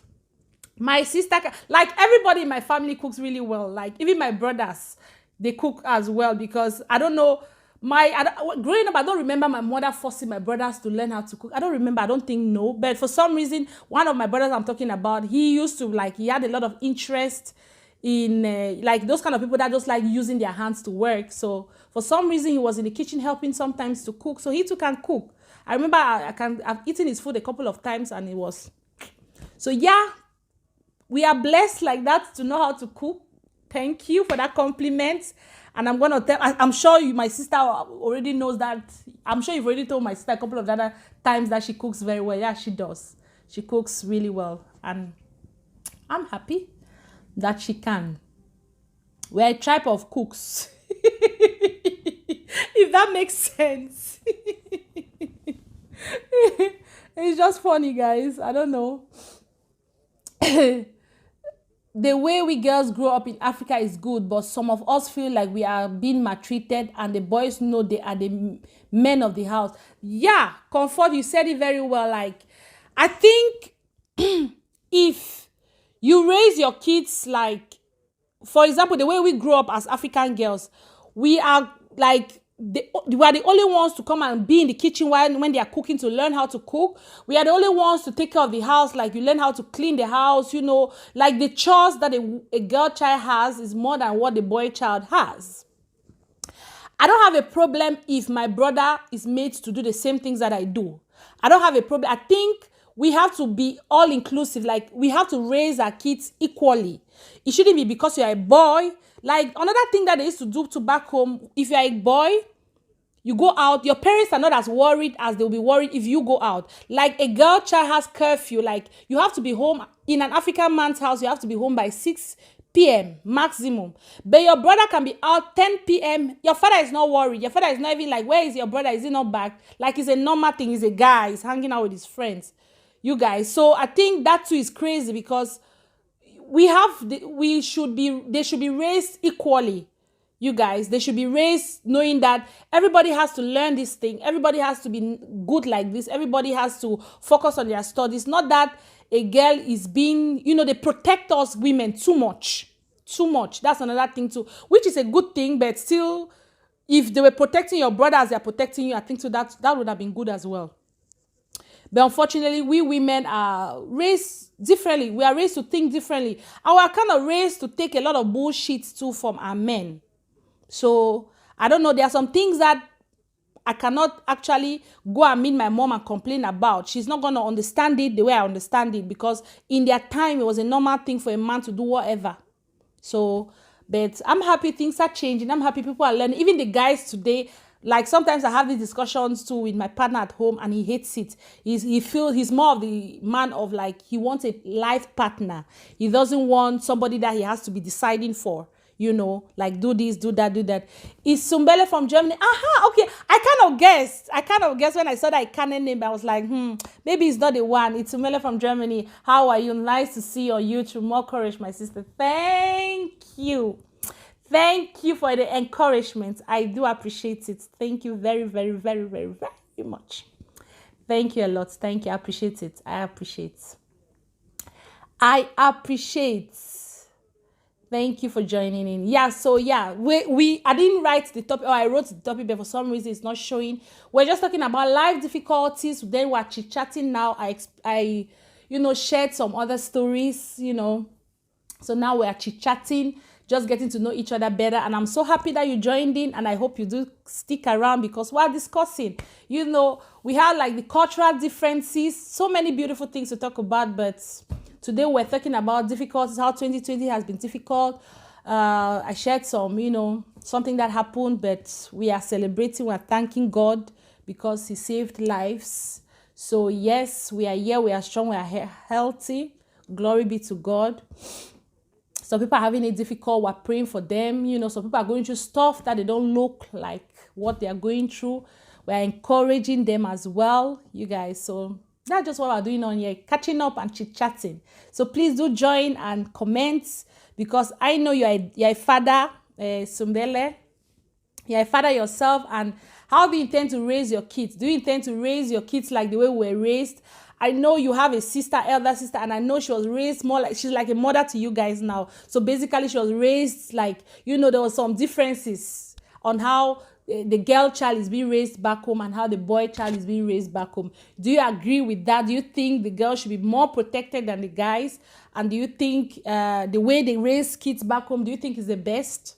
My sister like everybody in my family cooks really well. Like even my brothers, they cook as well because I don't know. Growing up, I don't remember my mother forcing my brothers to learn how to cook. I don't remember. I don't think no. But for some reason, one of my brothers I'm talking about, he used to like, he had a lot of interest in like those kind of people that just like using their hands to work. So for some reason, he was in the kitchen helping sometimes to cook. So he too can cook. I remember I've eaten his food a couple of times and it was. So yeah, we are blessed like that to know how to cook. Thank you for that compliment. And I'm gonna tell. I'm sure you, my sister, already knows that. I'm sure you've already told my sister a couple of other times that she cooks very well. Yeah, she does. She cooks really well, and I'm happy that she can. We're a tribe of cooks, if that makes sense. It's just funny, guys. I don't know. The way we girls grow up in Africa is good, but some of us feel like we are being maltreated and the boys know they are the men of the house. Yeah, Comfort, you said it very well. Like, I think if you raise your kids, like, for example, the way we grow up as African girls, we are like, we are the only ones to come and be in the kitchen when they are cooking to learn how to cook. We are the only ones to take care of the house. Like, you learn how to clean the house, you know, like the chores that a girl child has is more than what the boy child has. I don't have a problem if my brother is made to do the same things that I do. I don't have a problem. I think we have to be all inclusive. Like, we have to raise our kids equally. It shouldn't be because you're a boy. Like, another thing that they used to do to back home, if you're a boy, you go out, your parents are not as worried as they'll be worried if you go out. Like, a girl child has curfew. Like, you have to be home in an African man's house. You have to be home by 6 p.m. maximum. But your brother can be out 10 p.m. Your father is not worried. Your father is not even like, where is your brother? Is he not back? Like, it's a normal thing. He's a guy. He's hanging out with his friends. You guys. So I think that too is crazy because they should be raised equally. You guys, they should be raised knowing that everybody has to learn this thing. Everybody has to be good like this. Everybody has to focus on their studies. Not that a girl is being, you know, they protect us women too much. Too much. That's another thing too, which is a good thing, but still, if they were protecting your brother as they're protecting you, I think so that would have been good as well. But unfortunately, we women are raised differently. We are raised to think differently. And we are kind of raised to take a lot of bullshit too from our men. So, I don't know, there are some things that I cannot actually go and meet my mom and complain about. She's not going to understand it the way I understand it because in their time, it was a normal thing for a man to do whatever. So, but I'm happy things are changing. I'm happy people are learning. Even the guys today, like sometimes I have these discussions too with my partner at home and he hates it. He feels he's more of the man of like, he wants a life partner. He doesn't want somebody that he has to be deciding for. You know, like do this, do that, do that. Is Sumbele from Germany? Aha, okay. I kind of guessed when I saw that Ghana name. I was like, maybe it's not the one. It's Sumbele from Germany. How are you? Nice to see you on YouTube. More courage, my sister. Thank you. Thank you for the encouragement. I do appreciate it. Thank you very, very, very, very, very much. Thank you a lot. Thank you. I appreciate it. I appreciate. Thank you for joining in. Yeah, so yeah, I didn't write the topic, or I wrote the topic, but for some reason it's not showing. We're just talking about life difficulties. Then we're chit-chatting now. I shared some other stories, So now we're chit-chatting, just getting to know each other better. And I'm so happy that you joined in, and I hope you do stick around because we're discussing. We have like the cultural differences, so many beautiful things to talk about, but today we're talking about difficulties, how 2020 has been difficult. I shared some, something that happened, but we are celebrating, we're thanking God because He saved lives. So yes, we are here, we are strong, we are healthy. Glory be to God. Some people are having it difficult, we're praying for them. Some people are going through stuff that they don't look like what they are going through. We're encouraging them as well, you guys. So that's just what we're doing on here, catching up and chit-chatting. So please do join and comment because I know you're a father, Sumbele. You're a father yourself. And how do you intend to raise your kids? Do you intend to raise your kids like the way we were raised? I know you have a sister, elder sister, and I know she was raised more like, she's like a mother to you guys now. So basically she was raised like, there were some differences on how the girl child is being raised back home and how the boy child is being raised back home. Do you agree with that? Do you think the girl should be more protected than the guys? And do you think the way they raise kids back home, do you think is the best?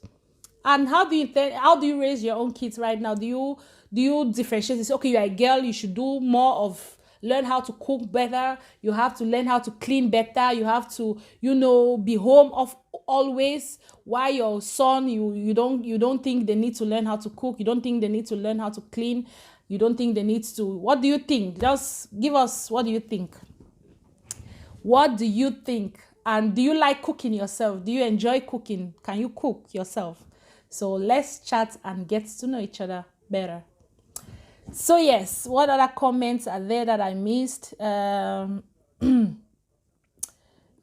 And how do you raise your own kids right now? Do you differentiate this? Okay, you're a girl, you should do more of learn how to cook better. You have to learn how to clean better. You have to, be home of always. Why your son, you don't think they need to learn how to cook? You don't think they need to learn how to clean? You don't think they need to? What do you think? Just give us, what do you think? What do you think? And do you like cooking yourself? Do you enjoy cooking? Can you cook yourself? So let's chat and get to know each other better. So yes, what other comments are there that I missed?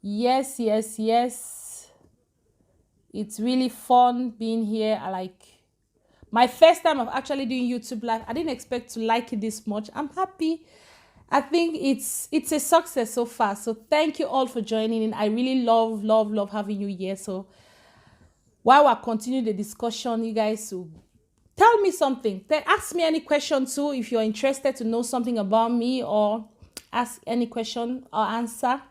Yes. It's really fun being here. I like my first time of actually doing YouTube live. I didn't expect to like it this much. I'm happy. I think it's a success so far. So thank you all for joining in. I really love having you here. So while we're continuing the discussion, you guys will tell me something. Then ask me any question too if you're interested to know something about me, or ask any question or answer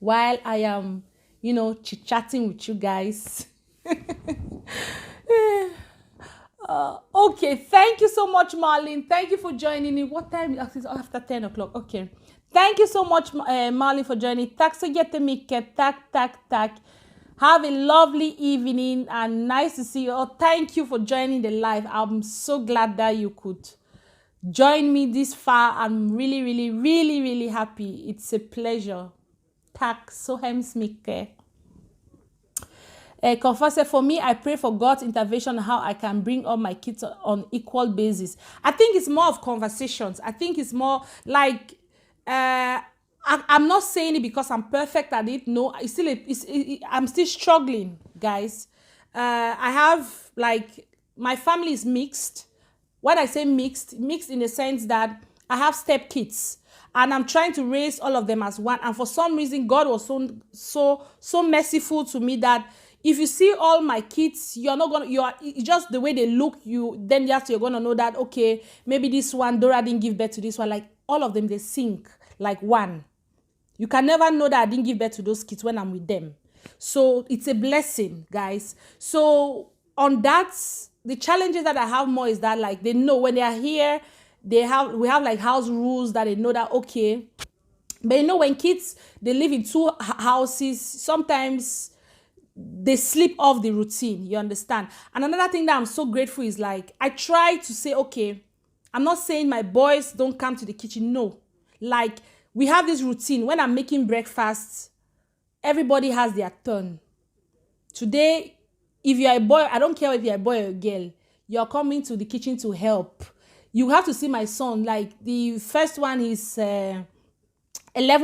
while I am, chit-chatting with you guys. Okay, thank you so much, Marlene. Thank you for joining in. What time? After 10 o'clock. Okay. Thank you so much, Marlene, for joining. Tack så jättemycket. Tack. Have a lovely evening and nice to see you. Oh, thank you for joining the live. I'm so glad that you could join me this far. I'm really happy. It's a pleasure. Tack så hemskt mycket. Confessor, for me, I pray for God's intervention on how I can bring up my kids on equal basis. I think it's more of conversations. I think it's more like I'm not saying it because I'm perfect at it. No, I'm still struggling, guys. I have, my family is mixed. When I say mixed in the sense that I have step kids and I'm trying to raise all of them as one. And for some reason, God was so merciful to me that if you see all my kids, just the way they look, you're gonna know that, okay, maybe this one, Dora didn't give birth to this one. Like all of them, they sing like one. You can never know that I didn't give birth to those kids when I'm with them. So it's a blessing, guys. So on that, the challenges that I have more is that they know when they are here, we have like house rules that they know that, okay. But when kids, they live in two houses, sometimes they slip off the routine, you understand? And another thing that I'm so grateful is I try to say, okay, I'm not saying my boys don't come to the kitchen. No. We have this routine. When I'm making breakfast, everybody has their turn. Today, if you're a boy, I don't care if you're a boy or a girl, you're coming to the kitchen to help. You have to see my son. The first one is 11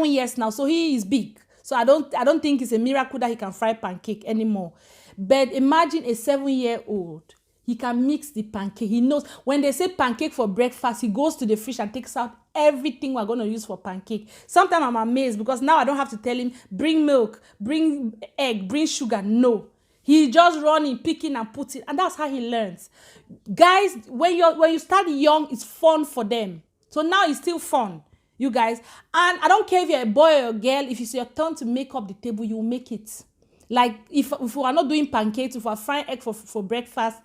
years now, so he is big. So I don't think it's a miracle that he can fry pancake anymore. But imagine a 7-year-old. He can mix the pancake. He knows when they say pancake for breakfast, he goes to the fridge and takes out everything we're going to use for pancake. Sometimes I'm amazed because now I don't have to tell him, bring milk, bring egg, bring sugar. No. He just running, picking and putting. And that's how he learns. Guys, when you start young, it's fun for them. So now it's still fun. You guys, and I don't care if you're a boy or a girl, if it's your turn to make up the table, you will make it. If we are not doing pancakes, if we are frying egg for breakfast,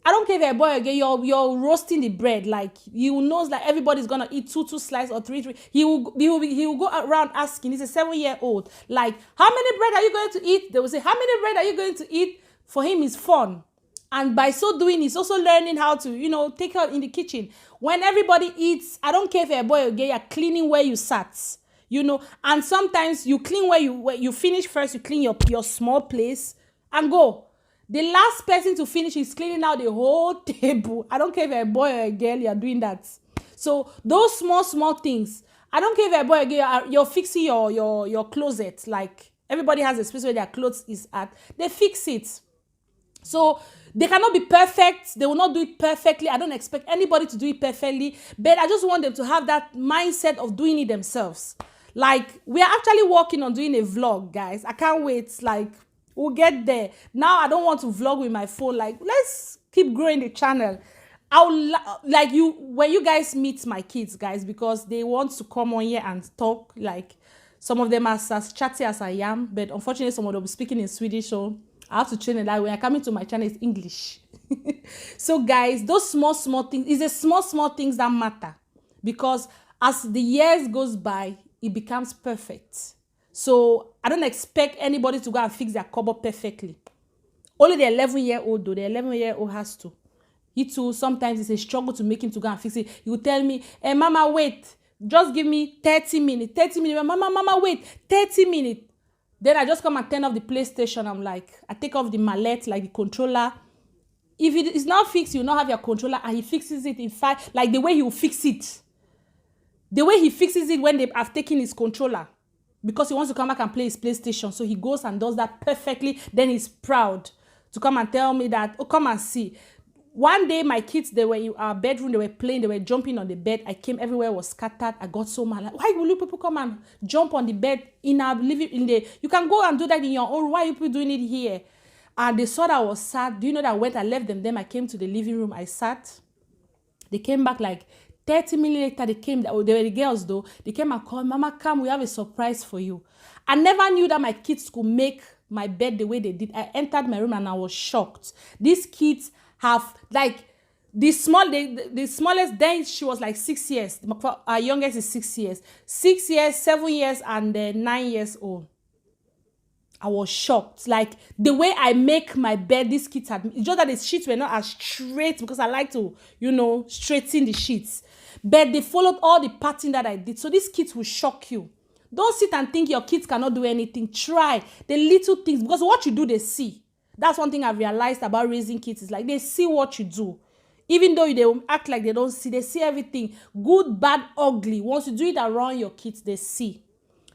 I don't care if you're a boy or a girl, you're roasting the bread. You knows everybody's gonna eat two slices or three. He will go around asking. He's a 7-year-old. How many bread are you going to eat? They will say, how many bread are you going to eat? For him, it's fun. And by so doing, he's also learning how to, take out in the kitchen. When everybody eats, I don't care if you're a boy or a girl, you're cleaning where you sat, And sometimes you clean where you finish first, you clean your small place and go. The last person to finish is cleaning out the whole table. I don't care if you're a boy or a girl, you're doing that. So those small things, I don't care if you're a boy or a girl, you're fixing your closet. Everybody has a space where their clothes is at. They fix it. So they cannot be perfect. They will not do it perfectly. I don't expect anybody to do it perfectly. But I just want them to have that mindset of doing it themselves. We are actually working on doing a vlog, guys. I can't wait. We'll get there. Now I don't want to vlog with my phone. Let's keep growing the channel. I'll like you when you guys meet my kids, guys, because they want to come on here and talk. Like some of them are as chatty as I am, but unfortunately, some of them will be speaking in Swedish, so I have to train it that way. I coming to my channel is English. So, guys, those small things is the small things that matter, because as the years goes by, it becomes perfect. So I don't expect anybody to go and fix their cupboard perfectly. Only the 11-year-old, though, the 11-year-old has to. He too, sometimes it's a struggle to make him to go and fix it. He will tell me, hey, Mama, wait. Just give me 30 minutes. 30 minutes. Mama, wait. 30 minutes. Then I just come and turn off the PlayStation. I'm like, I take off the mallet, like the controller. If it is not fixed, you will not have your controller, and he fixes it in fact, like the way he will fix it. The way he fixes it when they have taken his controller. Because he wants to come back and play his PlayStation. So he goes and does that perfectly. Then he's proud to come and tell me that, oh, come and see. One day, my kids, they were in our bedroom, they were playing, they were jumping on the bed. I came, everywhere was scattered. I got so mad. Like, why will you people come and jump on the bed in our living, you can go and do that in your own. Why are you people doing it here? And they saw that I was sad. Do you know that I went, I left them, then I came to the living room, I sat. They came back like 30 minutes later, they came, they were the girls though. They came and called, Mama, come, we have a surprise for you. I never knew that my kids could make my bed the way they did. I entered my room and I was shocked. These kids have, like, the smallest, then she was like 6 years. Our youngest is 6 years. 6 years, 7 years, and 9 years old. I was shocked. Like, the way I make my bed, these kids had, it's just that the sheets were not as straight, because I like to, you know, straighten the sheets. But they followed all the pattern that I did. So these kids will shock you. Don't sit and think your kids cannot do anything. Try the little things, because what you do, they see. That's one thing I've realized about raising kids, is like they see what you do. Even though they act like they don't see, they see everything. Good, bad, ugly. Once you do it around your kids, they see.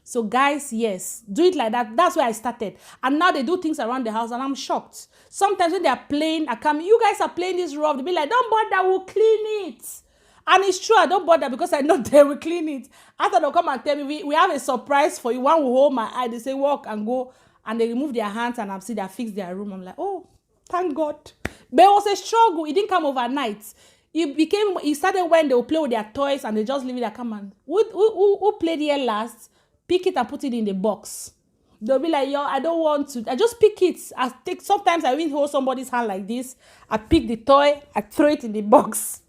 So guys, yes, do it like that. That's where I started. And now they do things around the house and I'm shocked. Sometimes when they are playing, I come, you guys are playing this rough. They'll be like, don't bother, we'll clean it. And it's true, I don't bother, because I know they will clean it. After they'll come and tell me, we have a surprise for you. One will hold my eye. They say, walk and go. And they remove their hands and I'm see they fix their room. I'm like, oh, thank God. But it was a struggle. It didn't come overnight. It started when they will play with their toys and they just leave it at come and who played here last? Pick it and put it in the box. They'll be like, yo, I don't want to. I just pick it. Sometimes I even hold somebody's hand like this. I pick the toy, I throw it in the box.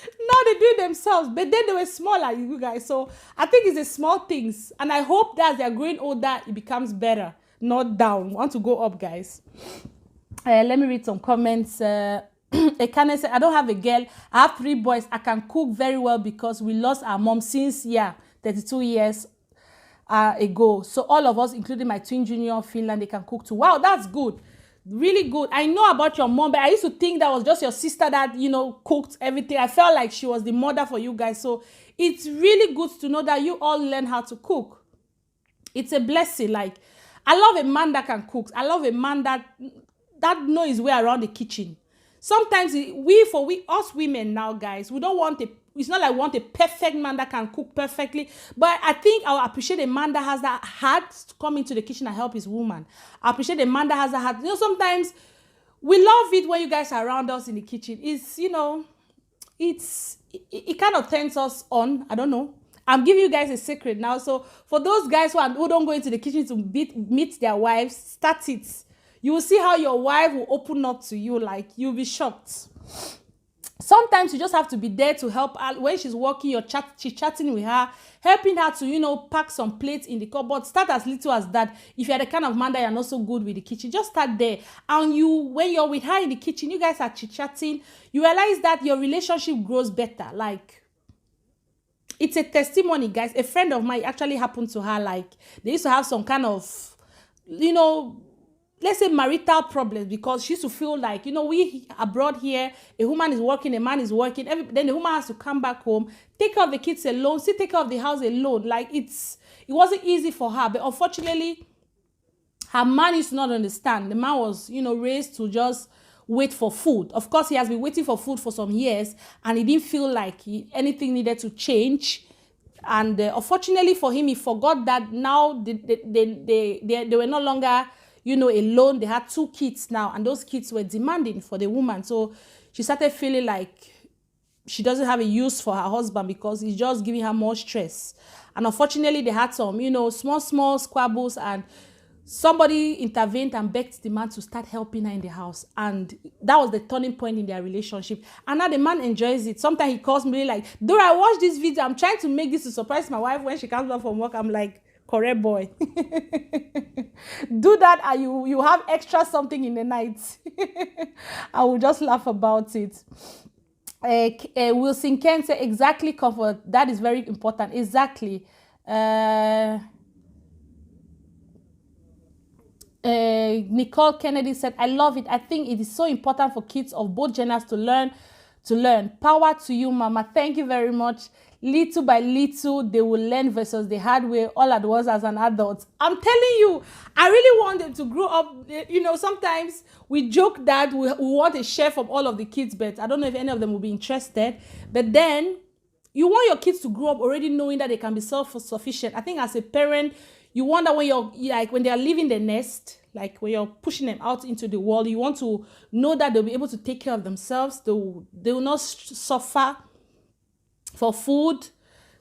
Now they do it themselves. But then they were smaller, you guys. So I think it's the small things. And I hope that as they're growing older, it becomes better. Not down. We want to go up, guys. Let me read some comments. Ekane said, I don't have a girl. I have 3 boys. I can cook very well because we lost our mom since, 32 years ago. So all of us, including my twin junior, Finland, they can cook too. Wow, that's good. Really good. I know about your mom, but I used to think that was just your sister that, you know, cooked everything. I felt like she was the mother for you guys. So it's really good to know that you all learn how to cook. It's a blessing. Like, I love a man that can cook. I love a man that knows his way around the kitchen. Sometimes us women now, guys, we don't want it's not like we want a perfect man that can cook perfectly, but I think I'll appreciate a man that has that heart to come into the kitchen and help his woman. I appreciate a man that has that heart. You know, sometimes we love it when you guys are around us in the kitchen. It's, you know, it kind of turns us on. I don't know. I'm giving you guys a secret now. So for those guys who don't go into the kitchen to meet their wives, start it. You will see how your wife will open up to you. Like, you'll be shocked. Sometimes you just have to be there to help her. When she's working, she's chatting with her, helping her to, you know, pack some plates in the cupboard. Start as little as that. If you're the kind of man that you're not so good with the kitchen, just start there. And when you're with her in the kitchen, you guys are chit-chatting, you realize that your relationship grows better. Like, it's a testimony, guys. A friend of mine, actually happened to her, like, they used to have some kind of, you know, let's say marital problems, because she used to feel like, you know, we abroad here, a woman is working, a man is working, then the woman has to come back home, take care of the kids alone, still take care of the house alone. Like, it wasn't easy for her, but unfortunately, her man used to not understand. The man was, you know, raised to just wait for food. Of course, he has been waiting for food for some years, and he didn't feel like anything needed to change. And unfortunately for him, he forgot that now they were no longer, alone. They had 2 kids now, and those kids were demanding for the woman. So she started feeling like she doesn't have a use for her husband because he's just giving her more stress. And unfortunately, they had some, small squabbles, and somebody intervened and begged the man to start helping her in the house. And that was the turning point in their relationship. And now the man enjoys it. Sometimes he calls me like, Dora, I watched this video. I'm trying to make this to surprise my wife when she comes back from work. I'm like, correct boy. Do that and you have extra something in the night. I will just laugh about it. Wilson Ken say, exactly, comfort. That is very important. Exactly. Nicole Kennedy said, I love it. I think it is so important for kids of both genders to learn. Power to you, Mama. Thank you very much. Little by little, they will learn versus the hard way all at once as an adult. I'm telling you, I really want them to grow up. Sometimes we joke that we want a share from all of the kids, but I don't know if any of them will be interested. But then you want your kids to grow up already knowing that they can be self-sufficient. I think as a parent, you want that when they are leaving the nest, like when you're pushing them out into the world, you want to know that they'll be able to take care of themselves. They will not suffer for food.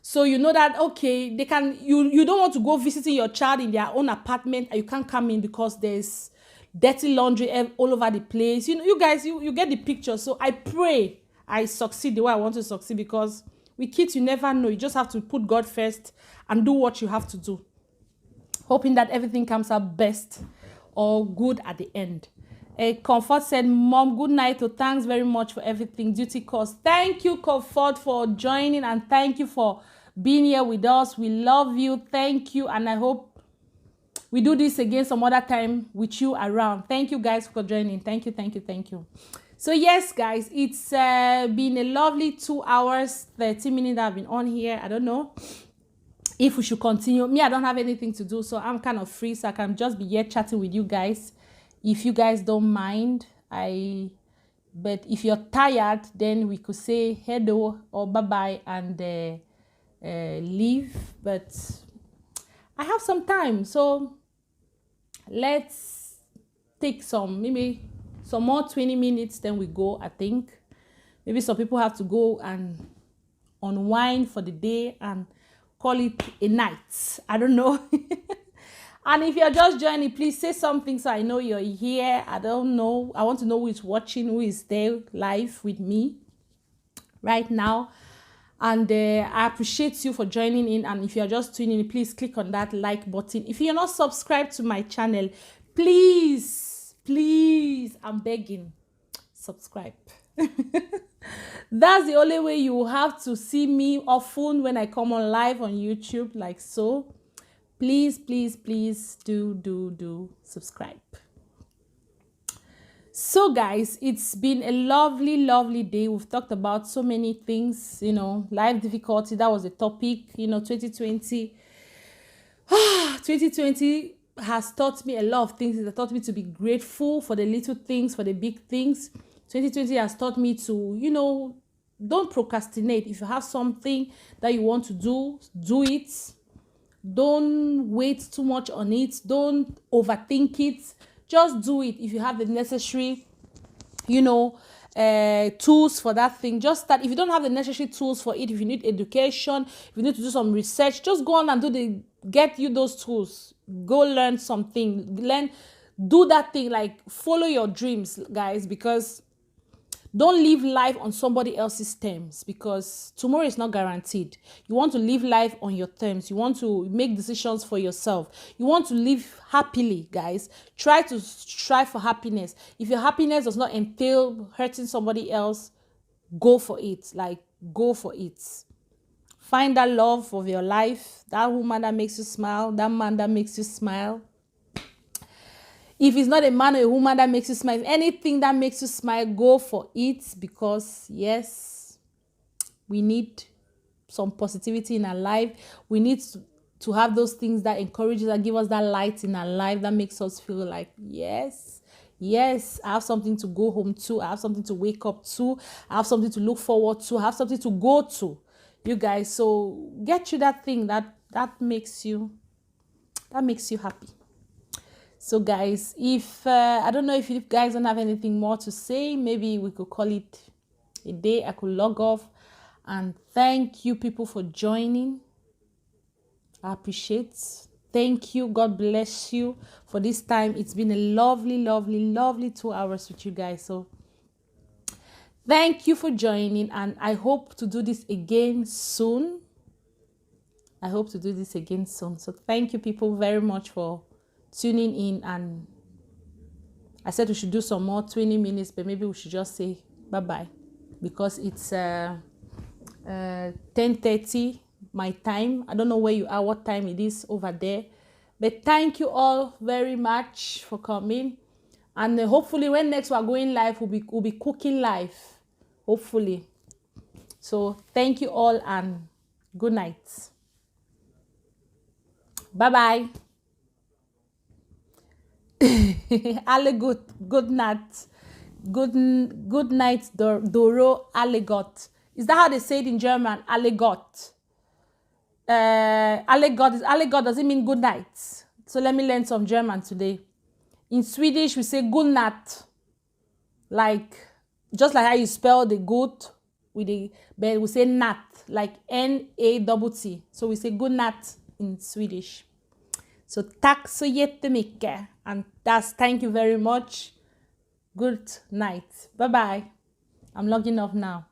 So you know that, okay, they can, you don't want to go visiting your child in their own apartment and you can't come in because there's dirty laundry all over the place. You guys, you get the picture. So I pray I succeed the way I want to succeed, because with kids, you never know. You just have to put God first and do what you have to do, hoping that everything comes out best or good at the end. Comfort said, Mom, good night. Oh, thanks very much for everything. Duty calls. Thank you, Comfort, for joining, and thank you for being here with us. We love you. Thank you, and I hope we do this again some other time with you around. Thank you, guys, for joining. Thank you. So, yes, guys, it's been a lovely 2 hours, 30 minutes that I've been on here. I don't know if we should continue. Me, I don't have anything to do, so I'm kind of free, so I can just be here chatting with you guys. If you guys don't mind, but if you're tired, then we could say hello or bye-bye and leave. But I have some time, so let's take maybe some more 20 minutes, then we go, I think. Maybe some people have to go and unwind for the day and call it a night. I don't know. And if you're just joining, please say something so I know you're here. I don't know. I want to know who is watching, who is there live with me right now. And I appreciate you for joining in. And if you're just tuning in, please click on that like button. If you're not subscribed to my channel, please, I'm begging, subscribe. That's the only way you will have to see me often when I come on live on YouTube, like so. Please do subscribe. So guys, it's been a lovely day. We've talked about so many things, life difficulty. That was the topic. 2020 has taught me a lot of things. It has taught me to be grateful for the little things, for the big things. 2020 has taught me to, don't procrastinate. If you have something that you want to do it. Don't wait too much on it. Don't overthink it. Just do it. If you have the necessary, tools for that thing, just start. If you don't have the necessary tools for it, if you need education, if you need to do some research, just go on and get you those tools. Go learn something. Do that thing. Like, follow your dreams, guys, because don't live life on somebody else's terms, because tomorrow is not guaranteed. You want to live life on your terms. You want to make decisions for yourself. You want to live happily, guys. Try to strive for happiness. If your happiness does not entail hurting somebody else, go for it. Go for it. Find that love of your life, that woman that makes you smile, that man that makes you smile. If it's not a man or a woman that makes you smile, anything that makes you smile, go for it, because, yes, we need some positivity in our life. We need to have those things that encourage us, that give us that light in our life, that makes us feel like, yes, I have something to go home to. I have something to wake up to. I have something to look forward to. I have something to go to. You guys, so get you that thing that makes you happy. So guys, if I don't know if you guys don't have anything more to say, maybe we could call it a day. I could log off, and thank you people for joining. I appreciate. Thank you. God bless you for this time. It's been a lovely 2 hours with you guys. So thank you for joining, and I hope to do this again soon. So thank you people very much for tuning in. And I said we should do some more 20 minutes, but maybe we should just say bye-bye, because it's 10:30 my time. I don't know where you are, what time it is over there, but thank you all very much for coming. And hopefully when next we are going live, we'll be cooking live, hopefully. So thank you all, and good night. Bye-bye. Alle good night. Good night, Doro alle Gott. Is that how they say it in German? Alle Gott. Alle Gott doesn't mean good night. So let me learn some German today. In Swedish, we say good night. Like, just like how you spell the good with the, but we say nat, like N-A-T-T. So we say good night in Swedish. So tack så jättemycket. And that's thank you very much. Good night. Bye-bye. I'm logging off now.